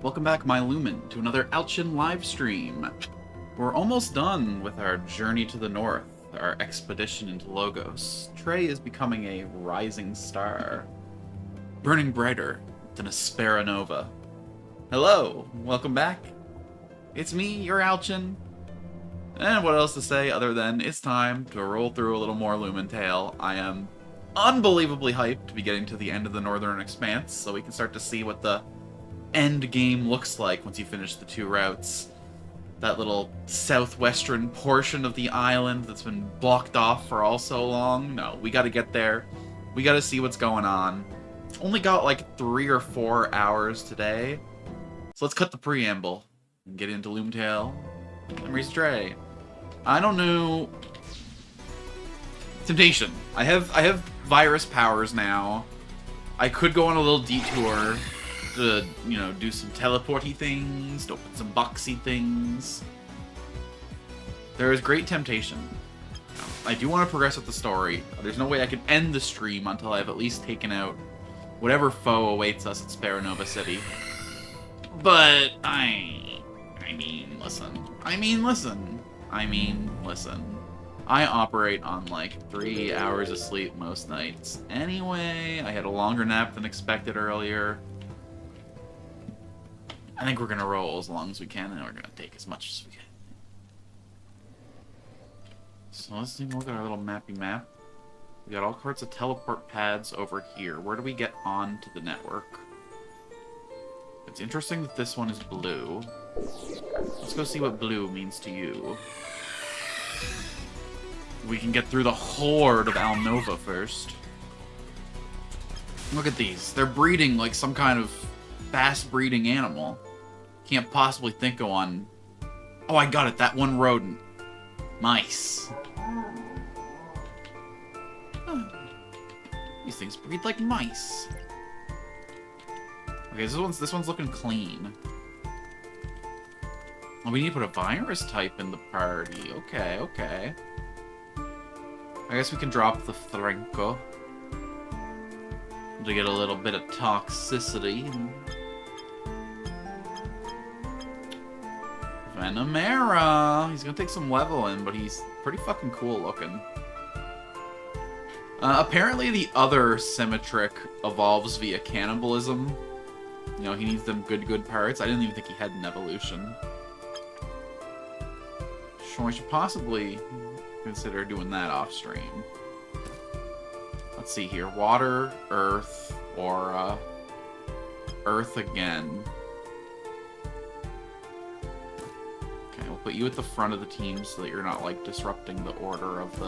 Welcome back, my Lumen, to another Alchin live stream. We're almost done with our journey to the north, our expedition into Logos. Trey is becoming a rising star, burning brighter than a Speranova. Hello, welcome back. It's me, your Alchin. And what else to say other than it's time to roll through a little more LumenTale. I am unbelievably hyped to be getting to the end of the Northern Expanse, so we can start to see what the end game looks like once you finish the two routes. That little southwestern portion of the island that's been blocked off for all so long. No, we gotta get there. We gotta see what's going on. Only got like 3 or 4 hours today. So let's cut the preamble and get into LumenTale. Memories Trey. I don't know. Temptation. I have virus powers now. I could go on a little detour to, you know, do some teleporty things, to open some boxy things. There is great temptation. I do want to progress with the story. There's no way I can end the stream until I've at least taken out whatever foe awaits us at Speranova City. But I mean, listen. I operate on like 3 hours of sleep most nights. Anyway, I had a longer nap than expected earlier. I think we're gonna roll as long as we can, and we're gonna take as much as we can. So let's take a look at our little mappy map. We got all sorts of teleport pads over here. Where do we get onto the network? It's interesting that this one is blue. Let's go see what blue means to you. We can get through the horde of Alnova first. Look at these. They're breeding like some kind of fast breeding animal. Can't possibly think of one. Oh, I got it. That one rodent. Mice. Oh. These things breed like mice. Okay, this one's looking clean. Oh, we need to put a virus type in the party. Okay. I guess we can drop the Franco to get a little bit of toxicity. Venomera! He's gonna take some leveling, but he's pretty fucking cool looking. Apparently the other Symmetric evolves via cannibalism. You know, he needs them good parts. I didn't even think he had an evolution. So I should possibly consider doing that off stream. Let's see here. Water, earth, or earth again. Okay, we'll put you at the front of the team so that you're not like disrupting the order of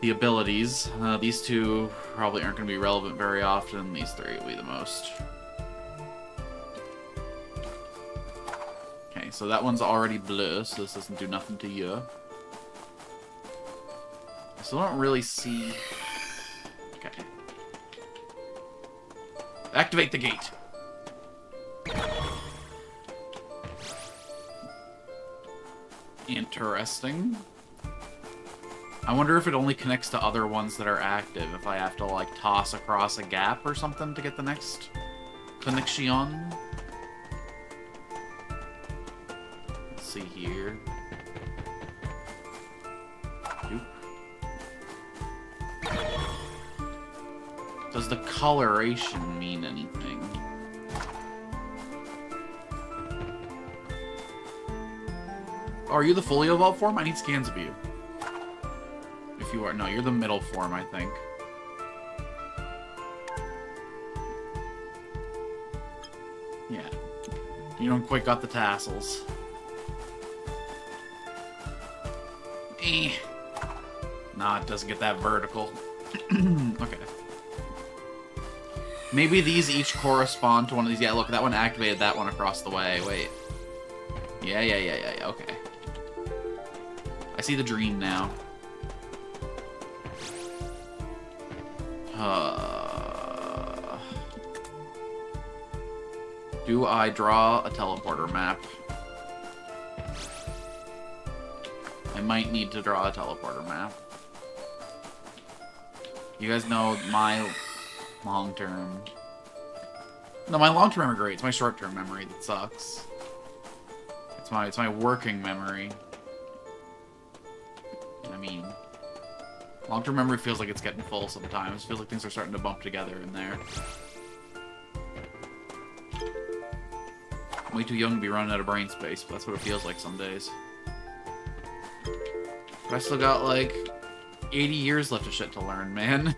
the abilities. These two probably aren't going to be relevant very often. These three will be the most. Okay, so that one's already blue, so this doesn't do nothing to you. I still don't really see... Okay. Activate the gate. Interesting. I wonder if it only connects to other ones that are active, if I have to, like, toss across a gap or something to get the next connection. Let's see here. Doop. Does the coloration mean anything? Oh, are you the fully evolved form? I need scans of you. If you are, no, you're the middle form, I think. Yeah. You don't quite got the tassels. Eh. Nah, it doesn't get that vertical. Okay. Maybe these each correspond to one of these. Yeah, look, that one activated that one across the way. Wait. Yeah, okay. I see the dream now. Do I draw a teleporter map? I might need to draw a teleporter map. You guys know my long-term No, my long-term memory great. It's my short-term memory that sucks. It's my working memory. I mean, long-term memory feels like it's getting full sometimes. It feels like things are starting to bump together in there. I'm way too young to be running out of brain space, but that's what it feels like some days. But I still got, like, 80 years left of shit to learn, man.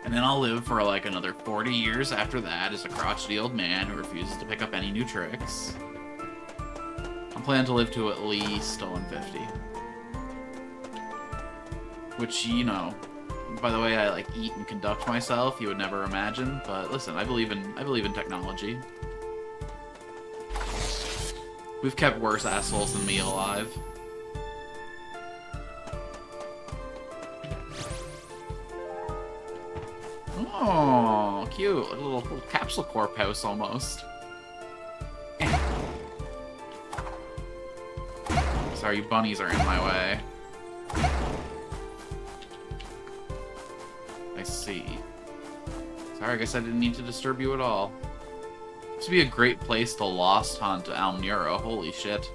And then I'll live for, like, another 40 years after that as a crotchety old man who refuses to pick up any new tricks. I'm planning to live to at least 150. Which, you know, by the way I, like, eat and conduct myself, you would never imagine. But listen, I believe in technology. We've kept worse assholes than me alive. Oh, cute. A little capsule corp house, almost. Sorry, bunnies are in my way. I see. Sorry, I guess I didn't need to disturb you at all. This would be a great place to lost hunt Almura. Holy shit.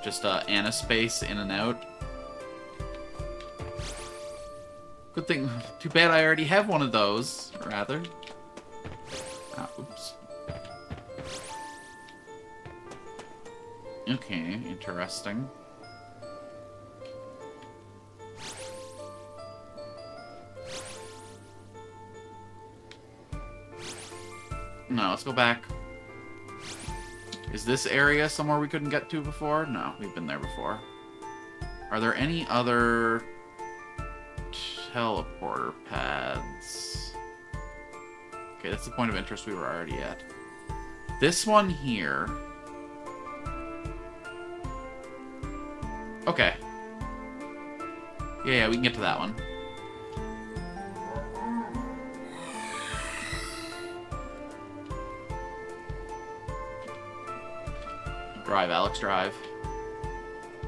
Just Anaspace in and out. Good thing. Too bad I already have one of those, rather. Ah, oops. Okay, interesting. No, let's go back. Is this area somewhere we couldn't get to before? No, we've been there before. Are there any other teleporter pads? Okay, that's the point of interest we were already at. This one here. Okay. Yeah, we can get to that one. Drive, Alex, drive.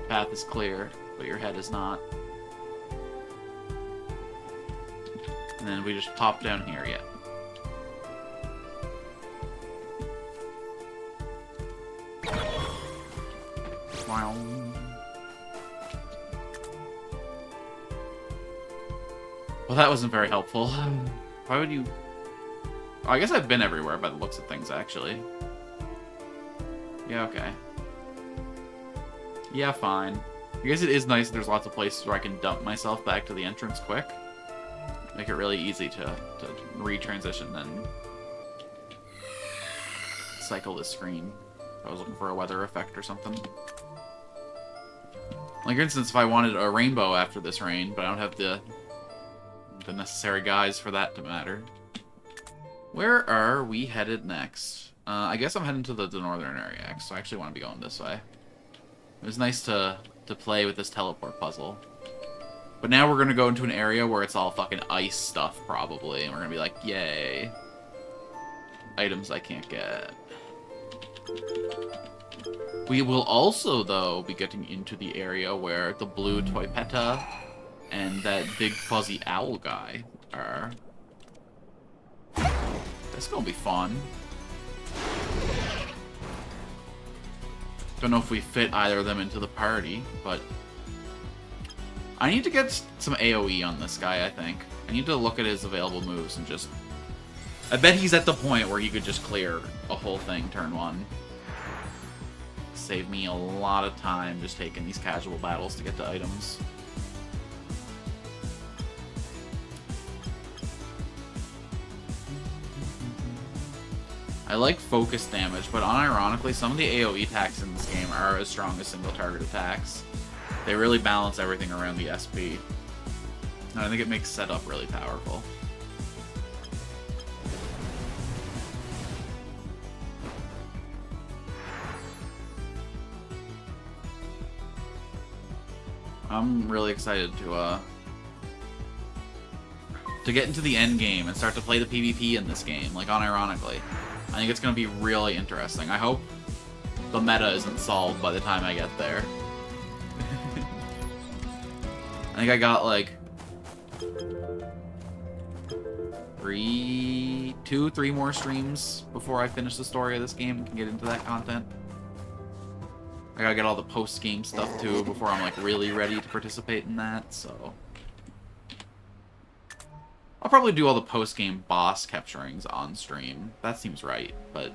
Path is clear, but your head is not. And then we just pop down here, yeah. Wow. Well, that wasn't very helpful. Why would you... Oh, I guess I've been everywhere by the looks of things, actually. Yeah, okay. Yeah, fine. I guess it is nice that there's lots of places where I can dump myself back to the entrance quick. Make it really easy to re-transition and cycle the screen. If I was looking for a weather effect or something. Like, for instance, if I wanted a rainbow after this rain, but I don't have the necessary guys for that to matter. Where are we headed next? I guess I'm heading to the northern area, so I actually want to be going this way. It was nice to play with this teleport puzzle. But now we're going to go into an area where it's all fucking ice stuff, probably. And we're going to be like, yay. Items I can't get. We will also, though, be getting into the area where the blue Toypeta and that big fuzzy owl guy are. That's going to be fun. Don't know if we fit either of them into the party, but I need to get some AoE on this guy, I think. I need to look at his available moves and just... I bet he's at the point where he could just clear a whole thing turn one. Save me a lot of time just taking these casual battles to get to items. I like focus damage, but unironically, some of the AoE attacks in this game are as strong as single target attacks. They really balance everything around the SP. And I think it makes setup really powerful. I'm really excited to get into the end game and start to play the PvP in this game, like unironically. I think it's going to be really interesting. I hope the meta isn't solved by the time I get there. I think I got, like... 3 more streams before I finish the story of this game and can get into that content. I gotta get all the post-game stuff too before I'm like really ready to participate in that, so... I'll probably do all the post-game boss capturings on stream. That seems right, but...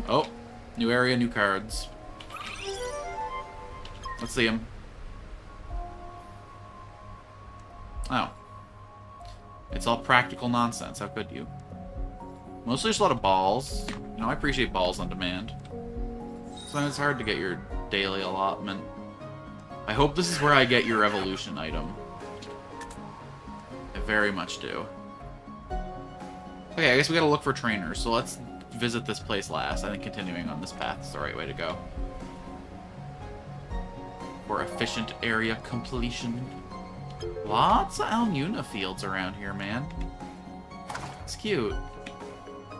Oh, new area, new cards. Let's see him. Oh. It's all practical nonsense, how could you? Mostly just a lot of balls. You know, I appreciate balls on demand. Sometimes it's hard to get your daily allotment. I hope this is where I get your evolution item. I very much do. Okay, I guess we gotta look for trainers, so let's visit this place last. I think continuing on this path is the right way to go. For efficient area completion. Lots of Almuna fields around here, man. It's cute.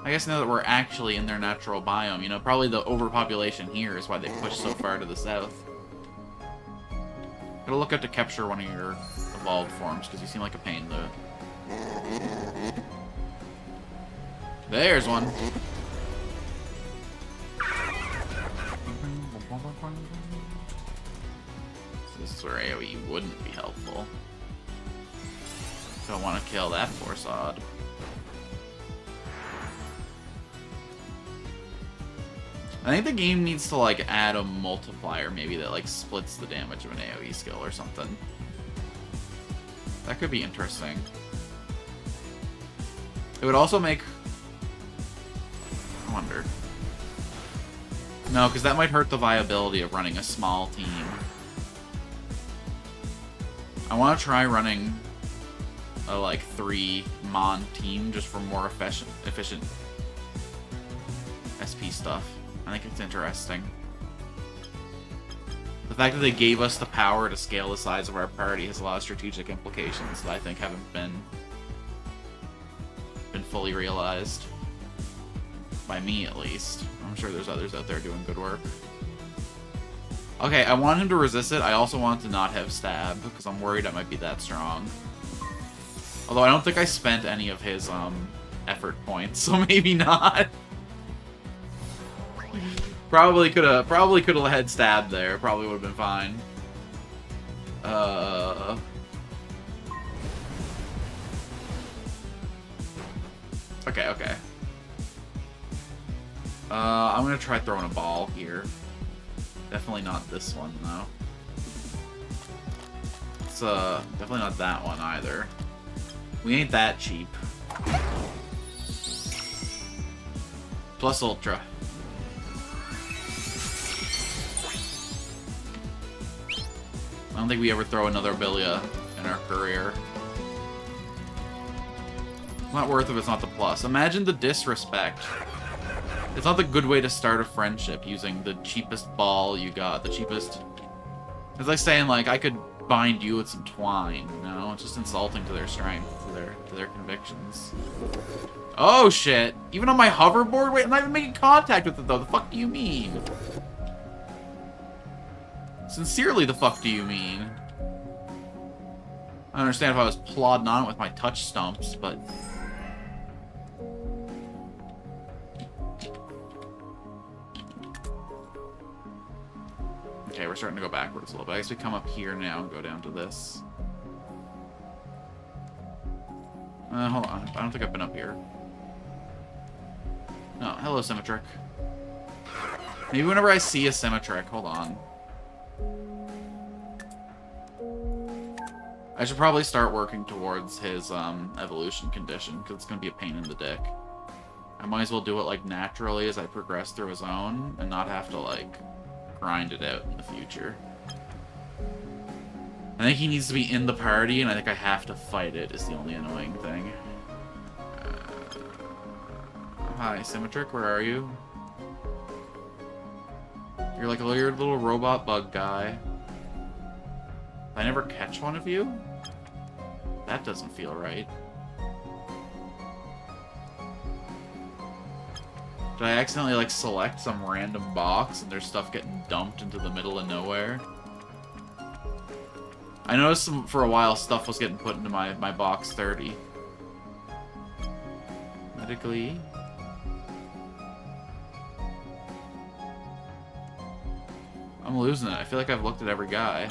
I guess now that we're actually in their natural biome, you know, probably the overpopulation here is why they push so far to the south. Gotta look up to capture one of your evolved forms, because you seem like a pain to... There's one. This is where AoE wouldn't be helpful. Don't want to kill that poor sod. I think the game needs to, like, add a multiplier, maybe, that, like, splits the damage of an AoE skill or something. That could be interesting. It would also make... I wonder. No, because that might hurt the viability of running a small team. I want to try running a, like, 3-mon team just for more efficient SP stuff. I think it's interesting. The fact that they gave us the power to scale the size of our party has a lot of strategic implications that I think haven't been fully realized. By me, at least. I'm sure there's others out there doing good work. Okay, I want him to resist it. I also want to not have stab, because I'm worried I might be that strong. Although I don't think I spent any of his effort points, so maybe not. Probably could have had stab there. Probably would have been fine. Okay. I'm gonna try throwing a ball here. Definitely not this one though. It's definitely not that one either. We ain't that cheap. Plus Ultra. I don't think we ever throw another Bilia in our career. It's not worth it if it's not the plus. Imagine the disrespect. It's not the good way to start a friendship, using the cheapest ball you got, the cheapest... It's like saying, like, I could bind you with some twine, you know? It's just insulting to their strength, to their convictions. Oh, shit! Even on my hoverboard? Wait, I'm not even making contact with it, though. The fuck do you mean? Sincerely, the fuck do you mean? I understand if I was plodding on it with my touch stumps, but... Okay, we're starting to go backwards a little bit. I guess we come up here now and go down to this. Hold on. I don't think I've been up here. No, hello, Symmetric. Maybe whenever I see a Symmetric, hold on. I should probably start working towards his evolution condition, because it's going to be a pain in the dick. I might as well do it, like, naturally as I progress through his own, and not have to, like, grind it out in the future. I think he needs to be in the party, and I think I have to fight it, is the only annoying thing. Hi, Symmetric, where are you? You're like a weird little robot bug guy. Did I never catch one of you? That doesn't feel right. Did I accidentally, like, select some random box and there's stuff getting dumped into the middle of nowhere? I noticed for a while stuff was getting put into my box 30. Critically. I'm losing it. I feel like I've looked at every guy.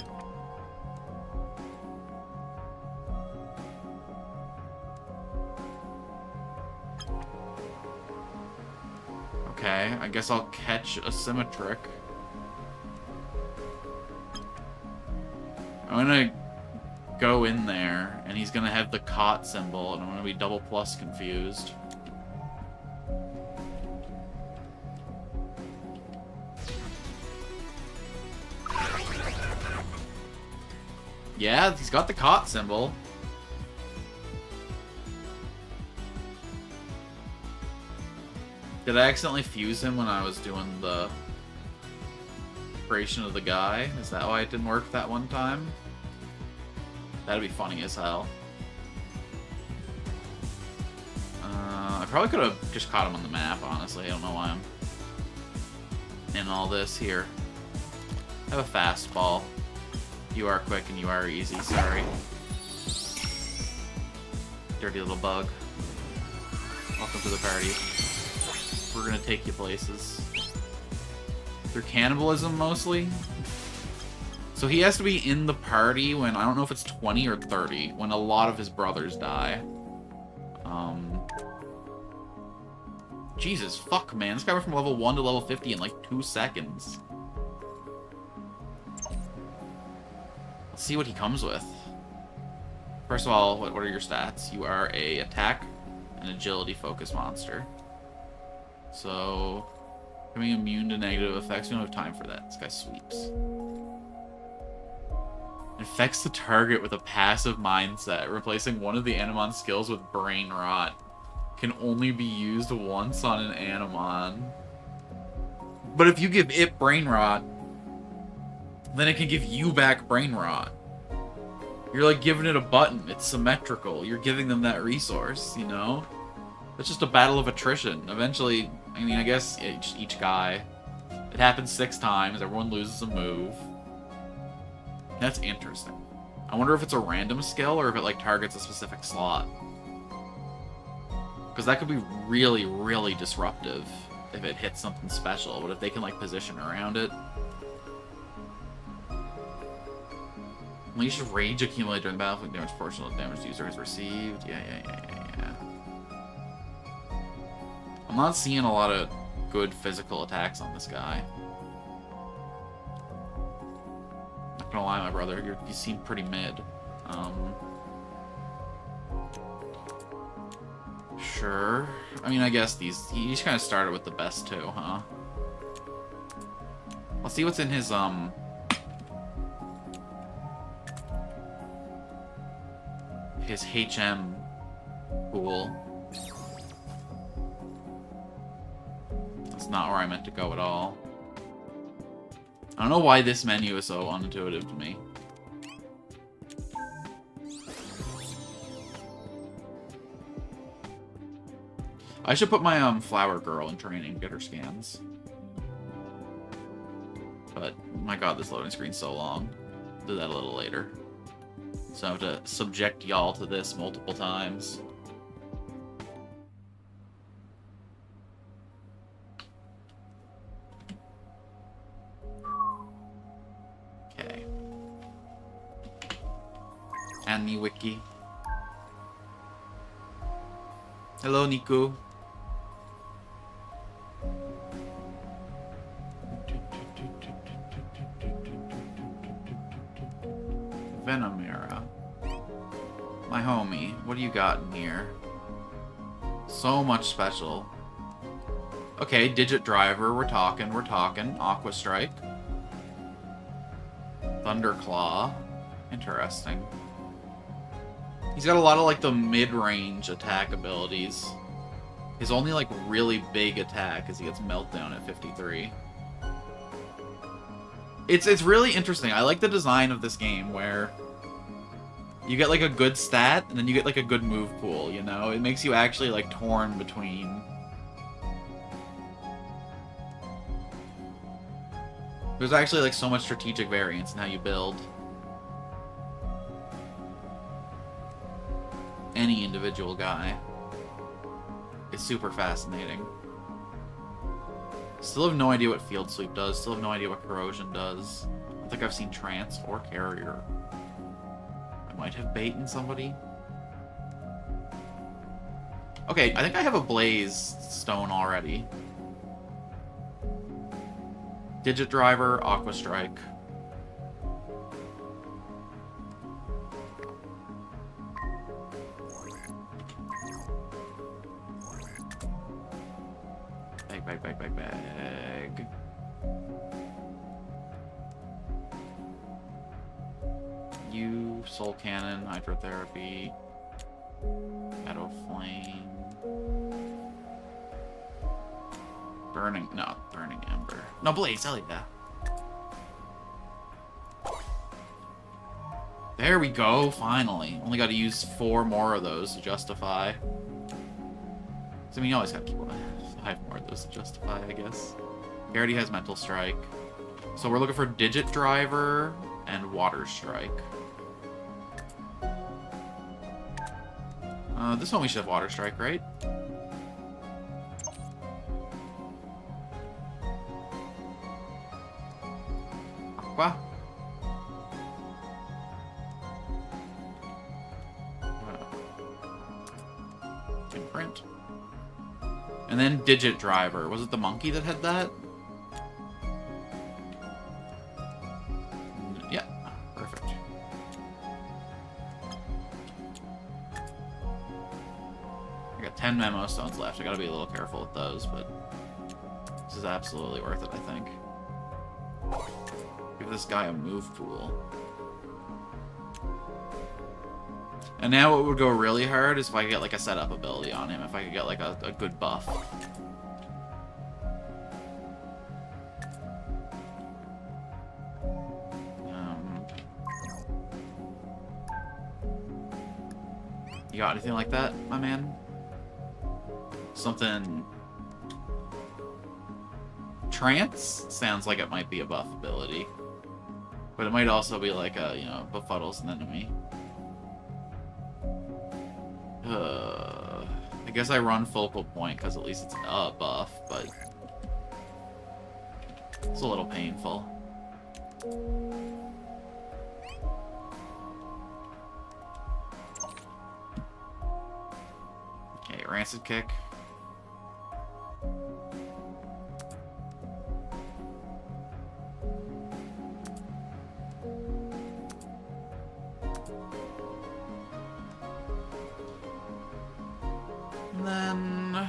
Okay, I guess I'll catch a symmetric. I'm gonna go in there, and he's gonna have the caught symbol, and I'm gonna be double plus confused. Yeah, he's got the caught symbol. Did I accidentally fuse him when I was doing the creation of the guy? Is that why it didn't work that one time? That'd be funny as hell. I probably could have just caught him on the map, honestly. I don't know why I'm in all this here. I have a fastball. You are quick and you are easy, sorry. Dirty little bug. Welcome to the party. We're gonna take you places. Through cannibalism, mostly? So he has to be in the party when, I don't know if it's 20 or 30, when a lot of his brothers die. Jesus, fuck, man. This guy went from level 1 to level 50 in like 2 seconds. Let's see what he comes with. First of all, what are your stats? You are a attack and agility focus monster. So, becoming immune to negative effects. We don't have time for that. This guy sweeps. Infects the target with a passive mindset, replacing one of the Animon skills with Brain Rot. Can only be used once on an Animon. But if you give it Brain Rot, then it can give you back Brain Rot. You're like giving it a button. It's symmetrical. You're giving them that resource, you know? It's just a battle of attrition. Eventually, I mean, I guess each guy. It happens 6 times. Everyone loses a move. That's interesting. I wonder if it's a random skill or if it like targets a specific slot. Because that could be really, really disruptive if it hits something special. But if they can like position around it. Unleash rage accumulate during the battlefield damage proportional to damage the user has received. Yeah. I'm not seeing a lot of good physical attacks on this guy. Not gonna lie, my brother, you seem pretty mid. Sure. I mean, I guess he just kind of started with the best two, huh? Let's see what's in his HM pool. That's not where I meant to go at all. I don't know why this menu is so unintuitive to me. I should put my flower girl in training, get her scans. But my god, this loading screen's so long. I'll do that a little later. So I have to subject y'all to this multiple times. Okay. And the wiki. Hello, Niku. Venomira. My homie, what do you got in here? So much special. Okay, Digit Driver, we're talking. Aqua Strike. Thunderclaw. Interesting. He's got a lot of, like, the mid-range attack abilities. His only, like, really big attack is he gets Meltdown at 53. It's really interesting. I like the design of this game where you get like a good stat and then you get like a good move pool, you know? It makes you actually like torn between. There's actually like so much strategic variance in how you build any individual guy. is super fascinating. Still have no idea what Field Sweep does. Still have no idea what Corrosion does. I don't think I've seen Trance or Carrier. I might have baited somebody. Okay, I think I have a Blaze Stone already. Digit Driver, Aqua Strike. Bag. You, Soul Cannon, Hydrotherapy, Shadow Flame, Burning Ember. No, Blaze, hell yeah. There we go, finally. Only got to use 4 more of those to justify. I mean, you always gotta keep 5 more of those to justify, I guess. He already has Mental Strike. So we're looking for Digit Driver and Water Strike. This one we should have Water Strike, right? Aqua. Imprint. And then Digit Driver. Was it the monkey that had that? Yeah, perfect. I got 10 Memo Stones left. I gotta be a little careful with those, but this is absolutely worth it, I think. Give this guy a move pool. And now what would go really hard is if I could get like a setup ability on him, if I could get like a good buff. You got anything like that, my man? Something... Trance? Sounds like it might be a buff ability. But it might also be like a, you know, befuddles an enemy. I guess I run Focal Point because at least it's a buff, but it's a little painful. Okay, Rancid Kick. And then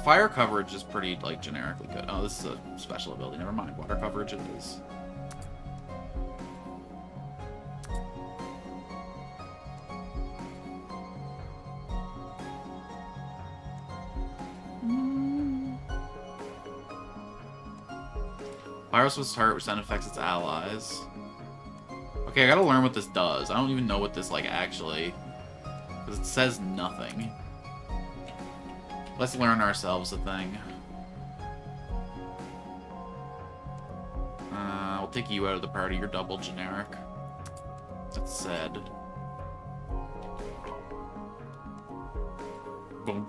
fire coverage is pretty like generically good. Oh, this is a special ability. Never mind. Water coverage it is. Virus was hurt, which then affects its allies. Okay, I gotta learn what this does. I don't even know what this like actually. Because it says nothing. Let's learn ourselves a thing. We'll take you out of the party. You're double generic. That's said. Boom.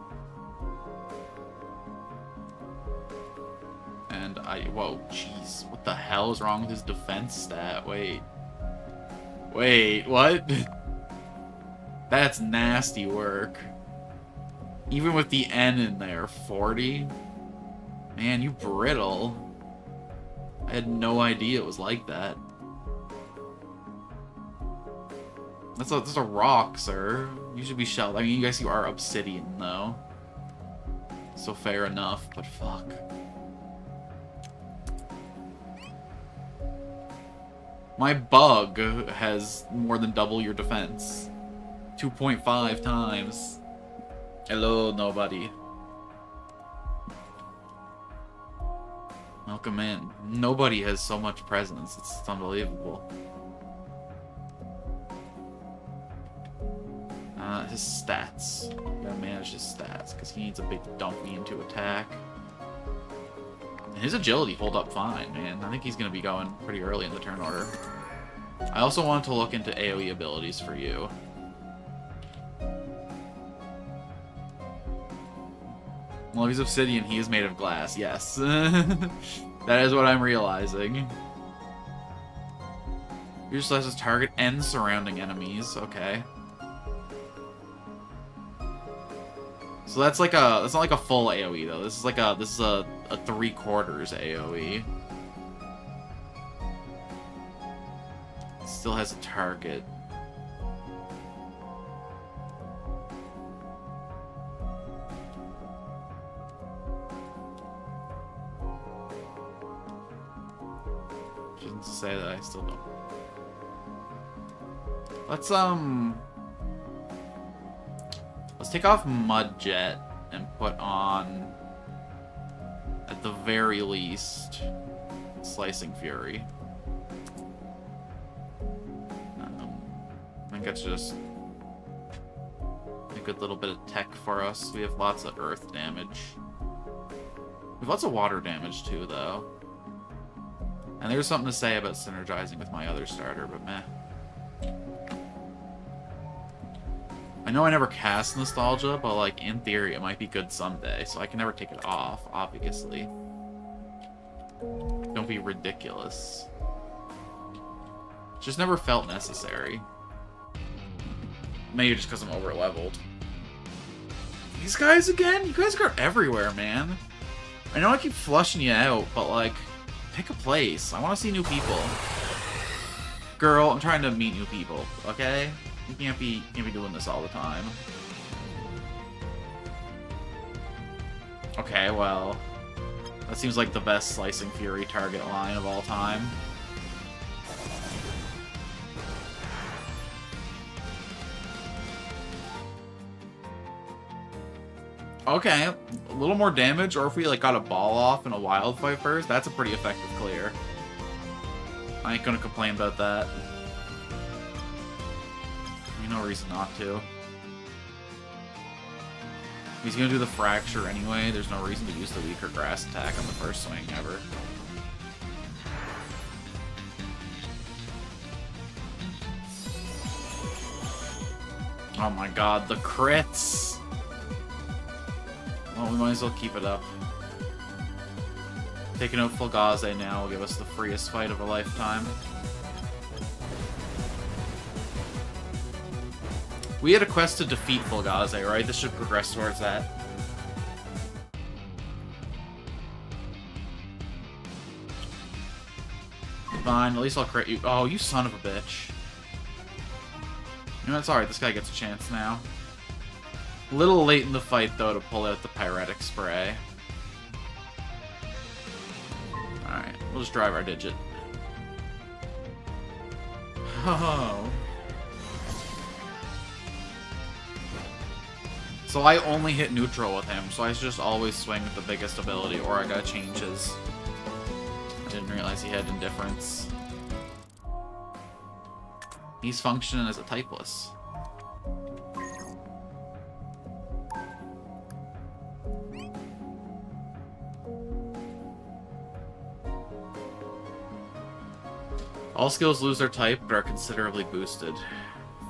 And whoa, jeez. What the hell is wrong with his defense stat? Wait, what? That's nasty work. Even with the N in there, 40? Man, you brittle. I had no idea it was like that. That's a rock, sir. You should be shelled. I mean, you guys, you are obsidian, though. So fair enough, but fuck. My bug has more than double your defense. 2.5 times. Hello, nobody. Welcome in. Nobody has so much presence. It's unbelievable. His stats. Gotta manage his stats, because he needs a big dumpy into attack. And his agility hold up fine, man. I think he's gonna be going pretty early in the turn order. I also wanted to look into AoE abilities for you. Well, if he's obsidian, he is made of glass, yes. That is what I'm realizing. Your slices target and surrounding enemies, okay. So that's like that's not like a full AoE though. This is like a 3/4 AoE. It still has a target. Shouldn't say that, I still don't. Let's take off Mud Jet and put on, at the very least, Slicing Fury. I think that's just a good little bit of tech for us. We have lots of earth damage. We have lots of water damage too, though. And there's something to say about synergizing with my other starter, but meh. I know I never cast Nostalgia, but, like, in theory, it might be good someday, so I can never take it off, obviously. Don't be ridiculous. Just never felt necessary. Maybe just because I'm over-leveled. These guys again? You guys are everywhere, man. I know I keep flushing you out, but, like, pick a place. I want to see new people. Girl, I'm trying to meet new people, okay? You can't be doing this all the time. Okay, well, that seems like the best Slicing Fury target line of all time. Okay, a little more damage, or if we like got a ball off in a wild fight first, that's a pretty effective clear. I ain't gonna complain about that. No reason not to. He's gonna do the fracture anyway. There's no reason to use the weaker grass attack on the first swing ever. Oh my god, the crits! Well, we might as well keep it up. Taking out Fulgaze now will give us the freest fight of a lifetime. We had a quest to defeat Fulgaze, right? This should progress towards that. Fine, at least I'll crit you. Oh, you son of a bitch. You know, it's alright, this guy gets a chance now. A little late in the fight, though, to pull out the Pyretic Spray. Alright, we'll just drive our digit. Oh. So I only hit neutral with him, so I just always swing with the biggest ability, or I gotta change his. I didn't realize he had indifference. He's functioning as a typeless. All skills lose their type, but are considerably boosted.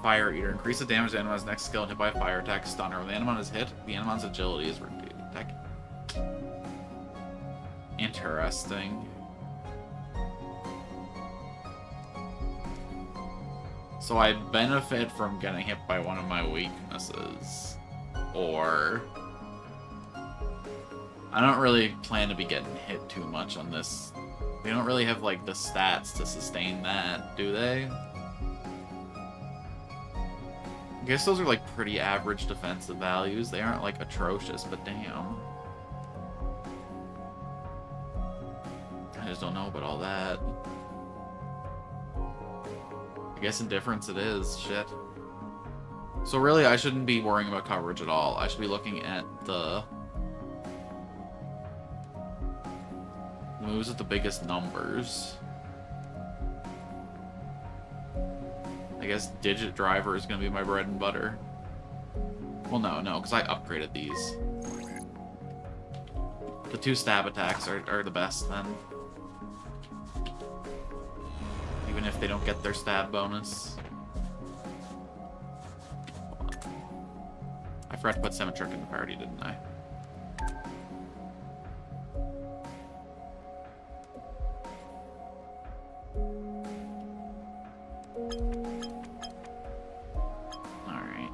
Fire Eater. Increase the damage to Animon's next skill and hit by a fire attack stunner. When the Animon is hit, the Animon's agility is reduced. Interesting. So I benefit from getting hit by one of my weaknesses. Or I don't really plan to be getting hit too much on this. They don't really have, like, the stats to sustain that, do they? I guess those are, like, pretty average defensive values. They aren't, like, atrocious, but damn. I just don't know about all that. I guess indifference it is. Shit. So really, I shouldn't be worrying about coverage at all. I should be looking at the moves with the biggest numbers. I guess Digit Driver is going to be my bread and butter. Well, no, because I upgraded these. The 2 stab attacks are the best then. Even if they don't get their stab bonus. I forgot to put Symmetric in the party, didn't I? Alright.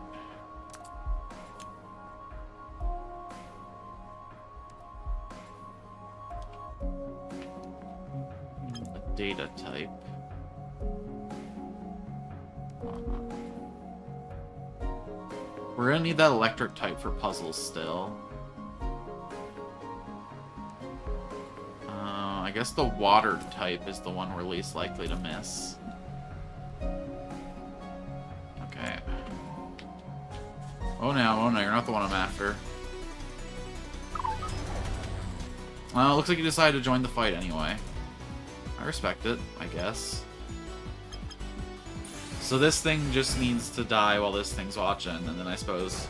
A data type. We're gonna need that electric type for puzzles still. I guess the water type is the one we're least likely to miss. Okay. Oh no, you're not the one I'm after. Well, it looks like you decided to join the fight anyway. I respect it, I guess. So this thing just needs to die while this thing's watching, and then I suppose...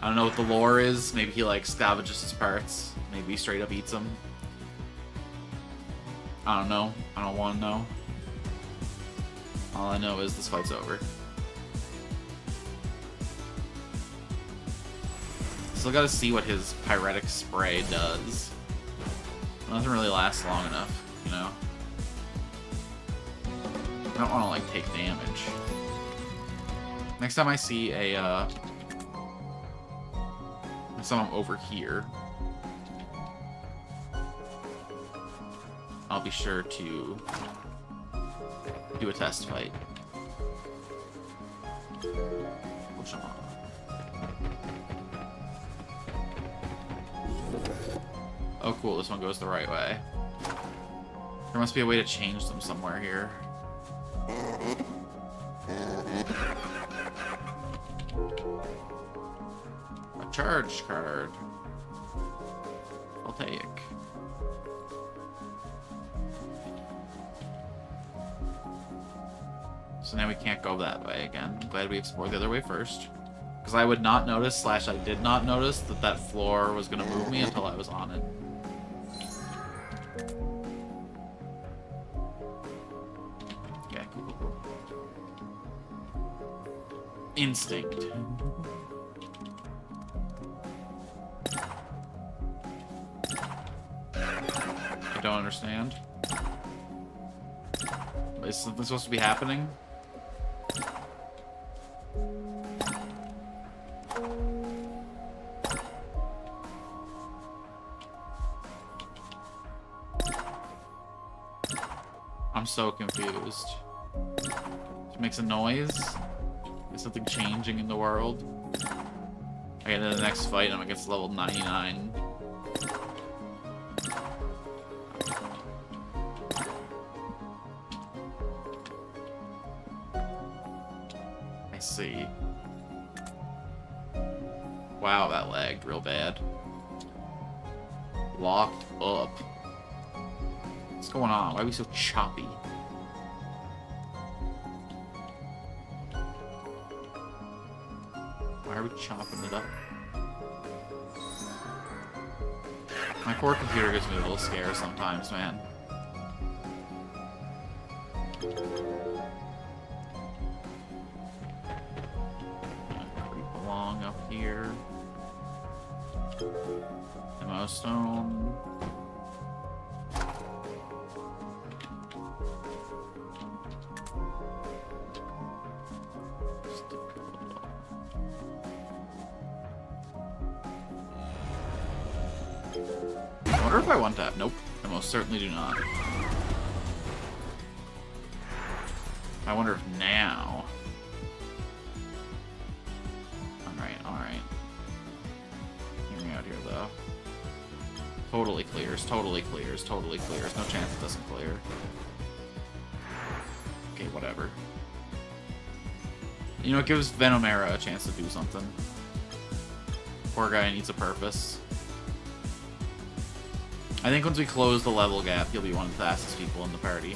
I don't know what the lore is. Maybe he, like, scavenges his parts. Maybe he straight up eats them. I don't know. I don't want to know. All I know is this fight's over. Still gotta see what his pyretic spray does. It doesn't really last long enough, you know? I don't want to, like, take damage. Next time I see a, next time I'm over here, I'll be sure to do a test fight. Push him off. Oh cool, this one goes the right way. There must be a way to change them somewhere here. A charge card. I'll take. So now we can't go that way again. I'm glad we explored the other way first. Because I would not notice, / I did not notice that that floor was going to move me until I was on it. Okay, cool. Instinct. I don't understand. Is something supposed to be happening? I'm so confused. It makes a noise? Is something changing in the world? I get into the next fight and I'm against level 99. I see. Wow, that lagged real bad. Locked up. What's going on? Why are we so choppy? Why are we chopping it up? My poor computer gets me a little scared sometimes, man. Creep along up here. Ammo stone. I wonder if I want that. Nope, I most certainly do not. I wonder if now. Alright. Hear me out here, though. Totally clears. No chance it doesn't clear. Okay, whatever. You know, it gives Venomera a chance to do something. Poor guy needs a purpose. I think once we close the level gap, he'll be one of the fastest people in the party.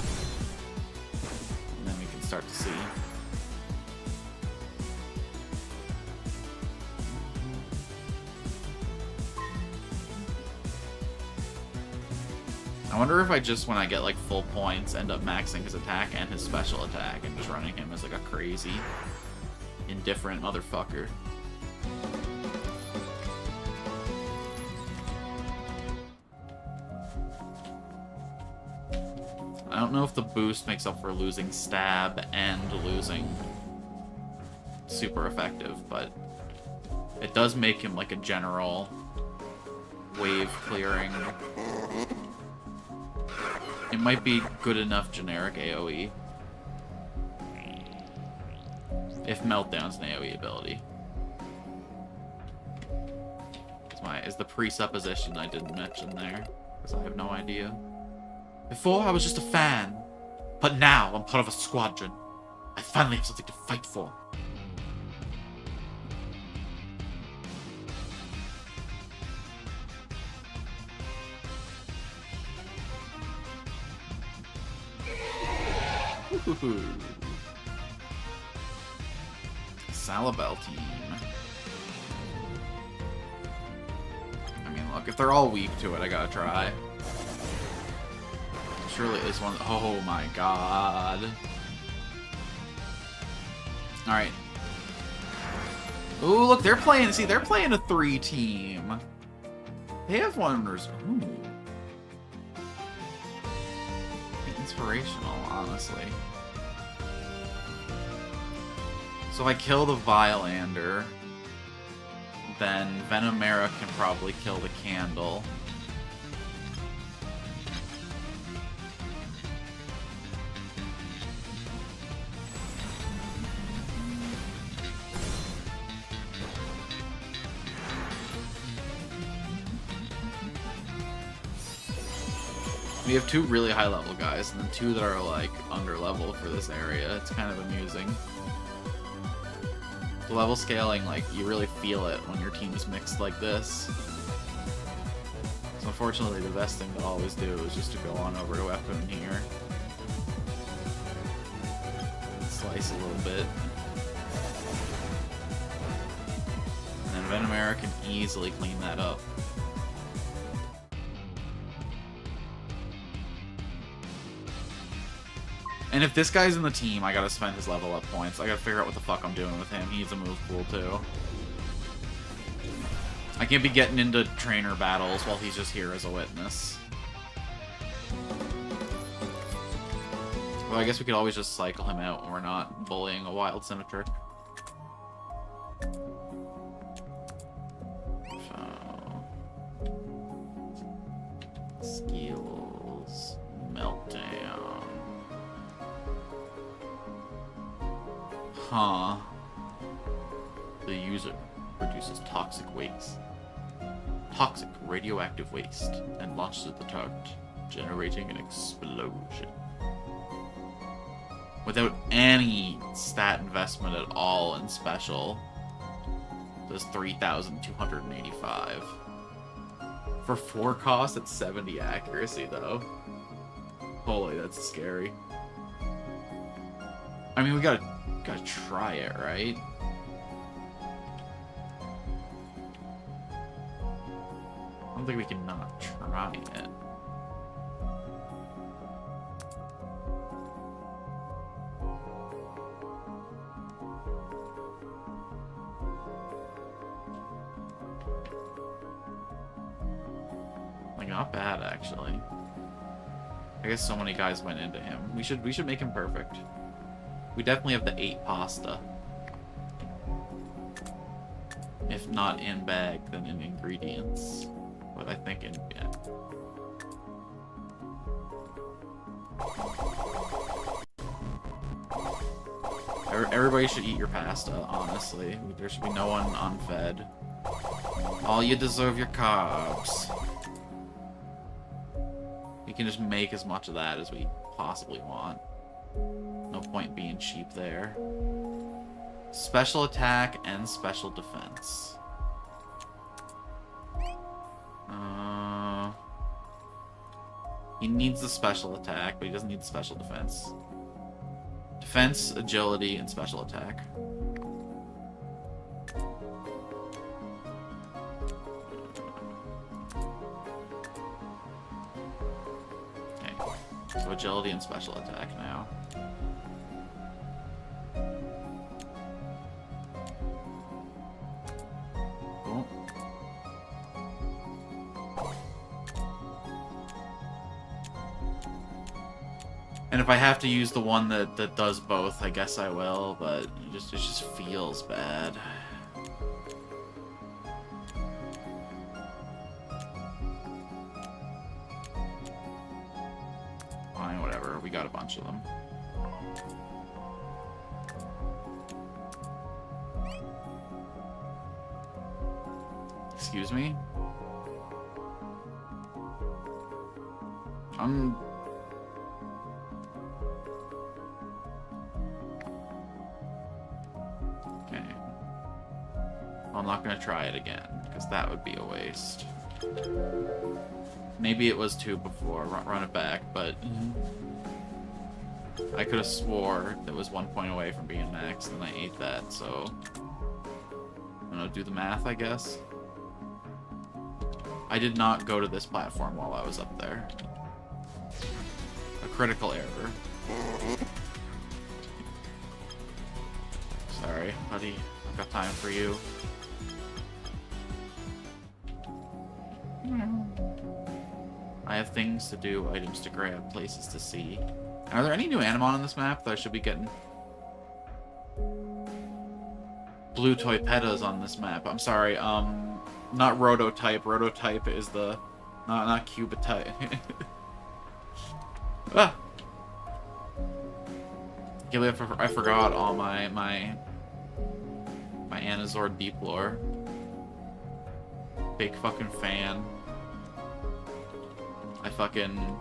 And then we can start to see. I wonder if I just, when I get like full points, end up maxing his attack and his special attack and just running him as like a crazy, indifferent motherfucker. I don't know if the boost makes up for losing stab and losing super effective, but it does make him like a general wave clearing. It might be good enough generic AoE. If Meltdown's an AoE ability. Is the presupposition I didn't mention there, because I have no idea. Before, I was just a fan, but now I'm part of a squadron. I finally have something to fight for. Salabel team. I mean, look, if they're all weak to it, I gotta try. Surely at least one. Oh my god. Alright. Ooh, look, they're playing. See, they're playing a 3-team. They have wonders. Ooh. Inspirational, honestly. So if I kill the Violander, then Venomera can probably kill the Candle. We have 2 really high level guys, and then 2 that are like under level for this area. It's kind of amusing. The level scaling, like, you really feel it when your team is mixed like this. So unfortunately, the best thing to always do is just to go on over to weapon here. Slice a little bit. And then Venomera can easily clean that up. And if this guy's in the team, I gotta spend his level up points. I gotta figure out what the fuck I'm doing with him. He needs a move pool too. I can't be getting into trainer battles while he's just here as a witness. Well, I guess we could always just cycle him out when we're not bullying a wild symmetric. So... skills... meltdown... Huh. The user produces toxic waste. Toxic radioactive waste and launches at the target, generating an explosion. Without any stat investment at all in special. Does 3,285. For 4 cost at 70 accuracy though. Holy, that's scary. I mean, we gotta try it, right? I don't think we can not try it. Like, not bad, actually. I guess so many guys went into him. We should make him perfect. We definitely have the 8 pasta. If not in bag, then in ingredients. But I think in... yeah. Everybody should eat your pasta, honestly. There should be no one unfed. All you deserve your carbs. We can just make as much of that as we possibly want. No point being cheap there. Special attack and special defense. He needs the special attack, but he doesn't need the special defense. Defense, agility, and special attack. Okay, so agility and special attack now. Cool. And if I have to use the one that does both, I guess I will, but it just feels bad. Fine, whatever. We got a bunch of them. Excuse me? Okay. I'm not gonna try it again, because that would be a waste. Maybe it was 2 before, run it back, but I could have swore that was 1 point away from being max, and I ate that, so I'm gonna do the math, I guess. I did not go to this platform while I was up there. A critical error. Sorry, buddy. I've got time for you. I have things to do, items to grab, places to see. Are there any new Animon on this map that I should be getting? Blue Toypetas on this map. I'm sorry, not Rototype. Rototype is the... Not Cubotype. Ah! Gilly, I forgot all my Anazor deep lore. Big fucking fan. I fucking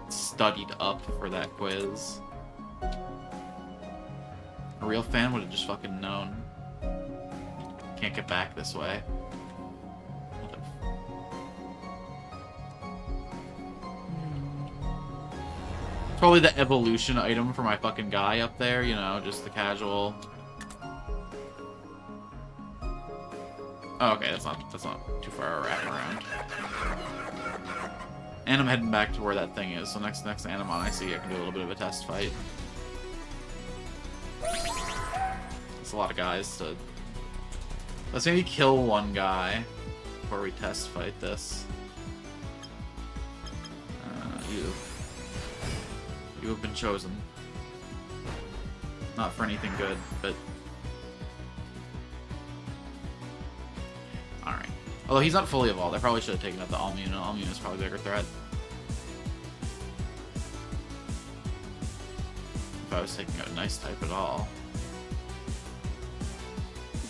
studied up for that quiz. A real fan would have just fucking known. Can't get back this way. Probably the evolution item for my fucking guy up there, you know, just the casual. Oh, okay, that's not too far a wrap around. And I'm heading back to where that thing is, so next Animon I see, I can do a little bit of a test fight. That's a lot of guys to... Let's maybe kill one guy before we test fight this. You have been chosen. Not for anything good, but... Alright. Although he's not fully evolved, I probably should have taken out the Almune. Almune is probably a bigger threat. If I was taking out a nice type at all.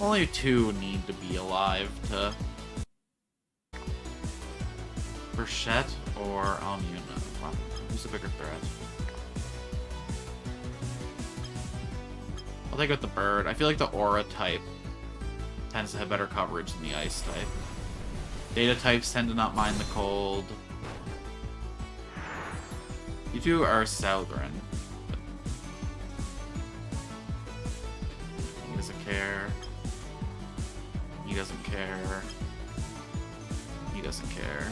Only 2 need to be alive to... Burchette or Almune. Who's the bigger threat? I'll take out the bird. I feel like the aura type tends to have better coverage than the ice type. Data types tend to not mind the cold. You two are southern. He doesn't care. He doesn't care. He doesn't care.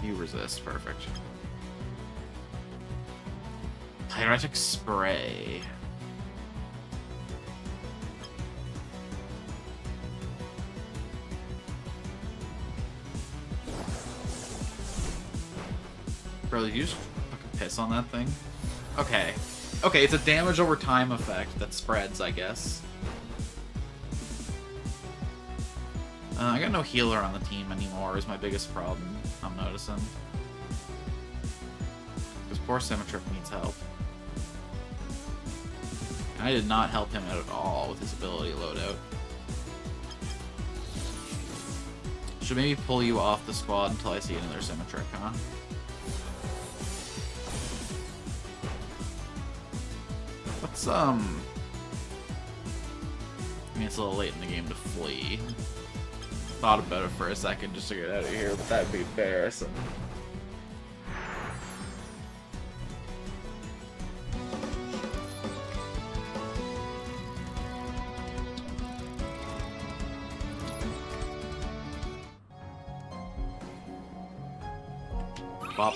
You resist. Perfect. Pyretic spray. Bro, did you just fucking piss on that thing? Okay. Okay, it's a damage over time effect that spreads, I guess. I got no healer on the team anymore is my biggest problem, I'm noticing. Because poor Symmetric needs help. I did not help him out at all with his ability loadout. Should maybe pull you off the squad until I see another Symmetric, huh? Let's, I mean, it's a little late in the game to flee. Thought about it for a second just to get out of here, but that'd be embarrassing. Bop.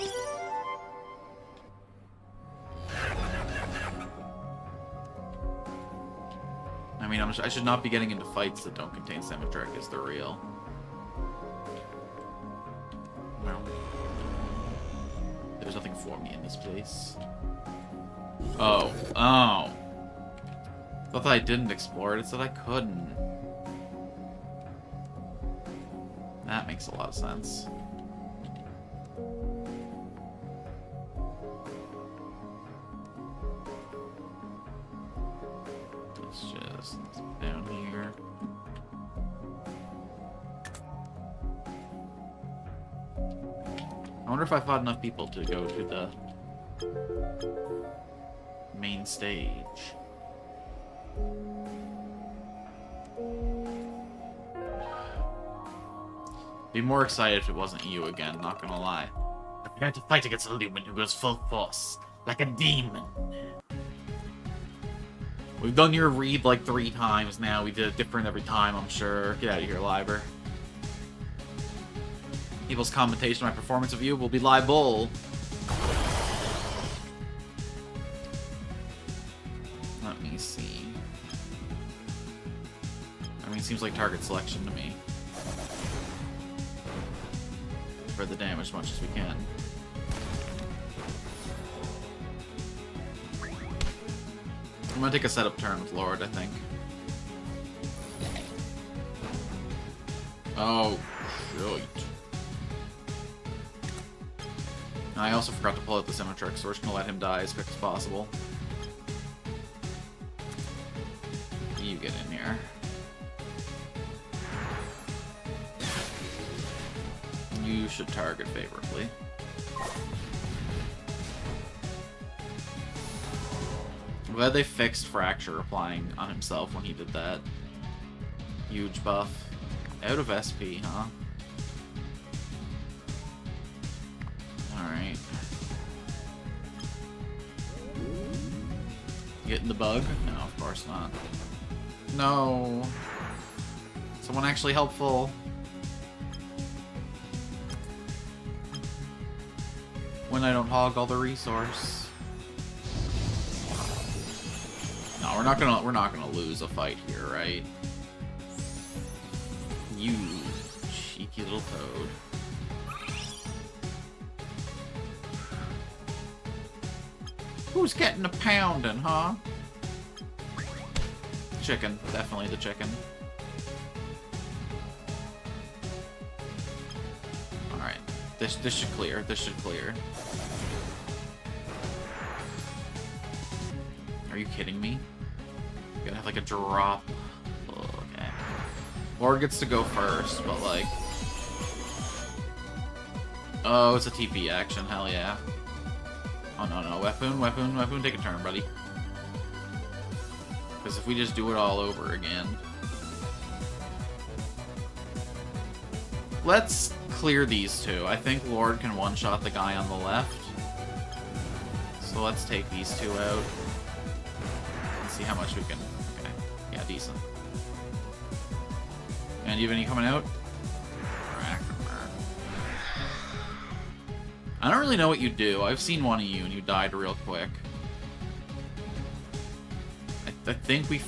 I mean, I should not be getting into fights that don't contain Symmetric as the real. No. There's nothing for me in this place. Oh. Oh. Thought that I didn't explore it. It said I couldn't. That makes a lot of sense. It's just down here. I wonder if I fought enough people to go to the main stage. Be more excited if it wasn't you again, not gonna lie. I'm prepared to fight against a Lumen who goes full force, like a demon. We've done your read like 3 times now. We did it different every time, I'm sure. Get out of here, Liber. People's commentation of my performance of you will be libel. Let me see. I mean, it seems like target selection to me. For the damage as much as we can. I'm gonna take a setup turn with Lord, I think. Oh, shit. I also forgot to pull out the Symmetrix, so we're just gonna let him die as quick as possible. You get in here. You should target favorably. I'm glad they fixed Fracture applying on himself when he did that. Huge buff. Out of SP, huh? Alright. Getting the bug? No, of course not. No. Someone actually helpful. When I don't hog all the resource. No, we're not gonna lose a fight here, right? You cheeky little toad. Who's getting a pounding, huh? Chicken, definitely the chicken. Alright. This should clear. This should clear. Are you kidding me? You're gonna have like a drop. Oh, okay. Lord gets to go first, but like... Oh, it's a TP action, hell yeah. Oh no, no, weapon, take a turn, buddy. Because if we just do it all over again... Let's clear these two. I think Lord can one-shot the guy on the left. So let's take these two out. And see how much we can... Okay, yeah, decent. And you have any coming out? I don't really know what you do. I've seen one of you and you died real quick. I think we...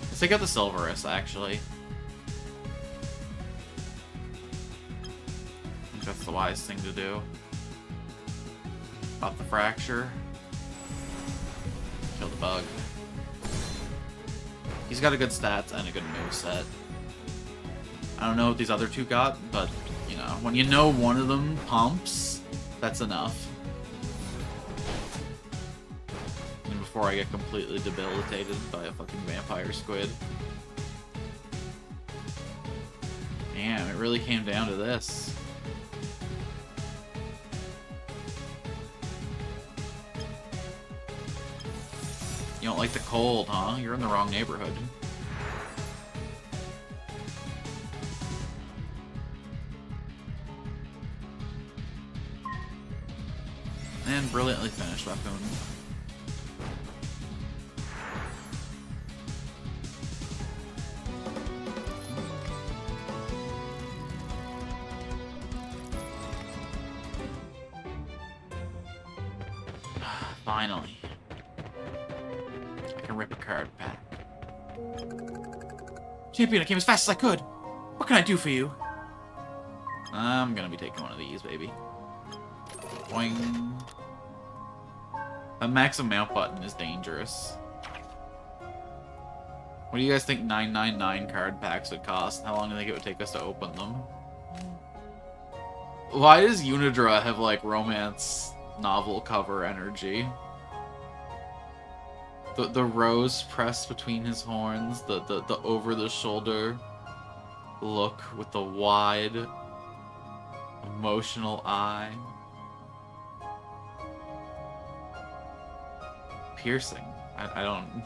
Let's take out the Silverus, actually. I think that's the wise thing to do. Pop the Fracture. Kill the bug. He's got a good stats and a good moveset. I don't know what these other two got, but, you know, when you know one of them pumps, that's enough. And before I get completely debilitated by a fucking vampire squid. Damn, it really came down to this. You don't like the cold, huh? You're in the wrong neighborhood. And brilliantly finished weapon. Finally. I can rip a card back. Champion, I came as fast as I could. What can I do for you? I'm gonna be taking one of these, baby. Boing. A max amount button is dangerous. What do you guys think 999 card packs would cost? How long do you think it would take us to open them? Why does Unidra have, like, romance novel cover energy? The rose pressed between his horns, the over-the-shoulder look with the wide, emotional eye. Piercing. I don't...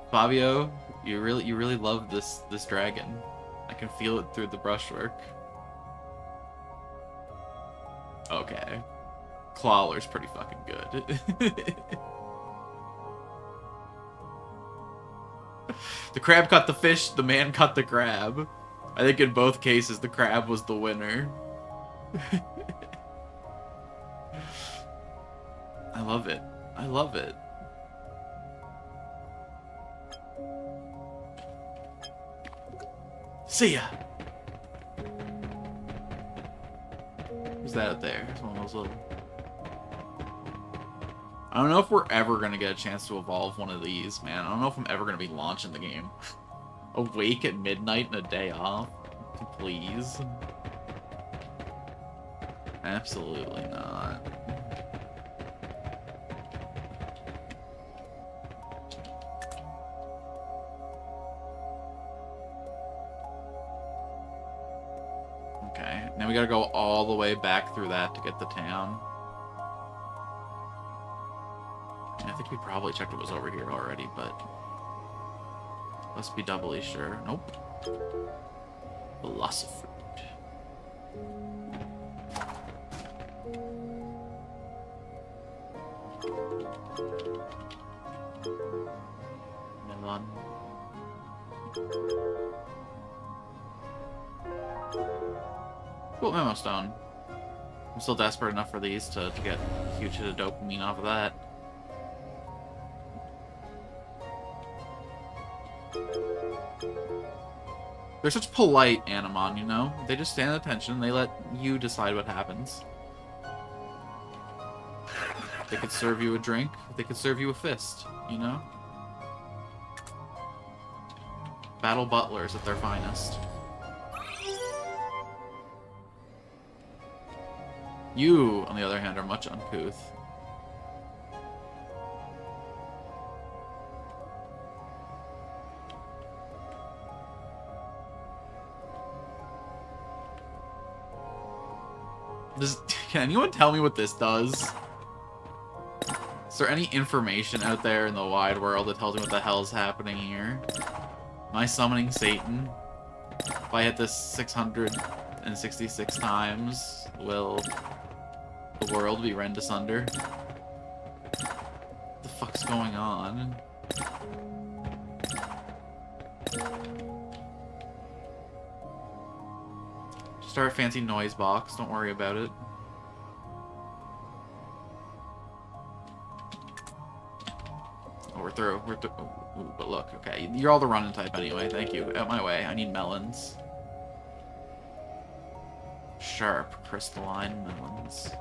Fabio, you really love this dragon. I can feel it through the brushwork. Okay. Clawler's pretty fucking good. The crab caught the fish, the man caught the crab. I think in both cases the crab was the winner. I love it. I love it. See ya! Who's that up there? It's one of those little... I don't know if we're ever gonna get a chance to evolve one of these, man. I don't know if I'm ever gonna be launching the game. Awake at midnight and a day off? Please. Absolutely not. Okay, now we gotta go all the way back through that to get the town. I think we probably checked what was over here already, but let's be doubly sure. Nope. Philosopher. Melon. Cool memo stone. I'm still desperate enough for these to get a huge hit of dopamine off of that. They're such polite Animon, you know? They just stand at attention, they let you decide what happens. They could serve you a drink, they could serve you a fist, you know? Battle butlers at their finest. You, on the other hand, are much uncouth. Can anyone tell me what this does? Is there any information out there in the wide world that tells me what the hell's happening here? Am I summoning Satan? If I hit this 666 times, will the world be rent asunder? What the fuck's going on? Start a fancy noise box, don't worry about it. Oh, we're through. Ooh, but look, okay. You're all the running type anyway, thank you. Out my way, I need melons. Sharp, crystalline melons.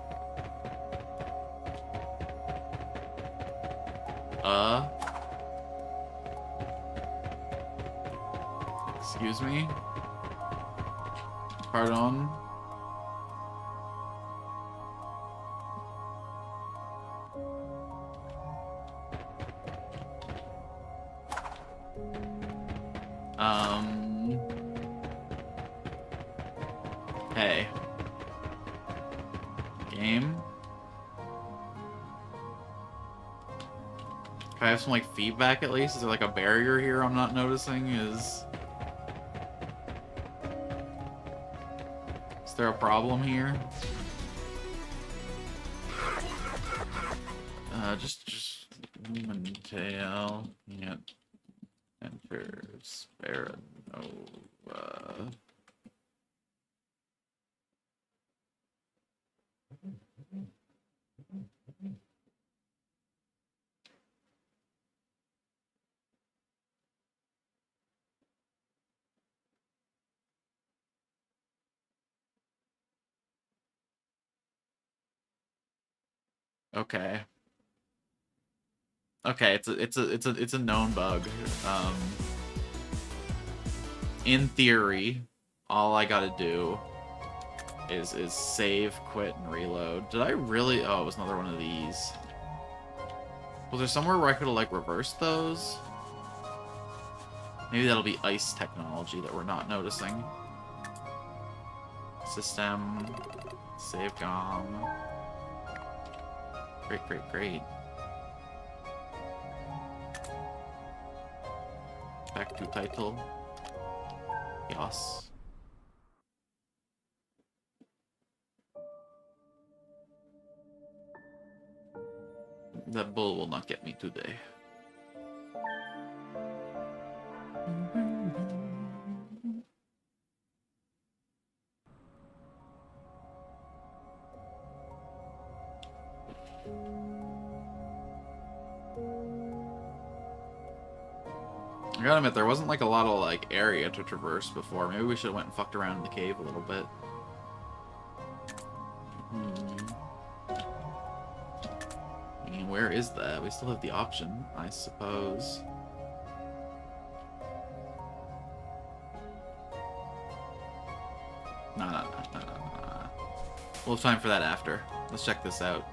Excuse me? Pardon? Hey. Game? Can I have some, like, feedback at least? Is there, like, a barrier here I'm not noticing? Is there a problem here? Just LumenTale. Can't enter Speranova. Okay. Okay, it's a known bug. In theory, all I gotta do is save, quit, and reload. Did I really? Oh, it was another one of these. Was there somewhere where I could have like reversed those? Maybe that'll be ice technology that we're not noticing. System, save gone. Great, great, great. Back to title. Yes. That bull will not get me today. I gotta admit, there wasn't like a lot of like area to traverse before. Maybe we should have went and fucked around in the cave a little bit. I mean, where is that? We still have the option, I suppose. Nah. We'll have time for that after. Let's check this out.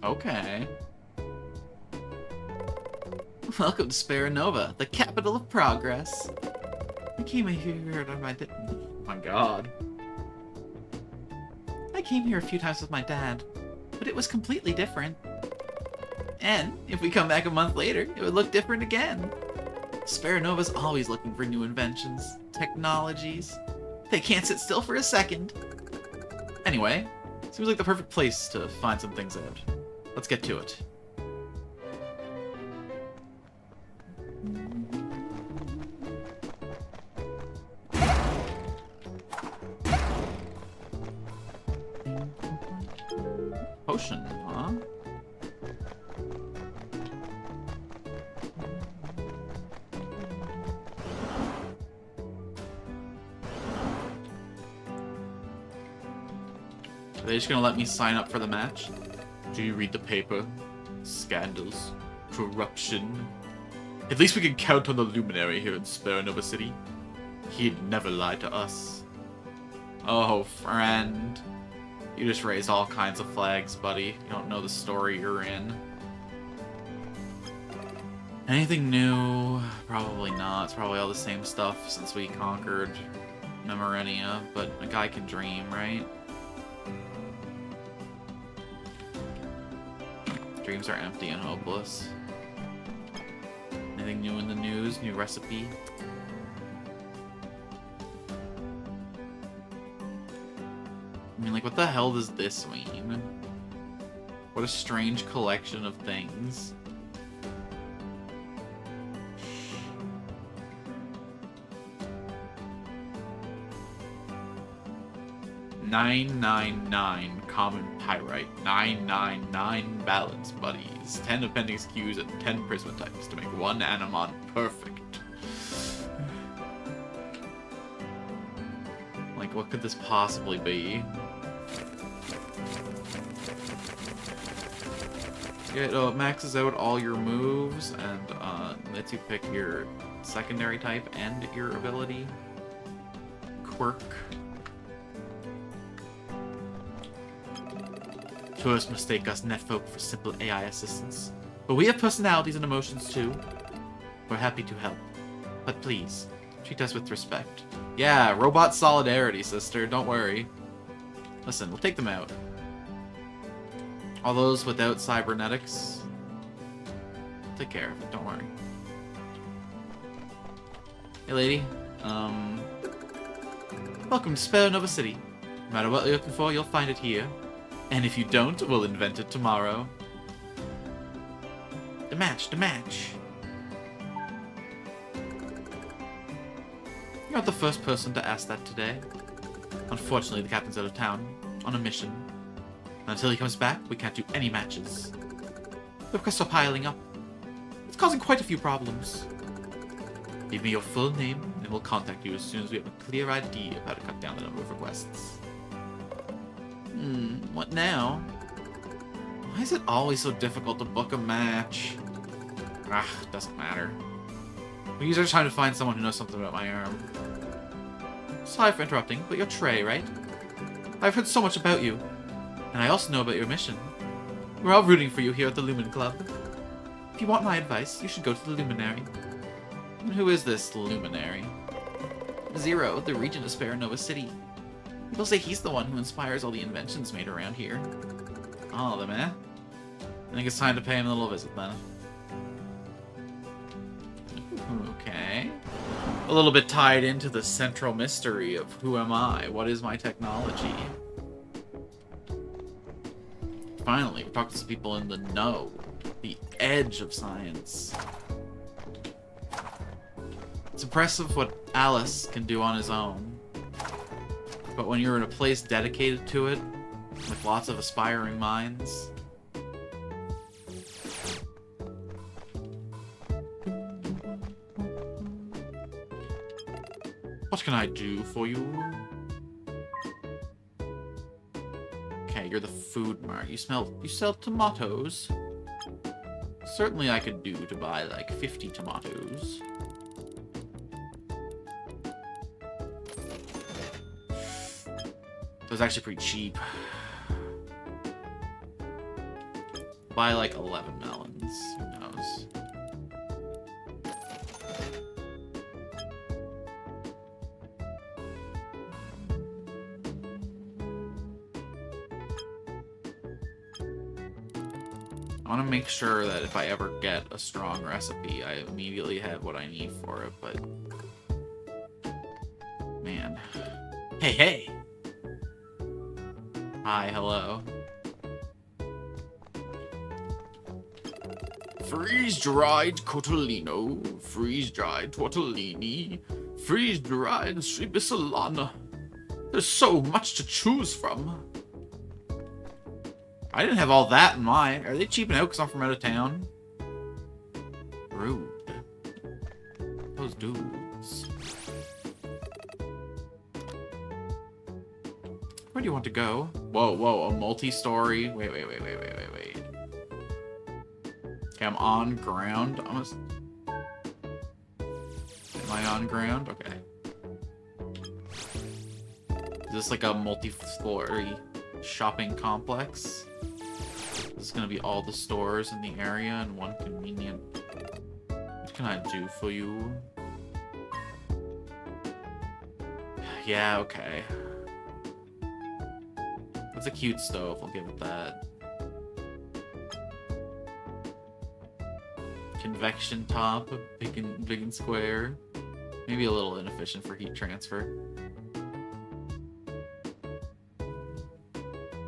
Okay. Welcome to Speranova, the capital of progress. I came here on my oh my god. I came here a few times with my dad, but it was completely different. And if we come back a month later, it would look different again. Speranova's always looking for new inventions, technologies. They can't sit still for a second. Anyway, seems like the perfect place to find some things out. Let's get to it. Potion, huh? Are they just gonna let me sign up for the match? Do you read the paper? Scandals. Corruption. At least we can count on the luminary here in Speranova City. He'd never lie to us. Oh, friend. You just raised all kinds of flags, buddy. You don't know the story you're in. Anything new? Probably not. It's probably all the same stuff since we conquered Memorenia, but a guy can dream, right? Dreams are empty and hopeless. Anything new in the news? New recipe? I mean, like, what the hell does this mean? What a strange collection of things. $999 common pyrite, 999 balance buddies, 10 appendix Qs, and 10 prismatypes to make one Animon perfect. Like, what could this possibly be? Yeah, it maxes out all your moves and lets you pick your secondary type and your ability. Quirk. Tourists mistake us netfolk for simple AI assistants. But we have personalities and emotions too. We're happy to help. But please, treat us with respect. Yeah, robot solidarity, sister. Don't worry. Listen, we'll take them out. All those without cybernetics, take care of it, don't worry. Hey lady, welcome to Speranova City. No matter what you're looking for, you'll find it here. And if you don't, we'll invent it tomorrow. The match, the match. You're not the first person to ask that today. Unfortunately, the captain's out of town, on a mission. And until he comes back, we can't do any matches. The requests are piling up. It's causing quite a few problems. Give me your full name, and we'll contact you as soon as we have a clear idea of how to cut down the number of requests. What now? Why is it always so difficult to book a match? Doesn't matter. We usually trying to find someone who knows something about my arm. Sorry for interrupting, but you're Trey, right? I've heard so much about you. And I also know about your mission. We're all rooting for you here at the Lumen Club. If you want my advice, you should go to the Luminary. And who is this Luminary? Zero, the regent of Speranova City. People say he's the one who inspires all the inventions made around here. All of them, eh? I think it's time to pay him a little visit, then. Okay. A little bit tied into the central mystery of who am I? What is my technology? Finally, we're talking to some people in the know. The edge of science. It's impressive what Alice can do on his own. But when you're in a place dedicated to it, with lots of aspiring minds... What can I do for you? Okay, you're the food mart. You sell tomatoes? Certainly I could do to buy like 50 tomatoes. It was actually pretty cheap. Buy like 11 melons. Who knows? I want to make sure that if I ever get a strong recipe, I immediately have what I need for it, but... Man. Hey, hey! Hi, hello. Freeze-dried cotolino, freeze-dried tortellini, freeze-dried stribissolana. There's so much to choose from. I didn't have all that in mind. Are they cheaping out because I'm from out of town? Rude. Those dudes. Where do you want to go? Whoa, whoa, a multi-story. Wait. Okay, I'm on ground. Am I on ground? Okay. Is this like a multi-story shopping complex? This is gonna be all the stores in the area and one convenient. What can I do for you? Yeah, okay. It's a cute stove, I'll give it that. Convection top, big and square. Maybe a little inefficient for heat transfer.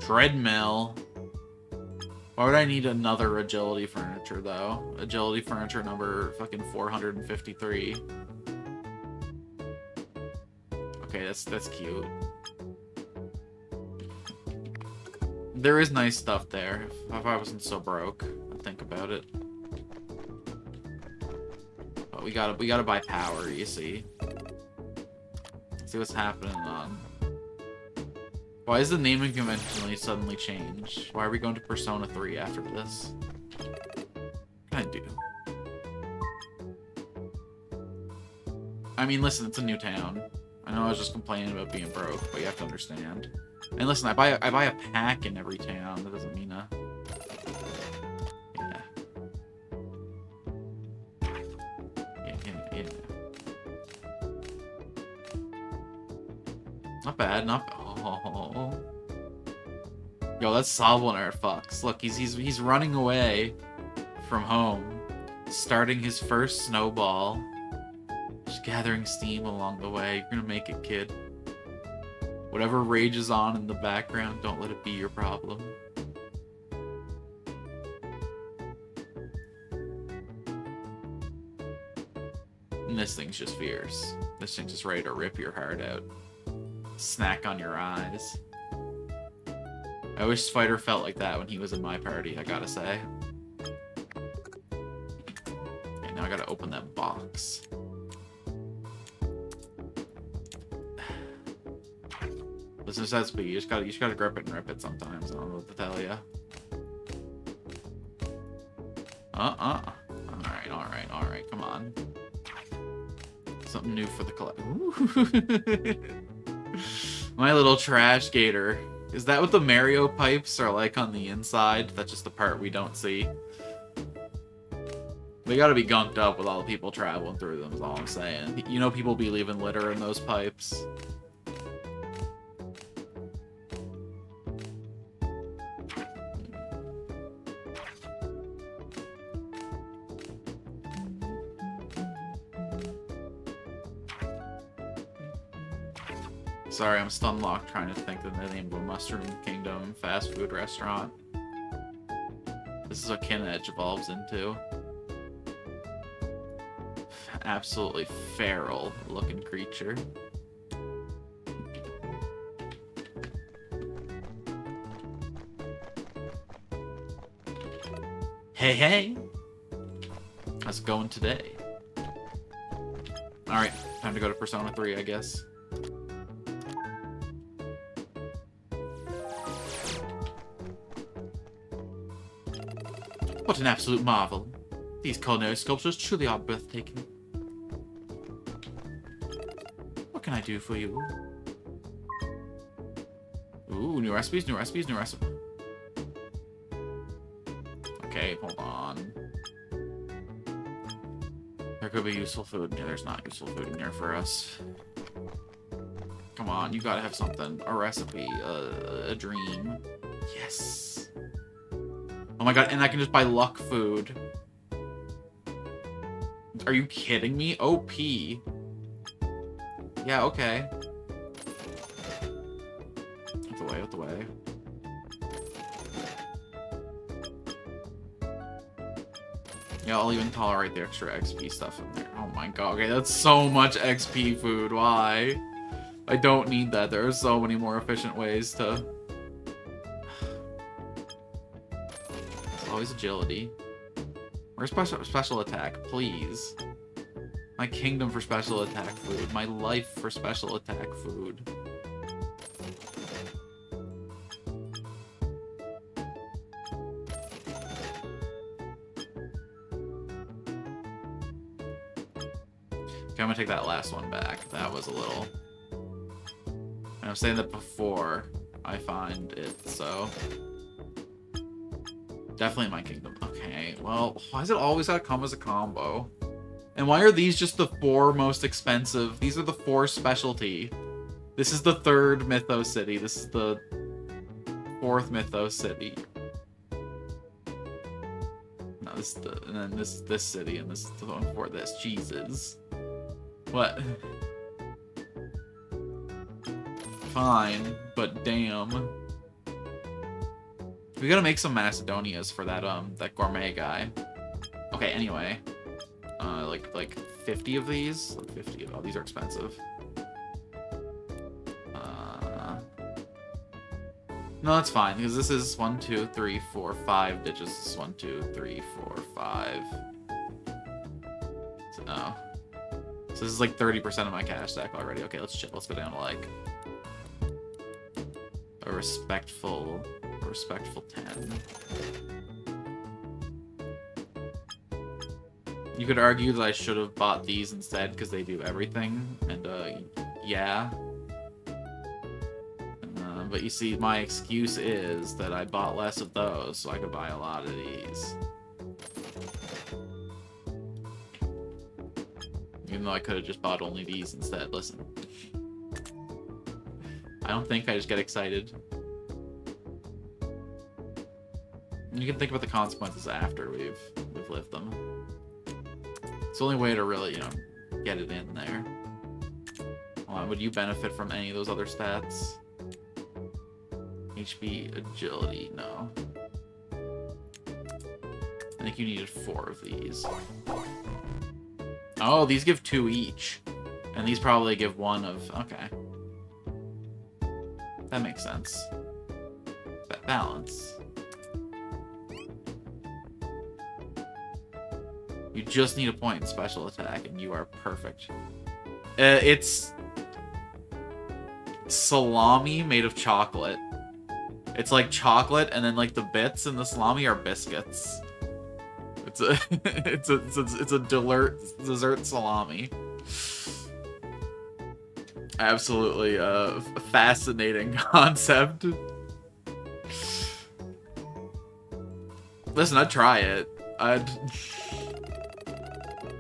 Treadmill. Why would I need another agility furniture, though? Agility furniture number fucking 453. Okay, that's cute. There is nice stuff there. If I wasn't so broke, I'd think about it. But we gotta buy power, you see. See what's happening on... Why is the naming conventionally suddenly change? Why are we going to Persona 3 after this? What can I do? I mean, listen, it's a new town. I know I was just complaining about being broke, but you have to understand. And listen, I buy a pack in every town. That doesn't mean a... Yeah. Not bad, not bad. Oh. Yo, that's Sawblower fucks. Look, he's running away from home, starting his first snowball. Just gathering steam along the way. You're gonna make it, kid. Whatever rages on in the background, don't let it be your problem. And this thing's just fierce. This thing's just ready to rip your heart out. Snack on your eyes. I wish Spider felt like that when he was in my party, I gotta say. Okay, now I gotta open that box. This is SP. You just gotta grip it and rip it sometimes. I don't know what to tell you. Alright, come on. Something new for the collection. My little trash gator. Is that what the Mario pipes are like on the inside? That's just the part we don't see. They gotta be gunked up with all the people traveling through them, is all I'm saying. You know people be leaving litter in those pipes. Sorry, I'm stun locked trying to think of the name of a Mushroom Kingdom fast food restaurant. This is what Kin Edge evolves into. Absolutely feral looking creature. Hey! How's it going today? Alright, time to go to Persona 3, I guess. What an absolute marvel. These culinary sculptures truly are breathtaking. What can I do for you? Ooh, new recipes. Okay, hold on. There could be useful food. Yeah, there's not useful food in here for us. Come on, you gotta have something. A recipe, a dream. Yes. Oh my god, and I can just buy luck food. Are you kidding me? OP. Yeah, okay. Out the way. Yeah, I'll even tolerate the extra XP stuff in there. Oh my god, okay, that's so much XP food. Why? I don't need that. There are so many more efficient ways to... Always agility. Where's special attack? Please. My kingdom for special attack food. My life for special attack food. Okay, I'm gonna take that last one back. That was a little... And I'm saying that before I find it, so... Definitely my kingdom. Okay, well, why does it always gotta come as a combo? And why are these just the 4 most expensive? These are the 4 specialty. This is the 3rd Mythos City. This is the 4th Mythos City. No, this is the... And then this city, and this is the one before this. Jesus. What? Fine, but damn. We gotta make some Macedonias for that that gourmet guy. Okay, anyway. Like 50 of these? Like 50 of... Oh, these are expensive. No, that's fine, because this is 1, 2, 3, 4, 5 digits. This is 1, 2, 3, 4, 5. So this is like 30% of my cash stack already. Okay, let's chill. Let's go down to like a respectful 10. You could argue that I should have bought these instead because they do everything, and yeah. But you see, my excuse is that I bought less of those so I could buy a lot of these. Even though I could have just bought only these instead. Listen. I don't think I just get excited. You can think about the consequences after we've lived them. It's the only way to really, you know, get it in there. Hold on, would you benefit from any of those other stats? HP, agility, no. I think you needed 4 of these. Oh, these give 2 each. And these probably give 1 of... Okay. That makes sense. Balance. You just need a point in special attack, and you are perfect. It's... salami made of chocolate. It's like chocolate, and then like the bits in the salami are biscuits. It's a it's a dessert salami. Absolutely a fascinating concept. Listen, I'd try it.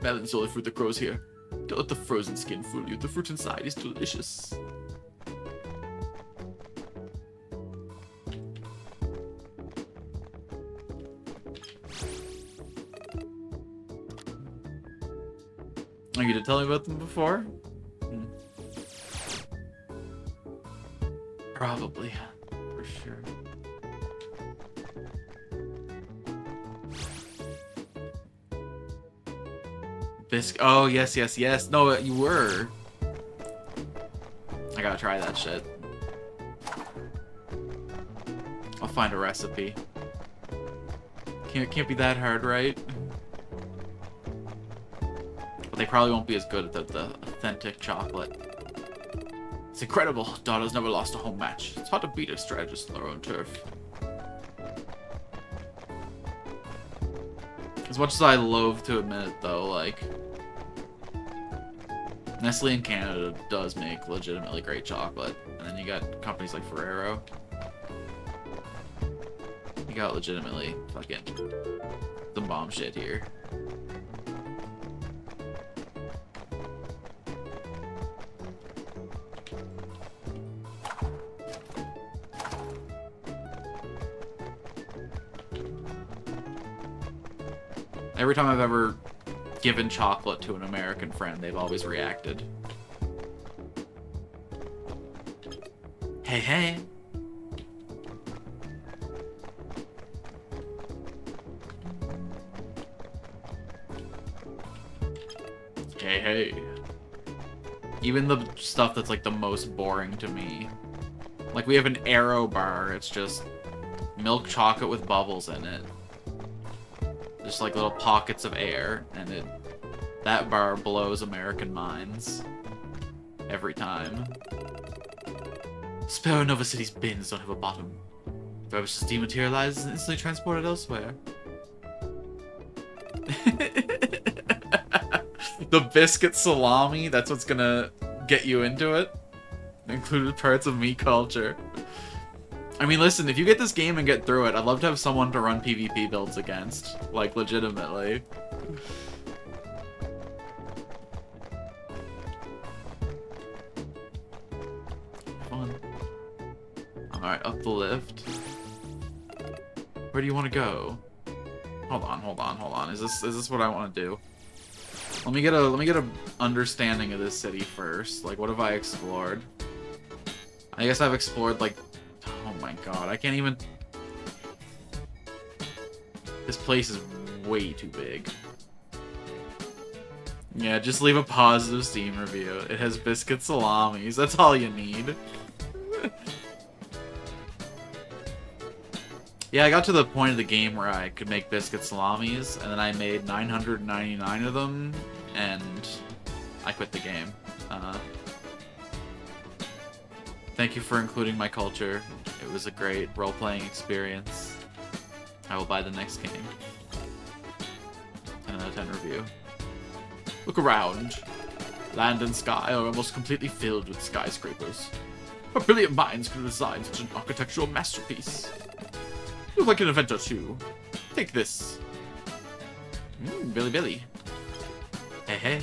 Melon's the only fruit that grows here. Don't let the frozen skin fool you. The fruit inside is delicious. Oh, you did tell me about them before? Hmm. Probably. For sure. Bisc. Oh, yes, yes, yes. No, you were. I gotta try that shit. I'll find a recipe. Can't be that hard, right? But they probably won't be as good at the authentic chocolate. It's incredible. Dada's never lost a home match. It's hard to beat a strategist on their own turf. As much as I loathe to admit it, though, like... Nestle in Canada does make legitimately great chocolate. And then you got companies like Ferrero. You got legitimately fucking some bomb shit here. Every time I've ever given chocolate to an American friend, they've always reacted. Hey, hey. Hey, hey. Even the stuff that's like the most boring to me. Like we have an Aero bar, it's just milk chocolate with bubbles in it. Just like little pockets of air, and that bar blows American minds every time. Speranova City's bins don't have a bottom. Rubbish is dematerialized and instantly transported elsewhere. The biscuit salami, that's what's gonna get you into it. Included parts of meat culture. I mean, listen, if you get this game and get through it, I'd love to have someone to run PvP builds against. Like, legitimately. Fun. Alright, up the lift. Where do you want to go? Hold on. Is this what I want to do? Let me get a understanding of this city first. Like, what have I explored? I guess I've explored, like... Oh my god, I can't even... This place is way too big. Yeah, just leave a positive Steam review. It has biscuit salamis. That's all you need. Yeah, I got to the point of the game where I could make biscuit salamis, and then I made 999 of them, and I quit the game. Thank you for including my culture. It was a great role-playing experience. I will buy the next game. 10 out of 10 review. Look around. Land and sky are almost completely filled with skyscrapers. What brilliant minds could design such an architectural masterpiece? You look like an inventor too. Take this. Billy. Hey, hey.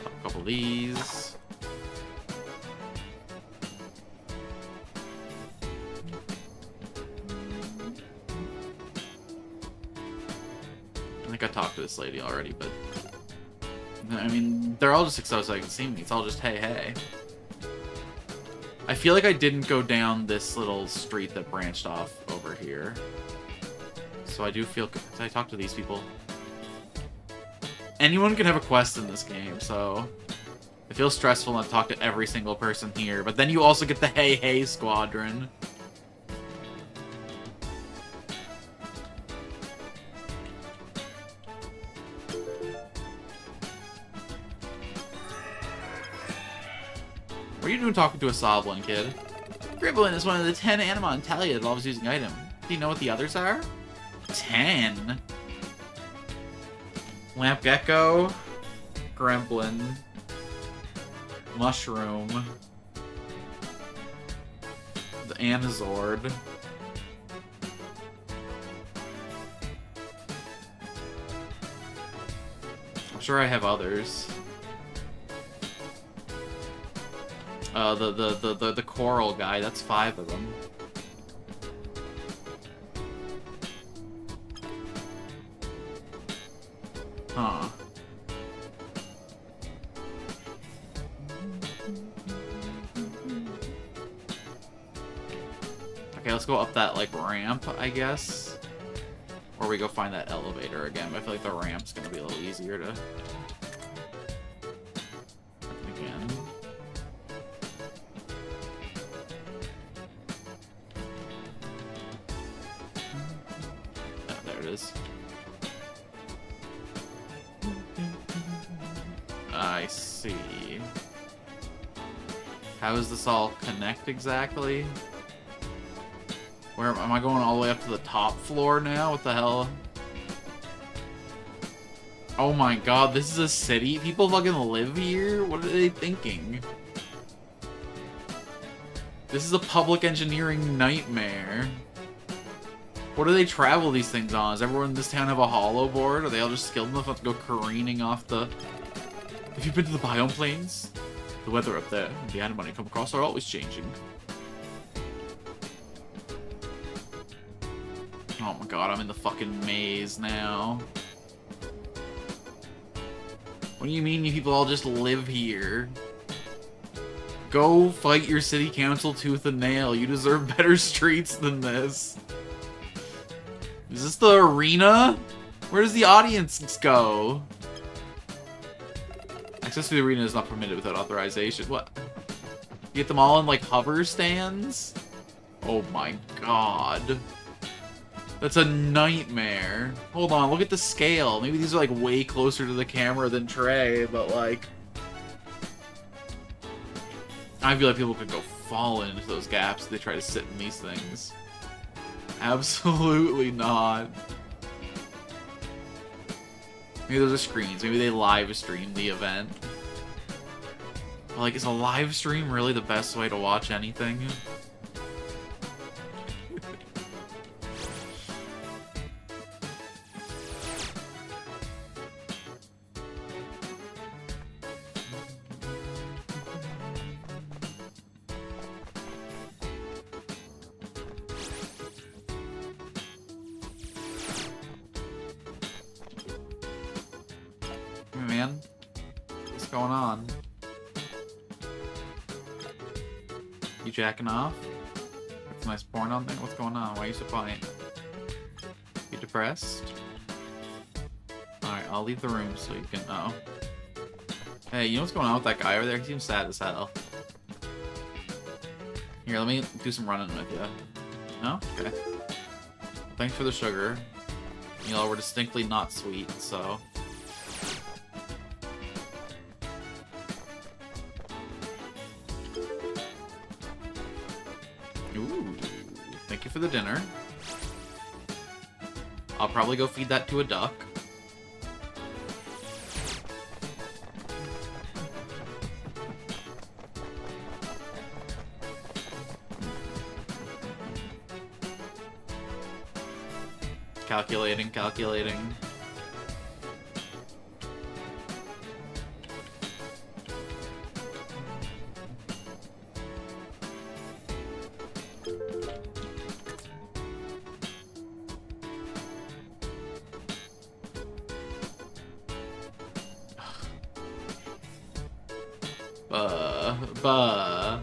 A couple of these. I think I talked to this lady already, but I mean, they're all just excited so I can see me. It's all just, hey, hey. I feel like I didn't go down this little street that branched off over here. So I do feel... Can I talk to these people? Anyone can have a quest in this game, so... It feels stressful not to talk to every single person here. But then you also get the hey, hey squadron. What are you doing talking to a Sovereign, kid? Gribblin is one of the 10 Animon Talia that involves using item. Do you know what the others are? 10? Lamp Gecko, Gremlin, Mushroom, the Anazord, I'm sure I have others. The coral guy, that's 5 of them. Huh. Okay, let's go up that, like, ramp, I guess. Or we go find that elevator again, but I feel like the ramp's gonna be a little easier to... Again. Oh, there it is. I see. How does this all connect exactly? Where am I going all the way up to the top floor now? What the hell? Oh my god, this is a city? People fucking live here? What are they thinking? This is a public engineering nightmare. What do they travel these things on? Does everyone in this town have a hollow board? Are they all just skilled enough to go careening off the... Have you been to the biome plains? The weather up there and the animal you come across are always changing. Oh my god, I'm in the fucking maze now. What do you mean you people all just live here? Go fight your city council tooth and nail. You deserve better streets than this. Is this the arena? Where does the audience go? Access to the arena is not permitted without authorization. What? You get them all in, like, hover stands? Oh my god. That's a nightmare. Hold on, look at the scale. Maybe these are, like, way closer to the camera than Trey, but, like... I feel like people could go falling into those gaps if they try to sit in these things. Absolutely not. Maybe those are screens. Maybe they live stream the event. But, like, is a live stream really the best way to watch anything? Hey, man. What's going on? You jacking off? That's nice porn on there? What's going on? Why are you so quiet? You depressed? Alright, I'll leave the room so you can... Oh. Hey, you know what's going on with that guy over there? He seems sad as hell. Here, let me do some running with you. No? Okay. Thanks for the sugar. Y'all were distinctly not sweet, so... Ooh, thank you for the dinner. I'll probably go feed that to a duck. Calculating, calculating. Buh. I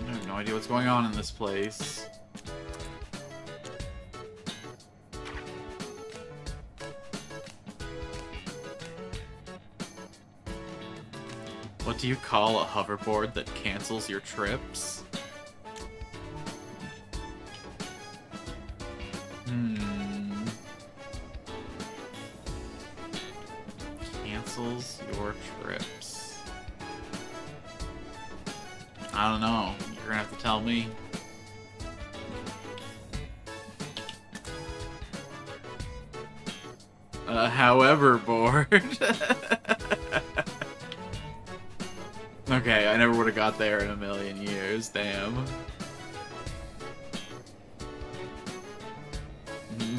have no idea what's going on in this place. What do you call a hoverboard that cancels your trips? Cancels your trips. I don't know. You're gonna have to tell me. However bored. Okay, I never would have got there in a million years, damn.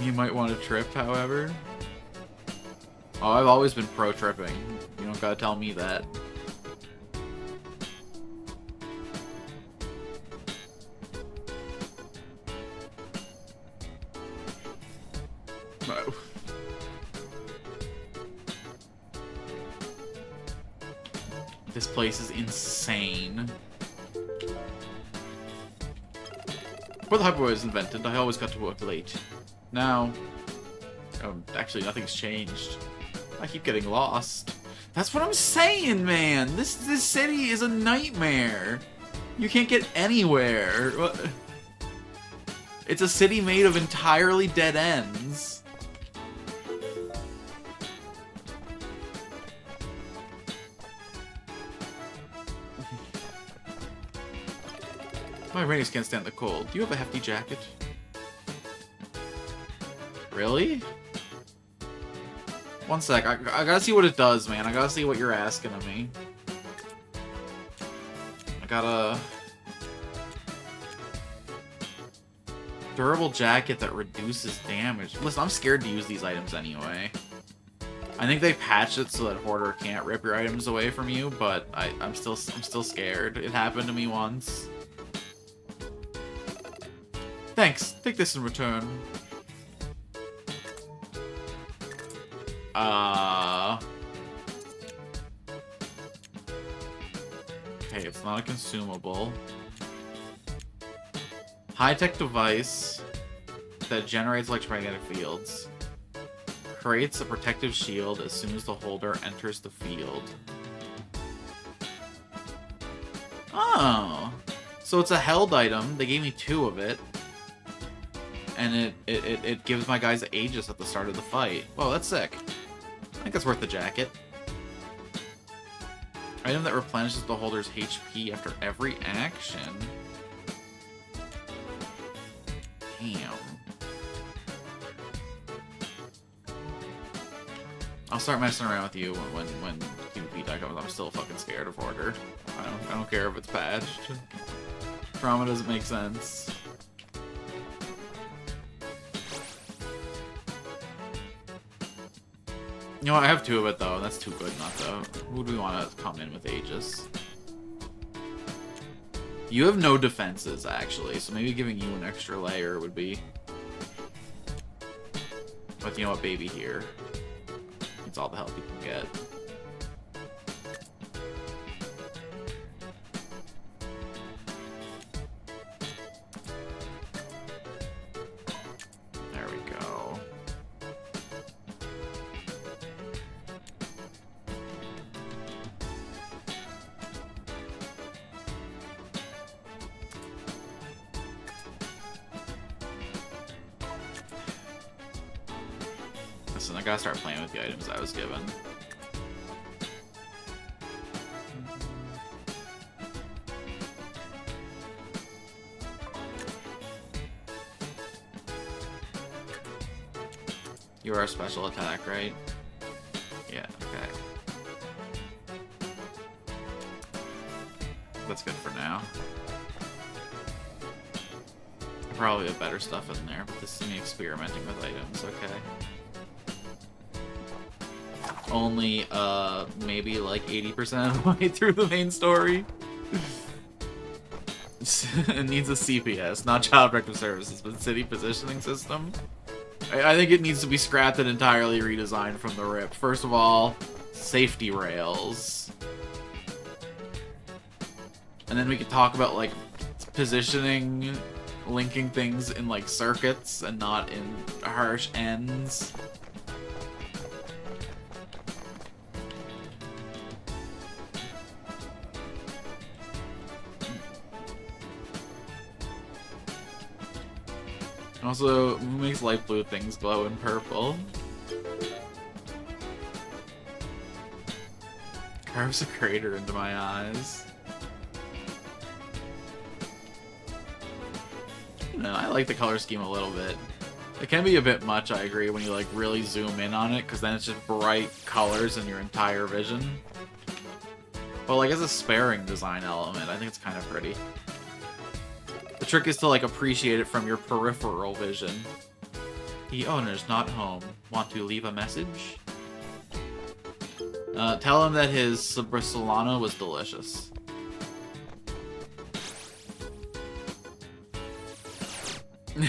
You might want to trip, however. Oh, I've always been pro-tripping. You don't gotta tell me that. Oh. This place is insane. Before the hyperway was invented, I always got to work late. Now... Oh, actually, nothing's changed. I keep getting lost. That's what I'm saying, man! This city is a nightmare! You can't get anywhere! It's a city made of entirely dead ends. My radius can't stand the cold. Do you have a hefty jacket? Really? One sec. I gotta see what it does, man. I gotta see what you're asking of me. I gotta... Durable jacket that reduces damage. Listen, I'm scared to use these items anyway. I think they patched it so that Hoarder can't rip your items away from you, but I'm still scared. It happened to me once. Thanks. Take this in return. Okay, it's not a consumable. High-tech device that generates electromagnetic fields. Creates a protective shield as soon as the holder enters the field. Oh. So it's a held item. They gave me 2 of it. And it gives my guys Aegis at the start of the fight. Whoa, that's sick. I think that's worth the jacket. Item that replenishes the holder's HP after every action. Damn. I'll start messing around with you when PvP comes. I'm still fucking scared of Order. I don't care if it's patched. Trauma doesn't make sense. You know what, I have 2 of it though. That's too good not though. Who do we want to come in with Aegis? You have no defenses actually, so maybe giving you an extra layer would be... But you know what, baby here. It's all the help you can get. There we go. Listen, I gotta start playing with the items I was given. You are a special attack, right? Yeah, okay. That's good for now. I probably have better stuff in there, but this is me experimenting with items, okay. Only, maybe like 80% of the way through the main story. It needs a CPS, not Child Protective Services, but City Positioning System. I think it needs to be scrapped and entirely redesigned from the rip. First of all, safety rails. And then we could talk about, like, positioning, linking things in, like, circuits and not in harsh ends. Also, makes light blue things glow in purple. Carves a crater into my eyes. No, I like the color scheme a little bit. It can be a bit much, I agree, when you like really zoom in on it, because then it's just bright colors in your entire vision. But like as a sparing design element, I think it's kind of pretty. The trick is to like appreciate it from your peripheral vision. The owner's not home. Want to leave a message? Tell him that his Speranova was delicious.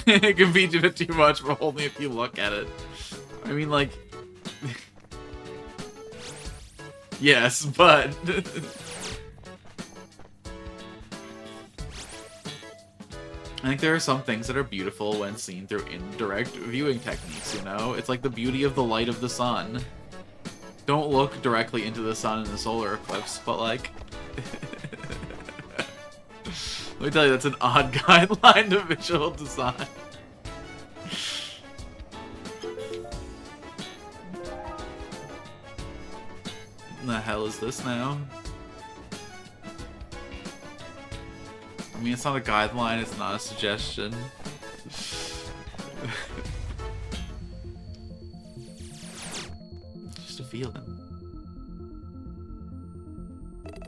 It can be a bit too much, but only if you look at it. I mean, like... yes, but... I think there are some things that are beautiful when seen through indirect viewing techniques, you know? It's like the beauty of the light of the sun. Don't look directly into the sun in a solar eclipse, but like... Let me tell you, that's an odd guideline to visual design. What the hell is this now? I mean, it's not a guideline, it's not a suggestion. Just a feeling.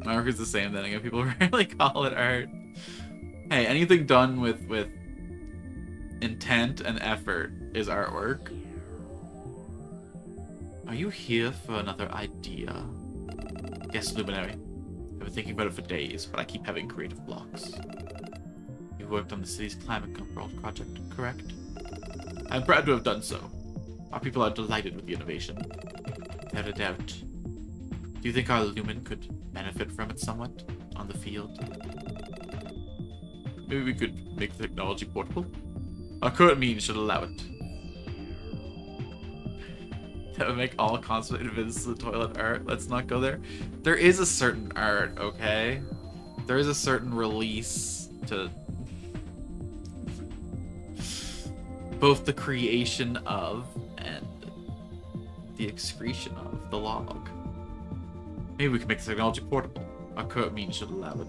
Art is the same thing, and people rarely call it art. Hey, anything done with intent and effort is artwork. Are you here for another idea? Yes, Luminary. I've been thinking about it for days, but I keep having creative blocks. You worked on the city's climate control project, correct? I'm proud to have done so. Our people are delighted with the innovation. Without a doubt. Do you think our Lumen could benefit from it somewhat on the field? Maybe we could make the technology portable? Our current means should allow it. That would make all concentrated visits to the toilet art. Let's not go there. There is a certain art, okay? There is a certain release to both the creation of and the excretion of the log. Maybe we can make the technology portable. Our current means should allow it.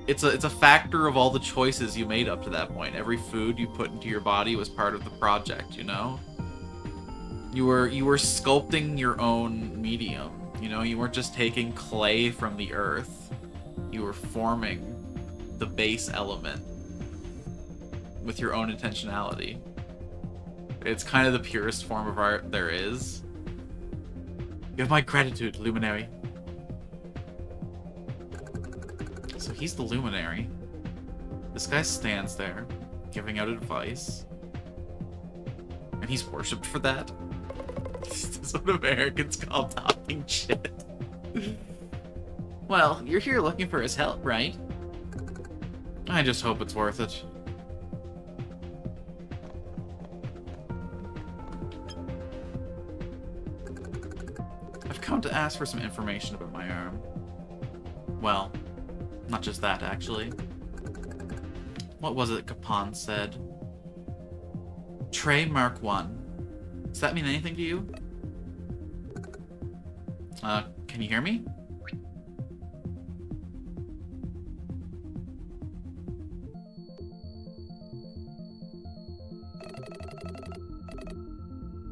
It's a factor of all the choices you made up to that point. Every food you put into your body was part of the project, you know? You were sculpting your own medium, you know? You weren't just taking clay from the earth. You were forming the base element with your own intentionality. It's kind of the purest form of art there is. You have my gratitude, Luminary. So he's the Luminary. This guy stands there, giving out advice. And he's worshipped for that. That's what Americans call talking shit. Well, you're here looking for his help, right? I just hope it's worth it. I've come to ask for some information about my arm. Well, not just that, actually. What was it Capon said? Trey Mark 1. Does that mean anything to you? Can you hear me?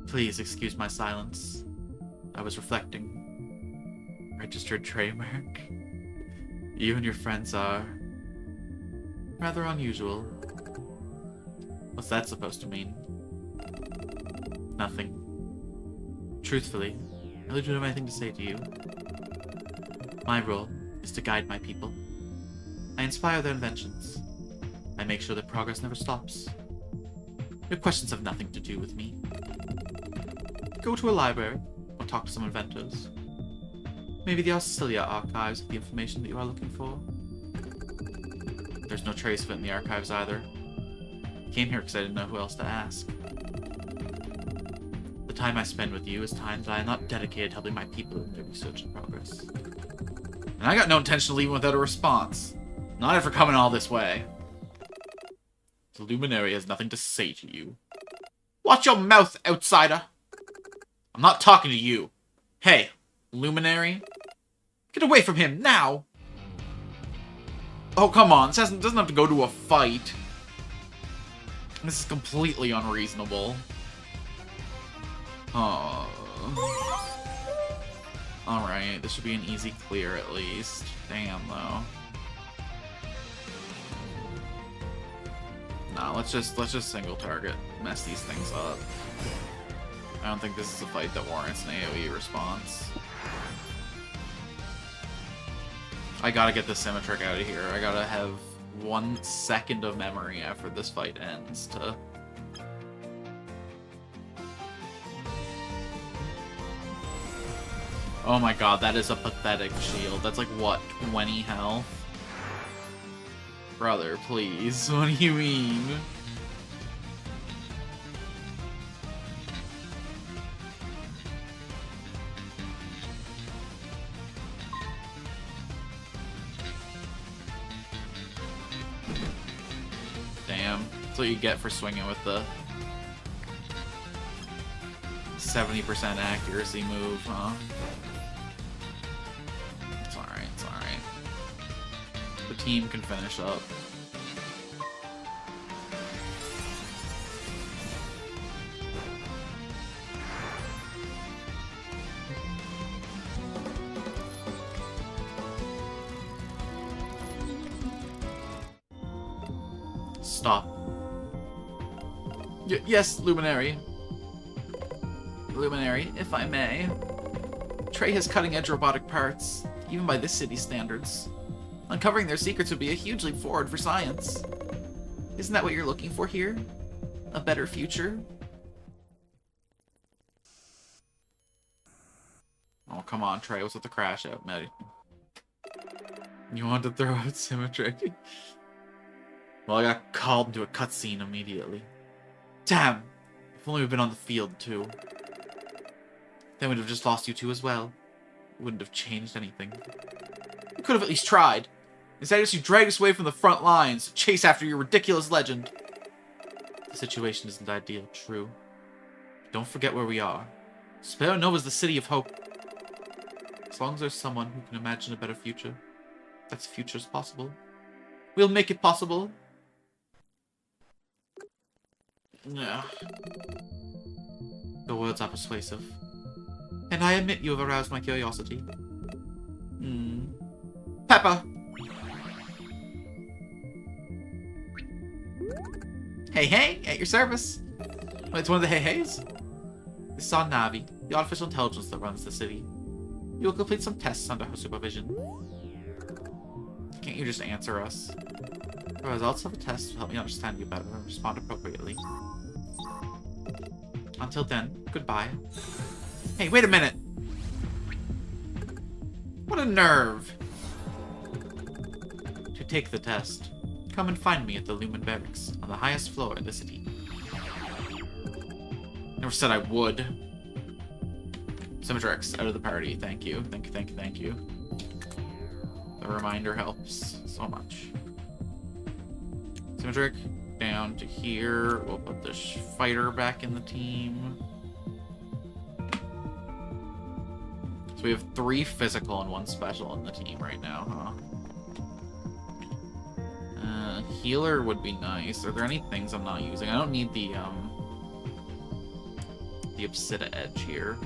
Please excuse my silence. I was reflecting. Registered Trey Mark. You and your friends are rather unusual. What's that supposed to mean? Nothing. Truthfully, I really don't have anything to say to you. My role is to guide my people. I inspire their inventions. I make sure that progress never stops. Your questions have nothing to do with me. Go to a library, or talk to some inventors. Maybe the Auxilia archives have the information that you are looking for. There's no trace of it in the archives either. I came here because I didn't know who else to ask. The time I spend with you is time that I am not dedicated to helping my people in their research and progress. And I got no intention of leaving without a response. Not after coming all this way. The Luminary has nothing to say to you. Watch your mouth, outsider! I'm not talking to you. Hey, Luminary. Get away from him, now! Oh, come on. This doesn't have to go to a fight. This is completely unreasonable. Oh. Alright, this should be an easy clear at least. Damn, though. No, let's just single target, mess these things up. I don't think this is a fight that warrants an AoE response. I gotta get the Symmetric out of here. I gotta have 1 second of memory after this fight ends to... Oh my god, that is a pathetic shield. That's like, what, 20 health? Brother, please. What do you mean? Damn. That's what you get for swinging with the 70% accuracy move, huh? It's alright, it's alright. The team can finish up. Stop. Yes, Luminary. Luminary, if I may. Trey has cutting-edge robotic parts, even by this city's standards. Uncovering their secrets would be a huge leap forward for science. Isn't that what you're looking for here? A better future? Oh, come on, Trey. What's with the crash out, Maddie? You want to throw out Symmetric? Well, I got called into a cutscene immediately. Damn! If only we'd been on the field, too. Then we'd have just lost you two as well. It wouldn't have changed anything. You could have at least tried. Instead, you dragged us away from the front lines to chase after your ridiculous legend. The situation isn't ideal, true. Don't forget where we are. Speranova the city of hope. As long as there's someone who can imagine a better future, that's future's possible. We'll make it possible. Yeah. The words are persuasive. And I admit you have aroused my curiosity. Pepper! Hey, hey! At your service! Wait, it's one of the hey-heys? This is Navi, the artificial intelligence that runs the city. You will complete some tests under her supervision. Can't you just answer us? The results of the test will help me understand you better and respond appropriately. Until then, goodbye. Hey, wait a minute! What a nerve! To take the test, come and find me at the Lumen Barracks, on the highest floor in the city. Never said I would. Symmetrix, out of the party. Thank you. Thank you, thank you, thank you. The reminder helps so much. Symmetric, down to here. We'll put the fighter back in the team. So we have 3 physical and 1 special in the team right now, huh? Healer would be nice. Are there any things I'm not using? I don't need the Obsidia Edge here.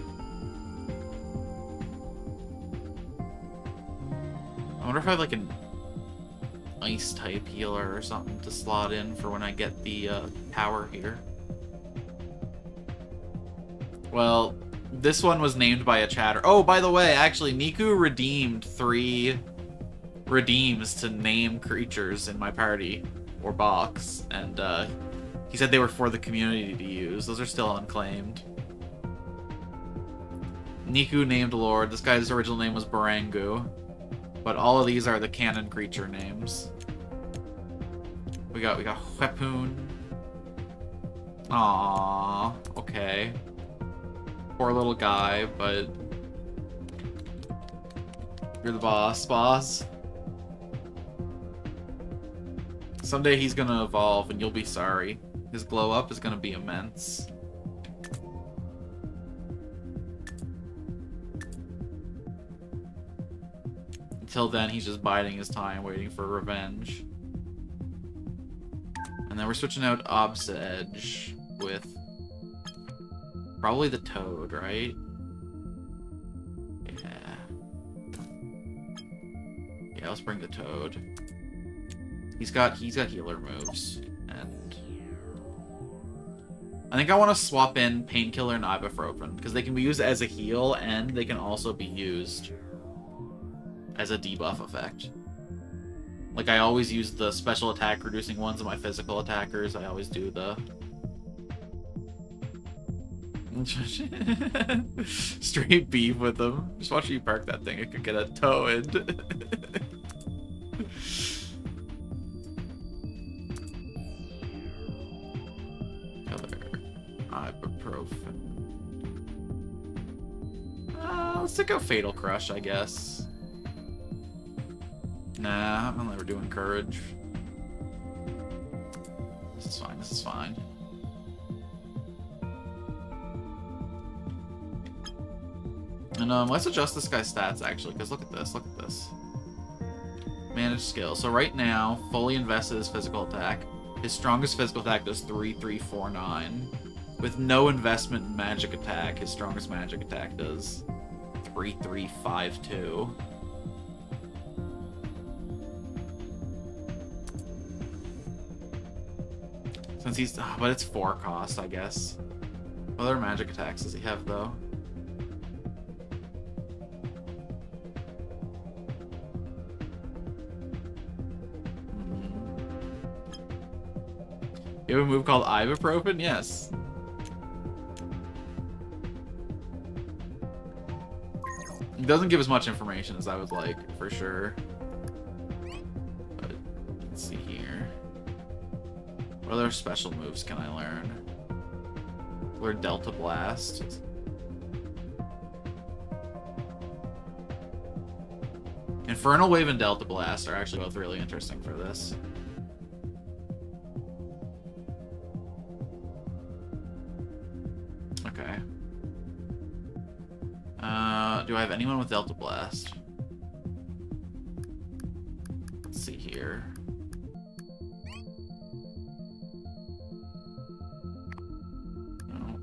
I wonder if I have like an ice type healer or something to slot in for when I get the power here. Well, this one was named by a chatter. Oh, by the way, actually, Niku redeemed 3 redeems to name creatures in my party or box, and He said they were for the community to use. Those are still unclaimed. Niku named Lord. This guy's original name was Barangu. But all of these are the canon creature names. We got Wepoon. Aww. Okay. Poor little guy, but you're the boss. Someday he's gonna evolve and you'll be sorry. His glow up is gonna be immense. Until then, he's just biding his time, waiting for revenge. And then we're switching out Obsedge with probably the Toad, right? Yeah, let's bring the Toad. He's got healer moves, and I think I want to swap in Painkiller and Ibuprofen because they can be used as a heal and they can also be used as a debuff effect. Like, I always use the special attack reducing ones of my physical attackers. I always do the straight beef with them. Just watch you park that thing. It could get a toe in. Other Ibuprofen. Let's take out Fatal Crush, I guess. Nah, I'm never doing Courage. This is fine, this is fine. And let's adjust this guy's stats actually, because look at this. Manage skill. So right now, fully invested his physical attack. His strongest physical attack does 3,349. With no investment in magic attack, his strongest magic attack does 3,352. Since he's... but it's 4 cost, I guess. What other magic attacks does he have, though? You have a move called Ibuprofen? Yes. It doesn't give as much information as I would like, for sure. But, let's see here. What other special moves can I learn? Learn Delta Blast. Infernal Wave and Delta Blast are actually both really interesting for this. Okay. Do I have anyone with Delta Blast? Let's see here. No.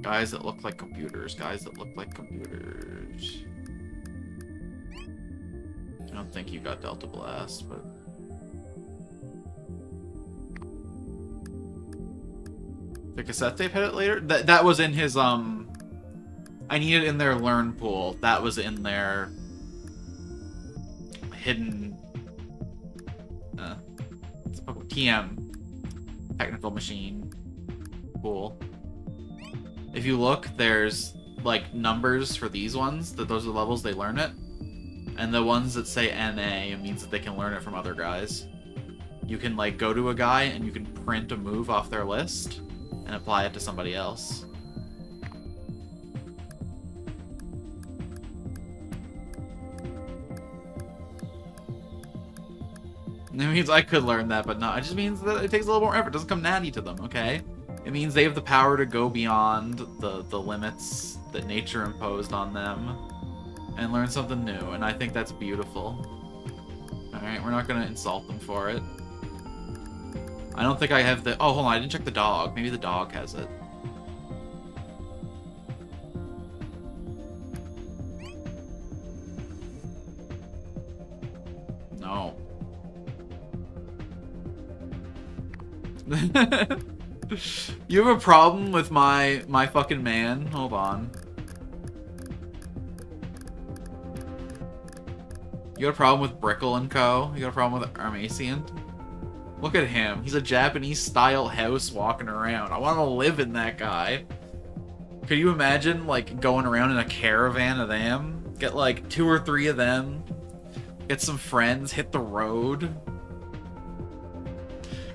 Guys that look like computers. Guys that look like computers. I don't think you got Delta Blast, but... The cassette tape hit it later? That was in his, I need it in their learn pool. That was in their hidden, TM, technical machine pool. If you look, there's, like, numbers for these ones, those are the levels they learn it. And the ones that say NA means that they can learn it from other guys. You can, like, go to a guy and you can print a move off their list and apply it to somebody else. It means I could learn that, but not. It just means that it takes a little more effort. It doesn't come natty to them, okay? It means they have the power to go beyond the limits that nature imposed on them and learn something new, and I think that's beautiful. Alright, we're not gonna insult them for it. I don't think I have the... Oh, hold on, I didn't check the dog. Maybe the dog has it. No. You have a problem with my fucking man? Hold on. You got a problem with Brickle and Co? You got a problem with Armacian? Look at him. He's a Japanese-style house walking around. I want to live in that guy. Could you imagine, like, going around in a caravan of them? Get, like, 2 or 3 of them. Get some friends. Hit the road.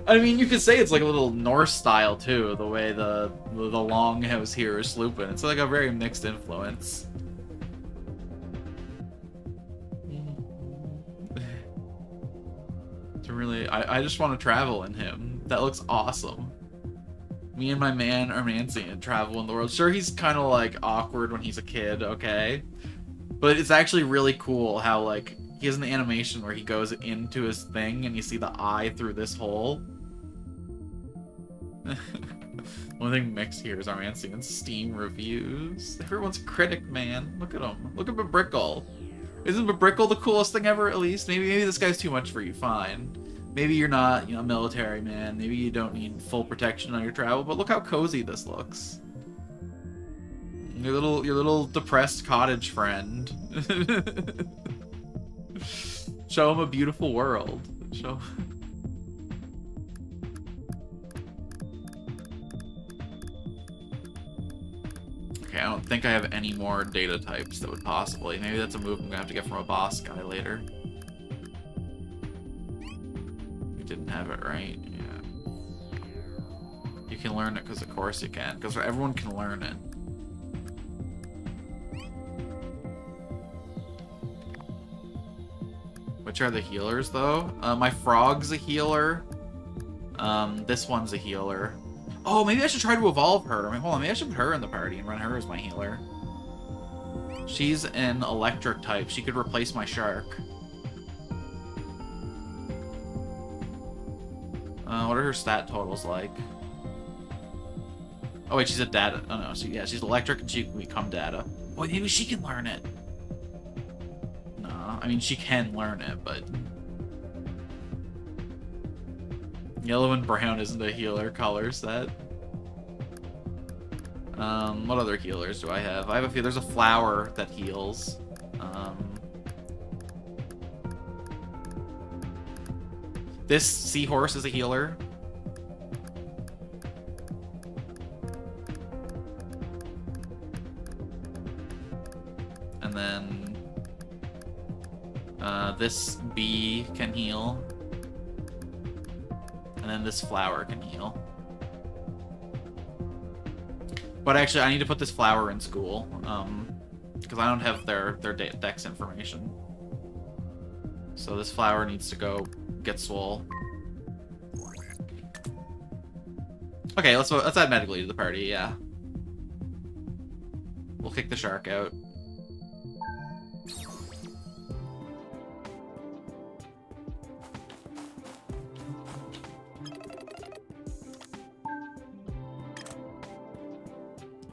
I mean, you could say it's like a little Norse style, too, the way the longhouse here is slooping. It's like a very mixed influence. Really, I just want to travel in him. That looks awesome. Me and my man are Mancy and travel in the world. Sure, he's kind of like awkward when he's a kid, okay? But it's actually really cool how like he has an animation where he goes into his thing and you see the eye through this hole. One thing mixed here is our Mancy and Steam reviews. Everyone's a critic, man. Look at him. Look at Babrickle. Isn't Babrickle the coolest thing ever, at least? Maybe this guy's too much for you, fine. Maybe you're not, military man. Maybe you don't need full protection on your travel, but look how cozy this looks. Your little depressed cottage friend. Show him a beautiful world. Show. Okay, I don't think I have any more data types that would possibly. Maybe that's a move I'm gonna have to get from a boss guy later. You didn't have it right? Yeah. You can learn it because of course you can. Because everyone can learn it. Which are the healers though? My frog's a healer. This one's a healer. Oh, maybe I should try to evolve her. I mean, hold on, maybe I should put her in the party and run her as my healer. She's an electric type. She could replace my shark. What are her stat totals like? Oh wait, she's a data. Oh no, she's electric and she can become data. Oh, maybe she can learn it. No, I mean she can learn it, but yellow and brown isn't a healer color set. What other healers do I have? I have a few. There's a flower that heals. This seahorse is a healer. And then this bee can heal. And then this flower can heal. But actually, I need to put this flower in school, because I don't have their dex information. So this flower needs to go get swole. Okay, let's add medically to the party, yeah. We'll kick the shark out.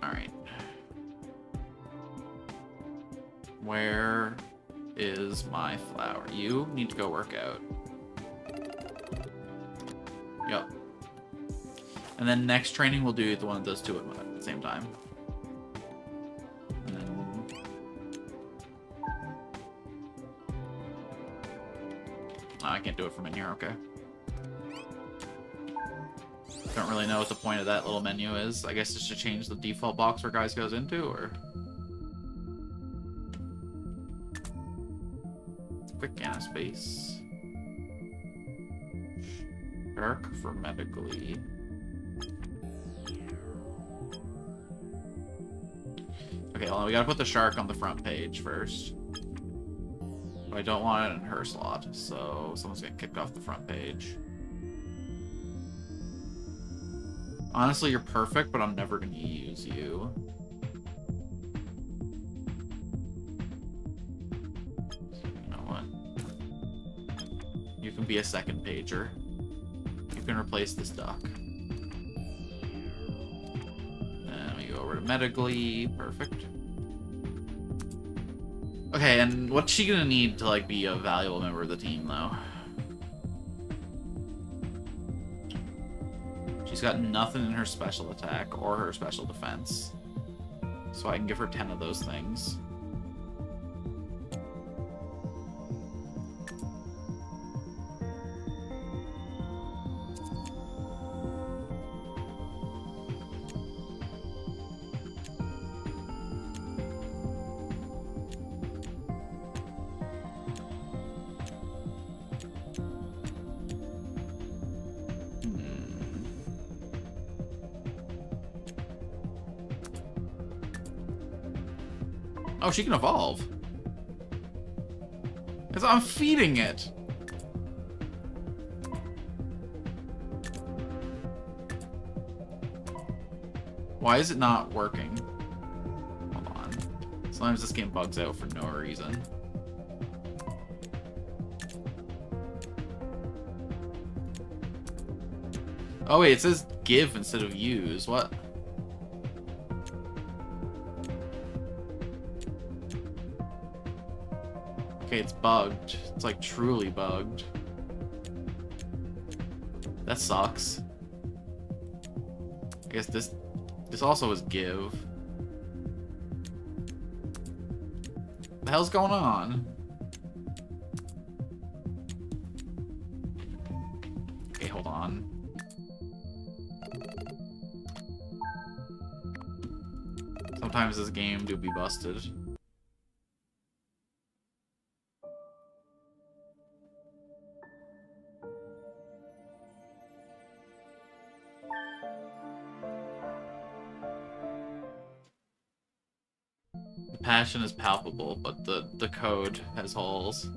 Alright. Where is my flower? You need to go work out. Yep. And then next training we'll do the one that does 2 at the same time. And then... Oh, I can't do it from in here, okay. Don't really know what the point of that little menu is. I guess it's to change the default box where guys goes into, or... Quick scan space. Shark for medically. Okay, hold on, we gotta put the shark on the front page first. But I don't want it in her slot, so someone's getting kicked off the front page. Honestly, you're perfect, but I'm never gonna use you. You know what? You can be a second pager. You can replace this duck. Then we go over to medically. Perfect. Okay, and what's she gonna need to like be a valuable member of the team, though? She's got nothing in her special attack or her special defense. So I can give her 10 of those things. Oh, she can evolve. Because I'm feeding it. Why is it not working? Hold on. Sometimes this game bugs out for no reason. Oh wait, it says give instead of use. What? Okay, it's bugged. It's like truly bugged. That sucks. I guess this also is give. What the hell's going on? Okay, hold on. Sometimes this game do be busted. The passion is palpable, but the code has holes.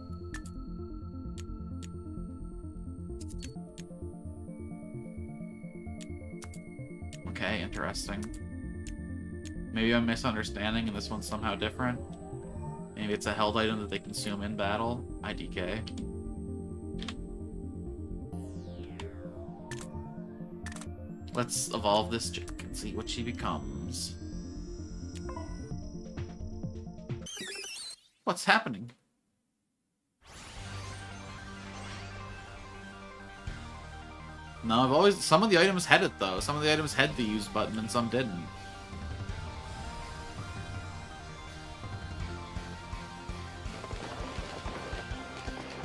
Okay, interesting. Maybe I'm misunderstanding and this one's somehow different. Maybe it's a held item that they consume in battle. IDK. Let's evolve this chick and see what she becomes. What's happening? No, I've always... Some of the items had it, though. Some of the items had the use button and some didn't.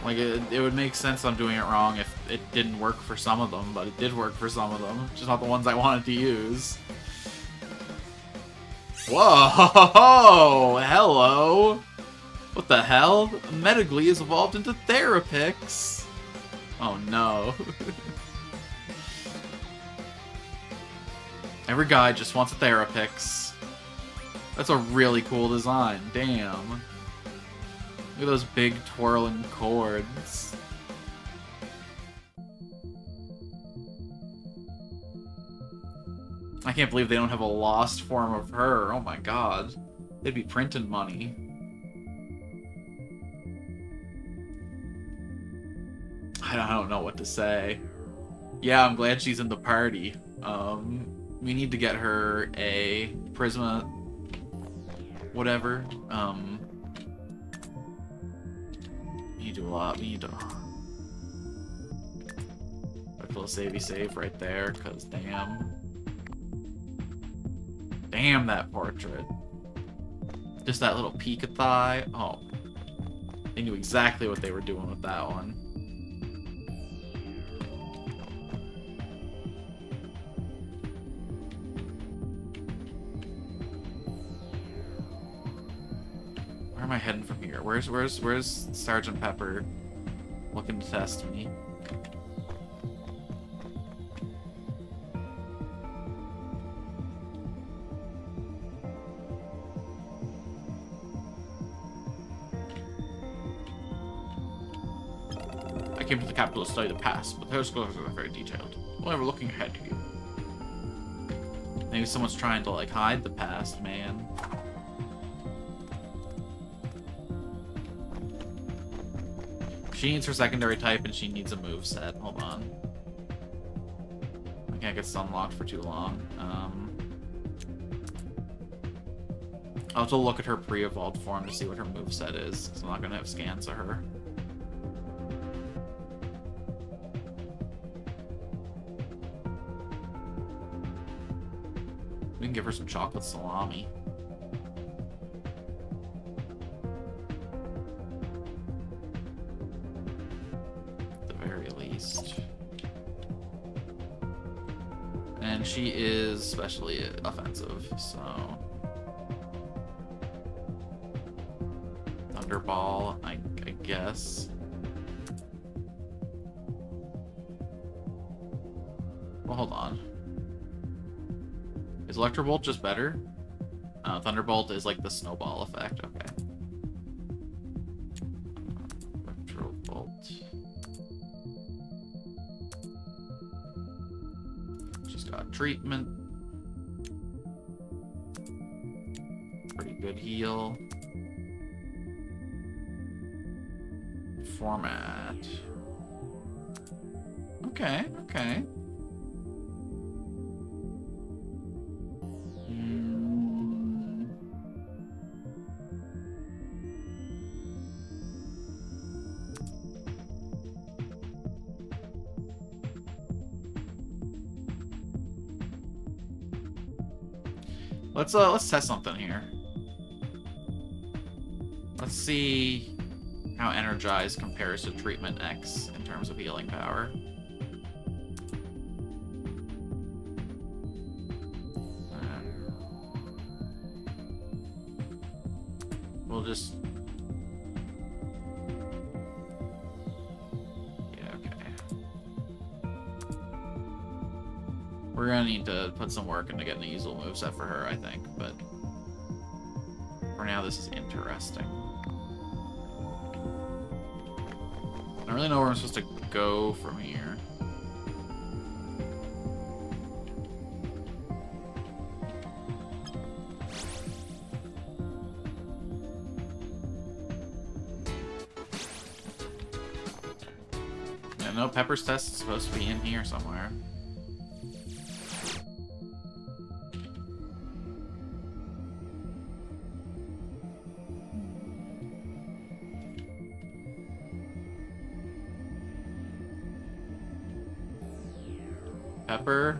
Like, it would make sense I'm doing it wrong if it didn't work for some of them, but it did work for some of them. Just not the ones I wanted to use. Whoa! Hello! What the hell? Metaglee has evolved into Therapix! Oh no. Every guy just wants a Therapix. That's a really cool design. Damn. Look at those big twirling cords. I can't believe they don't have a lost form of her. Oh my god. They'd be printing money. I don't know what to say. Yeah, I'm glad she's in the party. We need to get her a Prisma... whatever. We need to do a lot. We need to... A little savey save right there, because damn. Damn that portrait. Just that little peek of thigh. Oh. They knew exactly what they were doing with that one. Where am I heading from here? Where's Sergeant Pepper looking to test me? I came to the capital to study the past, but those scholars are very detailed. Whatever, looking ahead to you. Maybe someone's trying to, like, hide the past, man. She needs her secondary type, and she needs a move set. Hold on. I can't get this unlocked for too long. I'll have to look at her pre-evolved form to see what her move set is, because I'm not going to have scans of her. We can give her some chocolate salami. At the very least. And she is especially offensive, so... Thunderball, I guess. Well, hold on. Is Electrobolt just better? Thunderbolt is like the snowball effect. Okay. Electrobolt. She's got treatment. Pretty good heal. Format. Okay, okay. Let's test something here. Let's see how Energize compares to Treatment X in terms of healing power. We'll just... Yeah, okay. We're gonna need to put some work into getting a usable moveset for her, I think, but... For now, this is interesting. I don't really know where I'm supposed to go from here. Yeah, no, Pepper's test is supposed to be in here somewhere. Pepper.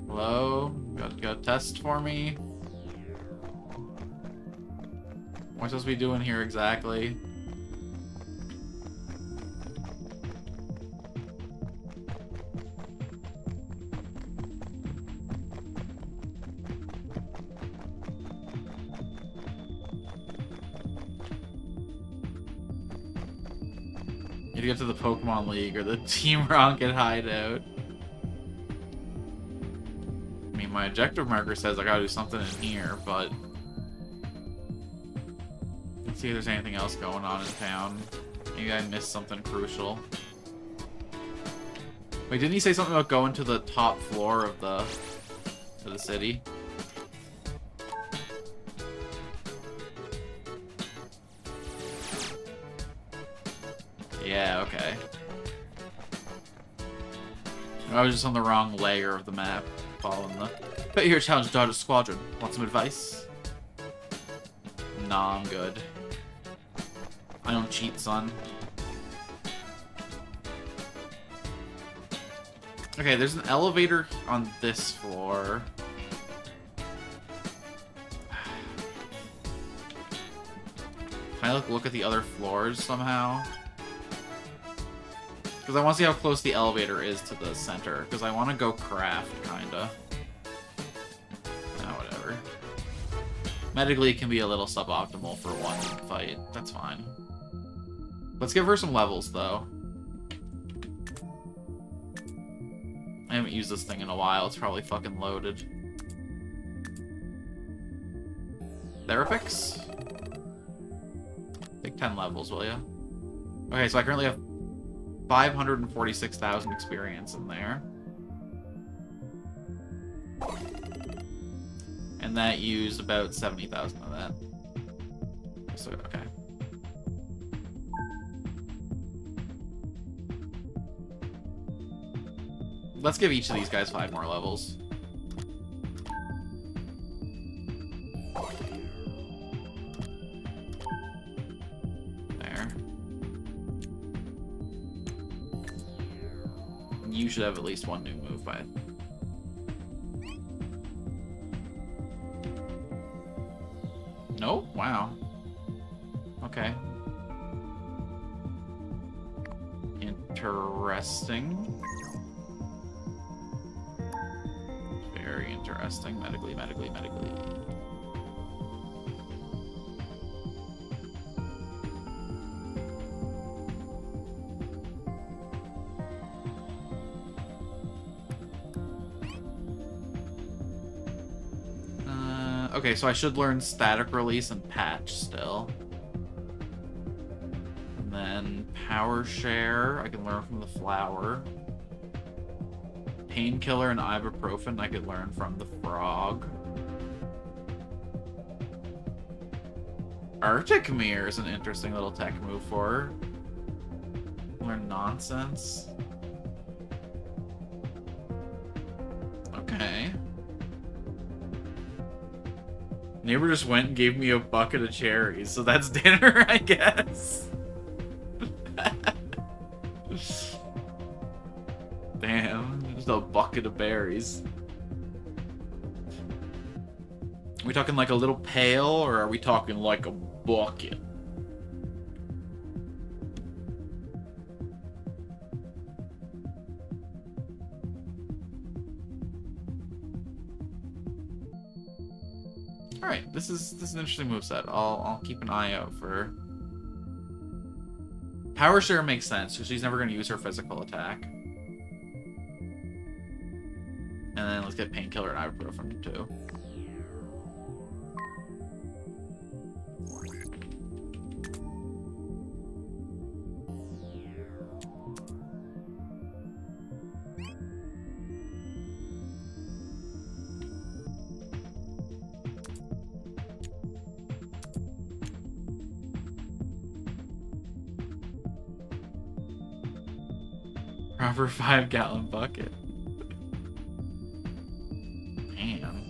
Hello? Got a test for me? What am I supposed to be doing here exactly? To get to the Pokemon League or the Team Rocket hideout. I mean, my objective marker says I gotta do something in here, but... Let's see if there's anything else going on in town. Maybe I missed something crucial. Wait, didn't he say something about going to the top floor of the city? Yeah, okay. I was just on the wrong layer of the map, following the... Bet you're challenge Dodger Squadron. Want some advice? Nah, I'm good. I don't cheat, son. Okay, there's an elevator on this floor. Can I look at the other floors somehow? Because I want to see how close the elevator is to the center. Because I want to go craft, kinda. Oh, whatever. Medically, it can be a little suboptimal for one fight. That's fine. Let's give her some levels, though. I haven't used this thing in a while. It's probably fucking loaded. Therapix? Take 10 levels, will ya? Okay, so I currently have 546,000 experience in there. And that used about 70,000 of that. So, okay. Let's give each of these guys 5 more levels. You should have at least one new move by it. No? Wow. Okay. Interesting. Very interesting. Medically. Okay, so I should learn static release and patch still. And then power share, I can learn from the flower. Painkiller and ibuprofen, I could learn from the frog. Arctic Mirror is an interesting little tech move for her. Learn nonsense. Okay. Neighbor just went and gave me a bucket of cherries, so that's dinner, I guess. Damn, just a bucket of berries. Are we talking like a little pail, or are we talking like a bucket? Alright, this is an interesting moveset. I'll keep an eye out for... Power Share makes sense, because she's never going to use her physical attack. And then let's get Painkiller and Ibuprofen, too. Proper 5-gallon bucket. Damn.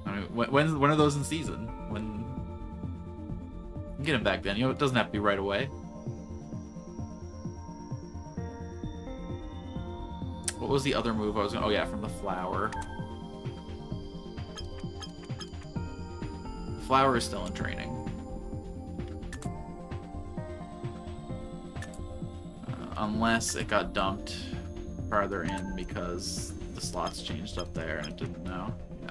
I mean, when are those in season? When you can get them back then. You know, it doesn't have to be right away. What was the other move I was gonna... Oh yeah, from the flower. The flower is still in training. Unless it got dumped farther in because the slots changed up there and it didn't know. Yeah.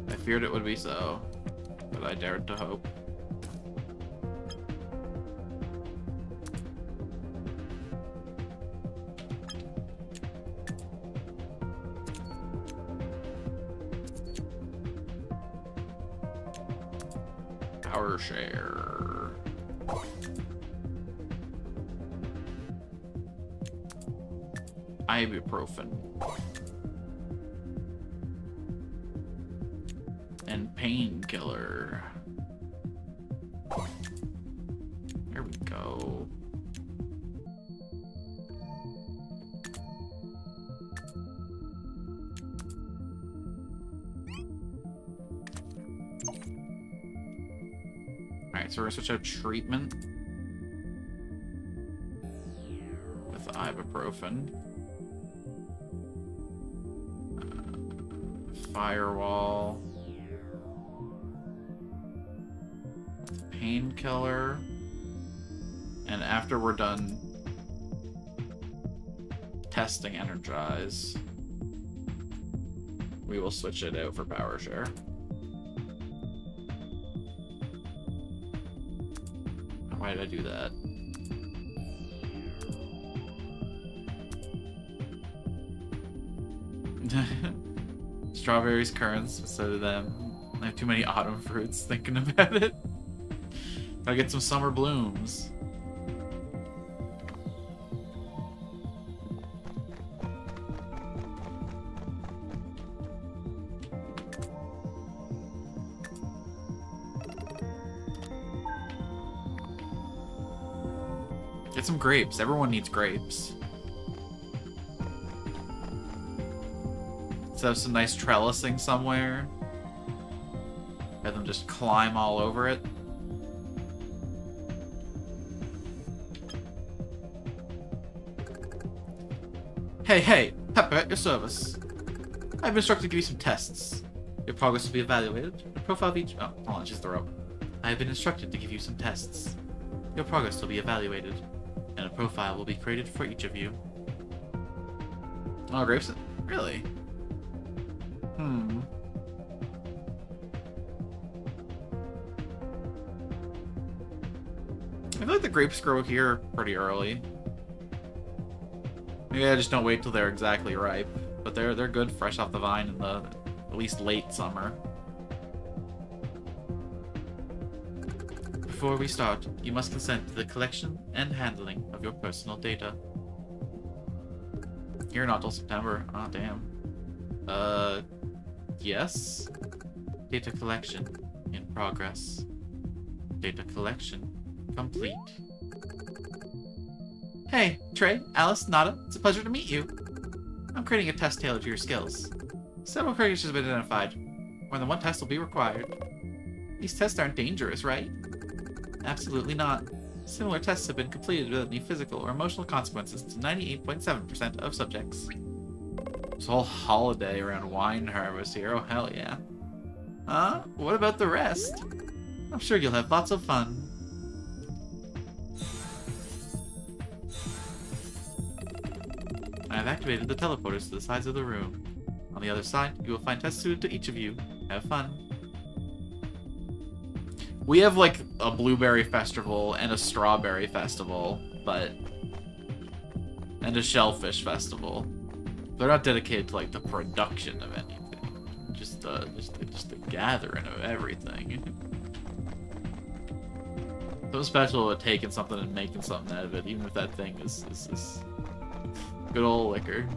I feared it would be so, but I dared to hope. Power share. Ibuprofen. And painkiller. There we go. Alright, so we're gonna switch out treatment with ibuprofen. Firewall. Painkiller. And after we're done testing Energize, we will switch it out for Power Share. Why did I do that? Strawberries, currants, so do them. I have too many autumn fruits thinking about it. Gotta get some summer blooms. Get some grapes. Everyone needs grapes. Let's have some nice trellising somewhere. Have them just climb all over it. Hey, Pepper at your service. I've been instructed to give you some tests. Your progress will be evaluated. The profile of each... Oh, hold on, just the rope. I have been instructed to give you some tests. Your progress will be evaluated, and a profile will be created for each of you. Oh, Grapes? Really? I feel like the grapes grow here pretty early. Maybe I just don't wait till they're exactly ripe. But they're good fresh off the vine in the at least late summer. Before we start, you must consent to the collection and handling of your personal data. Here not till September. Oh, damn. Yes? Data collection in progress. Data collection complete. Hey, Trey, Alice, Nada, it's a pleasure to meet you. I'm creating a test tailored to your skills. Several characters have been identified. More than one test will be required. These tests aren't dangerous, right? Absolutely not. Similar tests have been completed without any physical or emotional consequences to 98.7% of subjects. This whole holiday around wine harvest here, oh hell yeah. Huh? What about the rest? I'm sure you'll have lots of fun. I have activated the teleporters to the sides of the room. On the other side, you will find tests suited to each of you. Have fun. We have like a blueberry festival and a strawberry festival, and a shellfish festival. They're not dedicated to like the production of anything, just the gathering of everything. So special at taking something and making something out of it, even if that thing is good old liquor.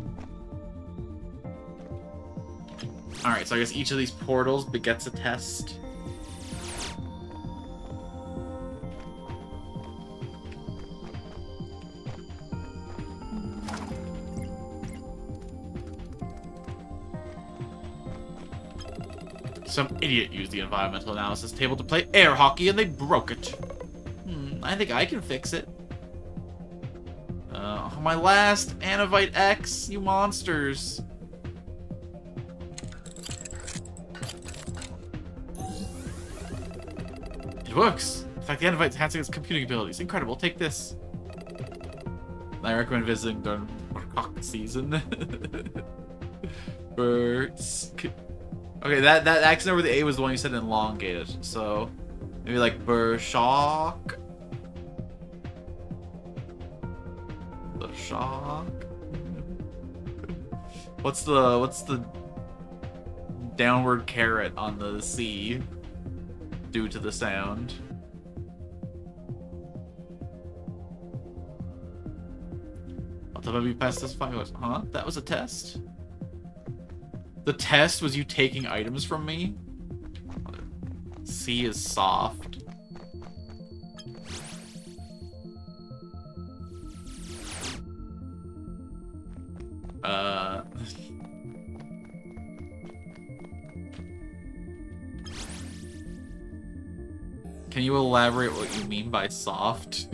Alright, so I guess each of these portals begets a test. Some idiot used the environmental analysis table to play air hockey and they broke it. I think I can fix it. My last Anovite X, you monsters. It works. In fact, the Anovite's enhancing its computing abilities. Incredible. Take this. I recommend visiting during cock season. Birds. Okay, that accent over the A was the one you said elongated, so maybe like Burshock. The shock. What's the downward caret on the C due to the sound? I'll tell you past this fine. Huh? That was a test? The test was you taking items from me? C is soft. Can you elaborate what you mean by soft?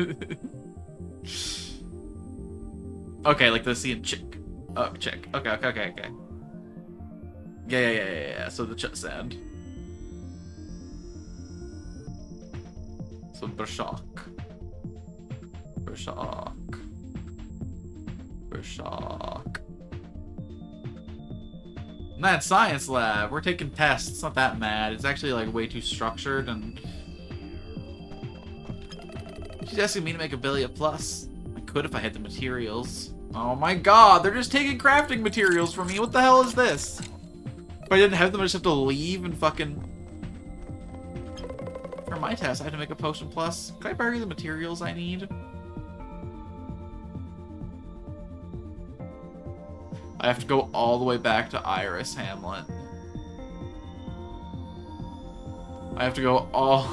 Okay, like the C and chick. Oh, chick. Okay. Yeah. So the ch sound. So Burshock. Mad science lab. We're taking tests. It's not that mad. It's actually like way too structured and. She's asking me to make a Billia Plus. I could if I had the materials. Oh my god, they're just taking crafting materials from me. What the hell is this? If I didn't have them, I just have to leave and fucking... For my test, I have to make a potion plus. Can I bury the materials I need? I have to go all the way back to Iris Hamlet. I have to go all...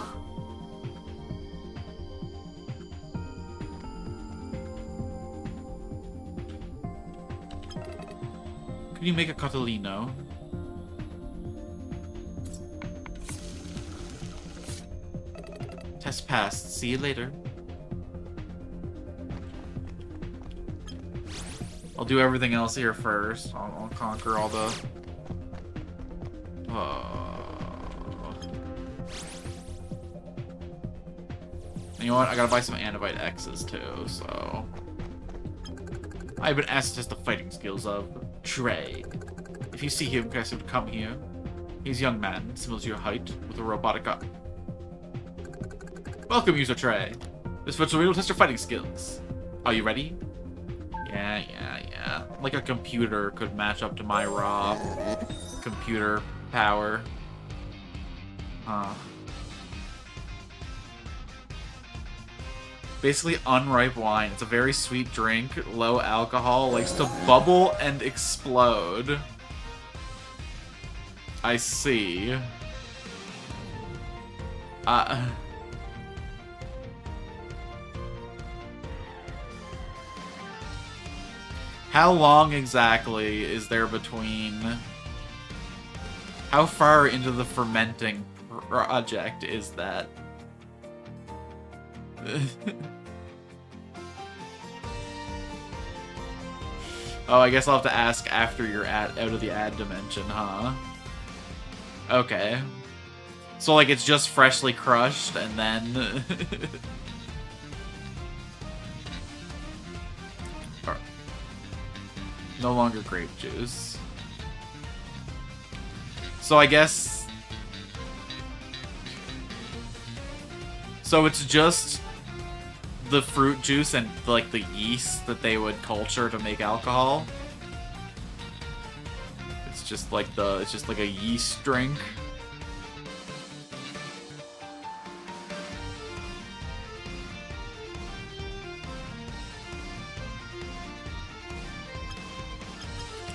Can you make a Catalino? Test passed. See you later. I'll do everything else here first. I'll conquer all the... You know what? I gotta buy some Antivite X's too, so... I've been asked to test the fighting skills of Trey. If you see him, ask him to come here. He's a young man, similar to your height, with a robotic arm. Welcome, user Trey. This virtual will test your fighting skills. Are you ready? Yeah. Like a computer could match up to my raw computer power. Basically unripe wine. It's a very sweet drink, low alcohol, likes to bubble and explode. I see. How long exactly is there between... How far into the fermenting project is that? Oh, I guess I'll have to ask after you're out of the ad dimension, huh? Okay. So, like, it's just freshly crushed, and then... No longer grape juice. So, I guess... So, it's just the fruit juice and, like, the yeast that they would culture to make alcohol. It's just like a yeast drink.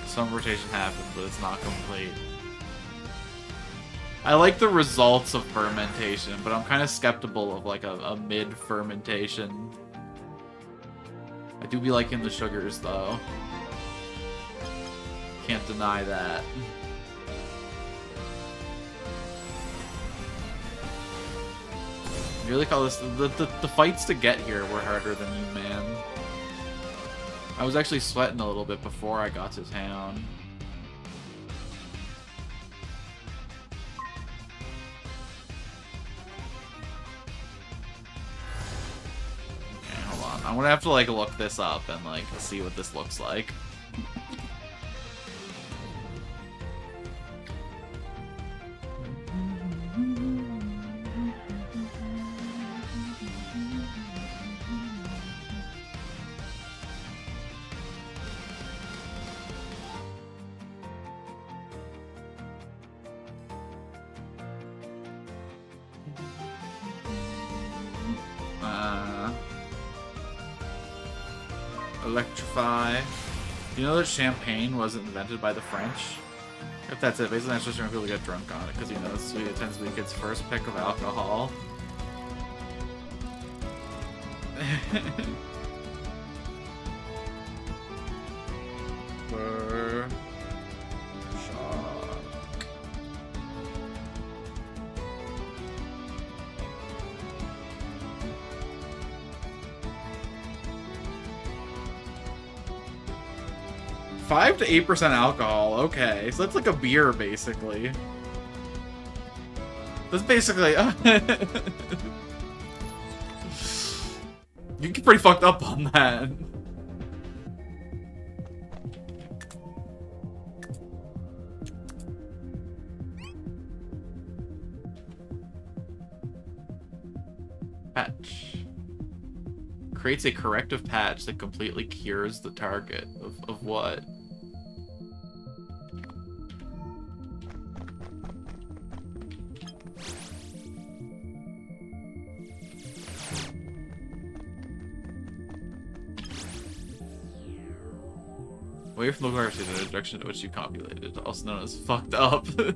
Some rotation happens, but it's not complete. I like the results of fermentation, but I'm kind of skeptical of like a mid-fermentation. I do be liking the sugars, though. Can't deny that. You really call this... The fights to get here were harder than you, man. I was actually sweating a little bit before I got to town. Okay, hold on. I'm gonna have to, like, look this up and, like, see what this looks like. Electrify. You know that champagne wasn't invented by the French? If that's it, basically that's just trying people to get drunk on it, because, you know, sweet, it tends to be a kid's first pick of alcohol. Shock. $5 to 8% alcohol, okay. So that's like a beer, basically. That's basically... You get pretty fucked up on that. Patch. Creates a corrective patch that completely cures the target. Of what? Away from the varsity in the direction in which you copulated, also known as fucked up. The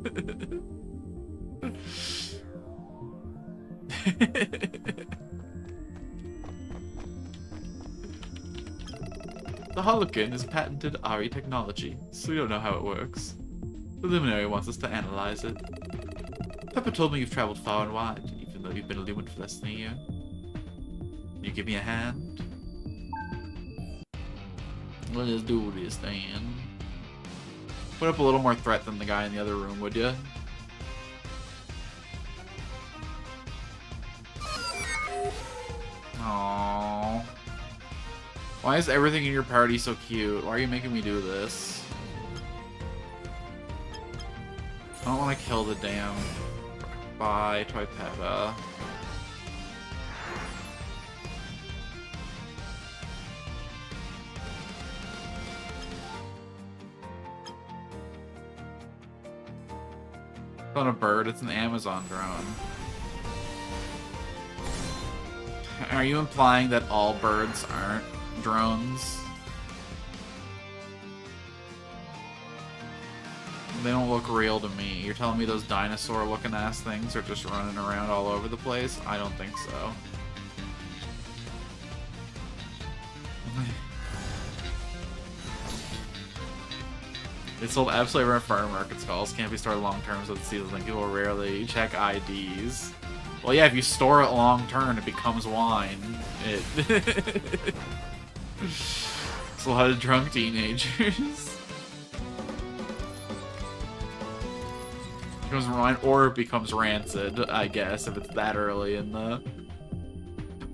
Holocron is patented RE technology, so we don't know how it works. The Luminary wants us to analyze it. Pepper told me you've traveled far and wide, even though you've been illumined for less than a year. Can you give me a hand? Let's just do this then. Put up a little more threat than the guy in the other room, would you? Aww. Why is everything in your party so cute? Why are you making me do this? I don't want to kill the damn... Bye, Toypeta. It's not a bird, it's an Amazon drone. Are you implying that all birds aren't drones? They don't look real to me. You're telling me those dinosaur-looking ass things are just running around all over the place? I don't think so. It's sold absolutely everywhere farm market stalls. Can't be stored long-term, so it seals like people rarely check IDs. Well, yeah, if you store it long-term, it becomes wine. It's a lot of drunk teenagers. Becomes wine, or it becomes rancid, I guess, if it's that early in the...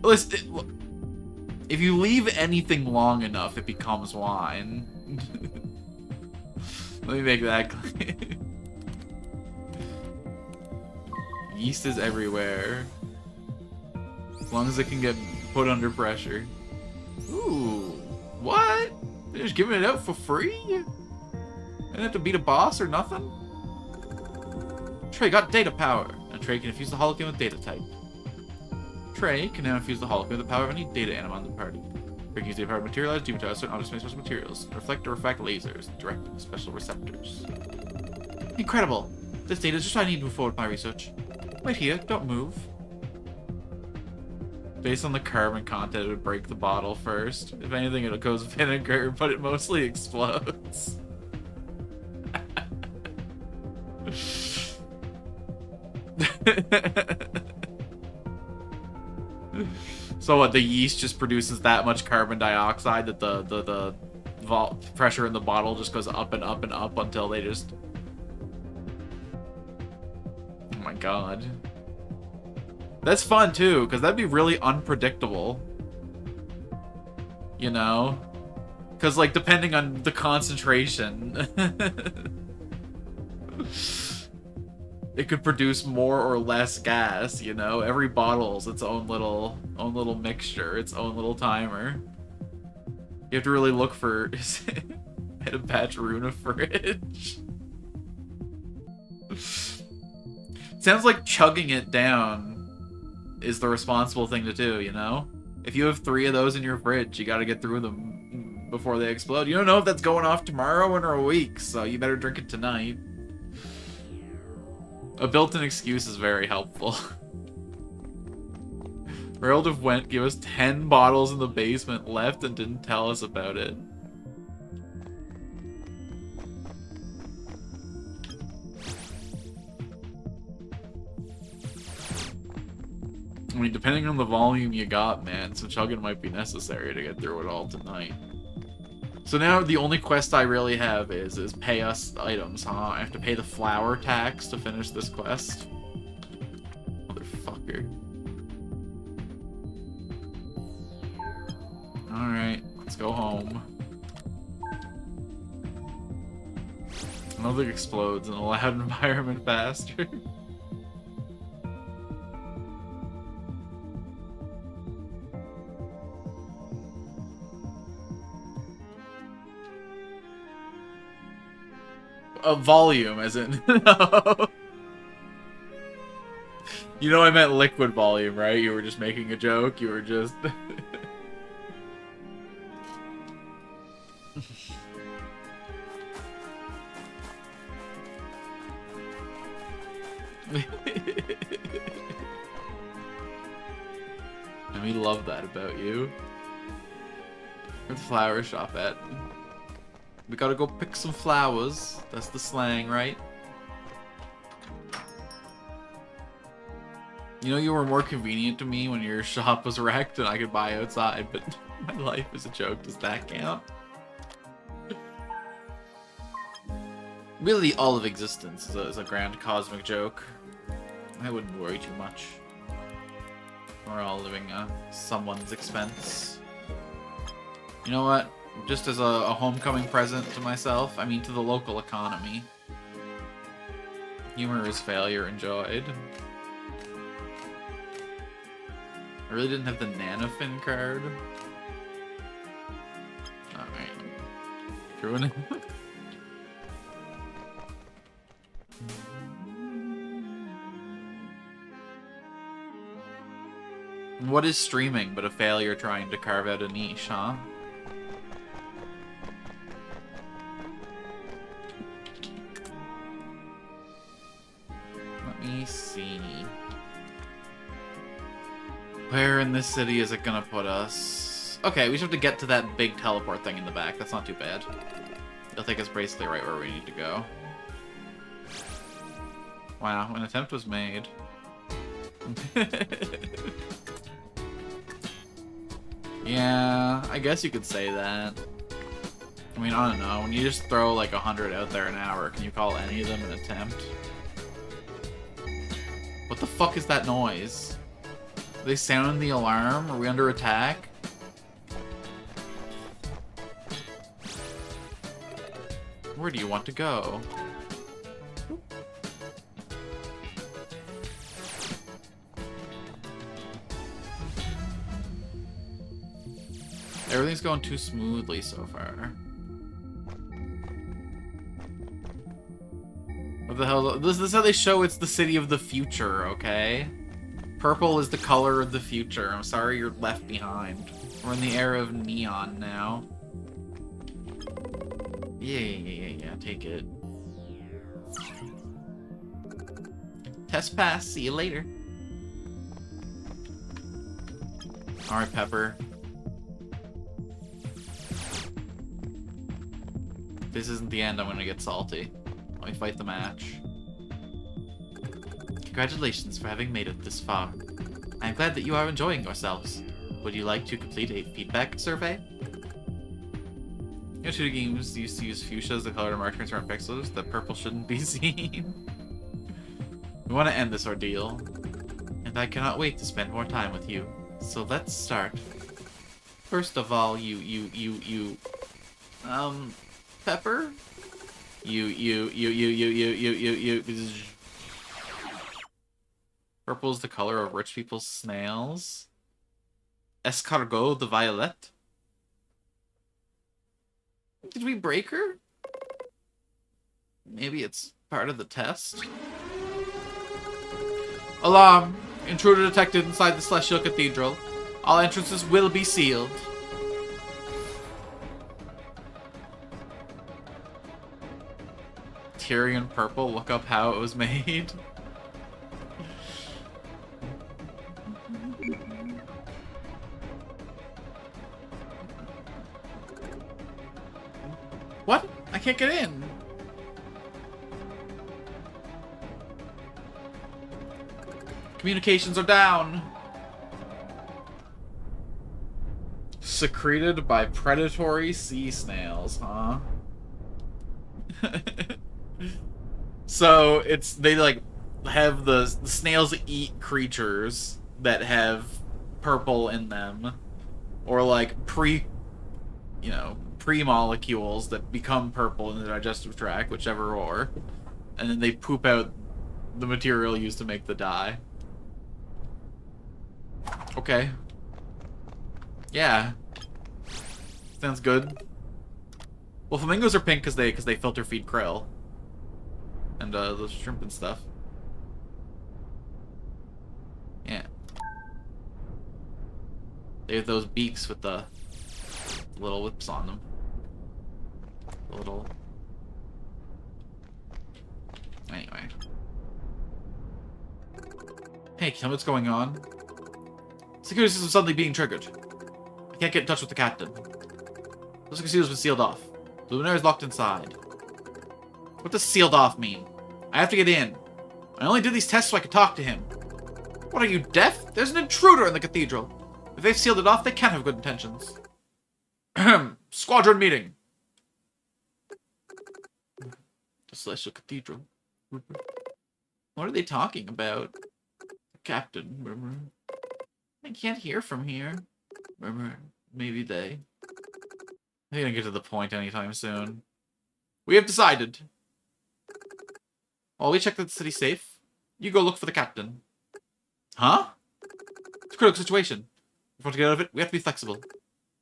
Listen, if you leave anything long enough, it becomes wine. Let me make that clear. Yeast is everywhere. As long as it can get put under pressure. Ooh, what? They're just giving it out for free? Didn't have to beat a boss or nothing? Trey got data power. Now Trey can infuse the Holokin with data type. Trey can now infuse the Holokin with the power of any data animal in the party. Trey can use data power to materialize, dematerialize certain objects made special materials, reflect or refract lasers, direct special receptors. Incredible! This data is just what I need to move forward with my research. Wait here, don't move. Based on the carbon content, it would break the bottle first. If anything, it goes vinegar, but it mostly explodes. So what, the yeast just produces that much carbon dioxide that the pressure in the bottle just goes up and up and up until they just... Oh my god. That's fun too, because that'd be really unpredictable. You know? Because, like, depending on the concentration... it could produce more or less gas, you know? Every bottle's its own little mixture, its own little timer. You have to really look for... Hit a batch Runa fridge. Sounds like chugging it down is the responsible thing to do, you know? If you have 3 of those in your fridge, you gotta get through them before they explode. You don't know if that's going off tomorrow or a week, so you better drink it tonight. A built-in excuse is very helpful. Relative went, gave us 10 bottles in the basement left and didn't tell us about it. I mean, depending on the volume you got, man, some chugging might be necessary to get through it all tonight. So now the only quest I really have is pay us items, huh? I have to pay the flour tax to finish this quest. Motherfucker. Alright, let's go home. I don't think it explodes in a loud environment faster. Volume, as in... No. You know I meant liquid volume, right? You were just making a joke. You were just... And we love that about you. Where's the flower shop at? We gotta go pick some flowers. That's the slang, right? You know, you were more convenient to me when your shop was wrecked and I could buy outside, but my life is a joke. Does that count? Really, all of existence is a grand cosmic joke. I wouldn't worry too much. We're all living at someone's expense. You know what? Just as a homecoming present to myself, I mean to the local economy. Humor is failure enjoyed. I really didn't have the Nanofin card. Alright. Ruin it. What is streaming but a failure trying to carve out a niche, huh? Let me see. Where in this city is it gonna put us? Okay, we just have to get to that big teleport thing in the back. That's not too bad. It'll take us basically right where we need to go. Wow, an attempt was made. Yeah, I guess you could say that. I mean, I don't know. When you just throw like 100 out there an hour, can you call any of them an attempt? What the fuck is that noise? Are they sounding the alarm? Are we under attack? Where do you want to go? Everything's going too smoothly so far. What the hell? This is how they show it's the city of the future, okay? Purple is the color of the future. I'm sorry you're left behind. We're in the era of neon now. Yeah, take it. Test pass, see you later. Alright, Pepper. If this isn't the end, I'm gonna get salty. Let me fight the match. Congratulations for having made it this far. I'm glad that you are enjoying yourselves. Would you like to complete a feedback survey? You know, 2D games used to use fuchsia as the color to mark transparent pixels. That purple shouldn't be seen. We want to end this ordeal. And I cannot wait to spend more time with you. So let's start. First of all, Pepper? Purple is the color of rich people's snails. Escargot the violet. Did we break her? Maybe it's part of the test. Alarm! Intruder detected inside the Celestial Cathedral. All entrances will be sealed. Tyrion purple, look up how it was made. What? I can't get in. Communications are down. Secreted by predatory sea snails, huh? So they like have the snails eat creatures that have purple in them, or like pre-molecules that become purple in the digestive tract, whichever or, and then they poop out the material used to make the dye. Okay. Yeah. Sounds good. Well, flamingos are pink because they filter feed krill. And those shrimp and stuff. Yeah. They have those beaks with the little whips on them. The little... Anyway. Hey, tell me what's going on. Security system suddenly being triggered. I can't get in touch with the captain. Those casinos have been sealed off. The luminary is locked inside. What does sealed off mean? I have to get in. I only did these tests so I could talk to him. What, are you deaf? There's an intruder in the cathedral. If they've sealed it off, they can't have good intentions. Squadron meeting. celestial cathedral. What are they talking about? Captain. I can't hear from here. Maybe they. They're gonna get to the point anytime soon. We have decided. While we check that the city's safe, you go look for the captain. Huh? It's a critical situation. If we want to get out of it, we have to be flexible.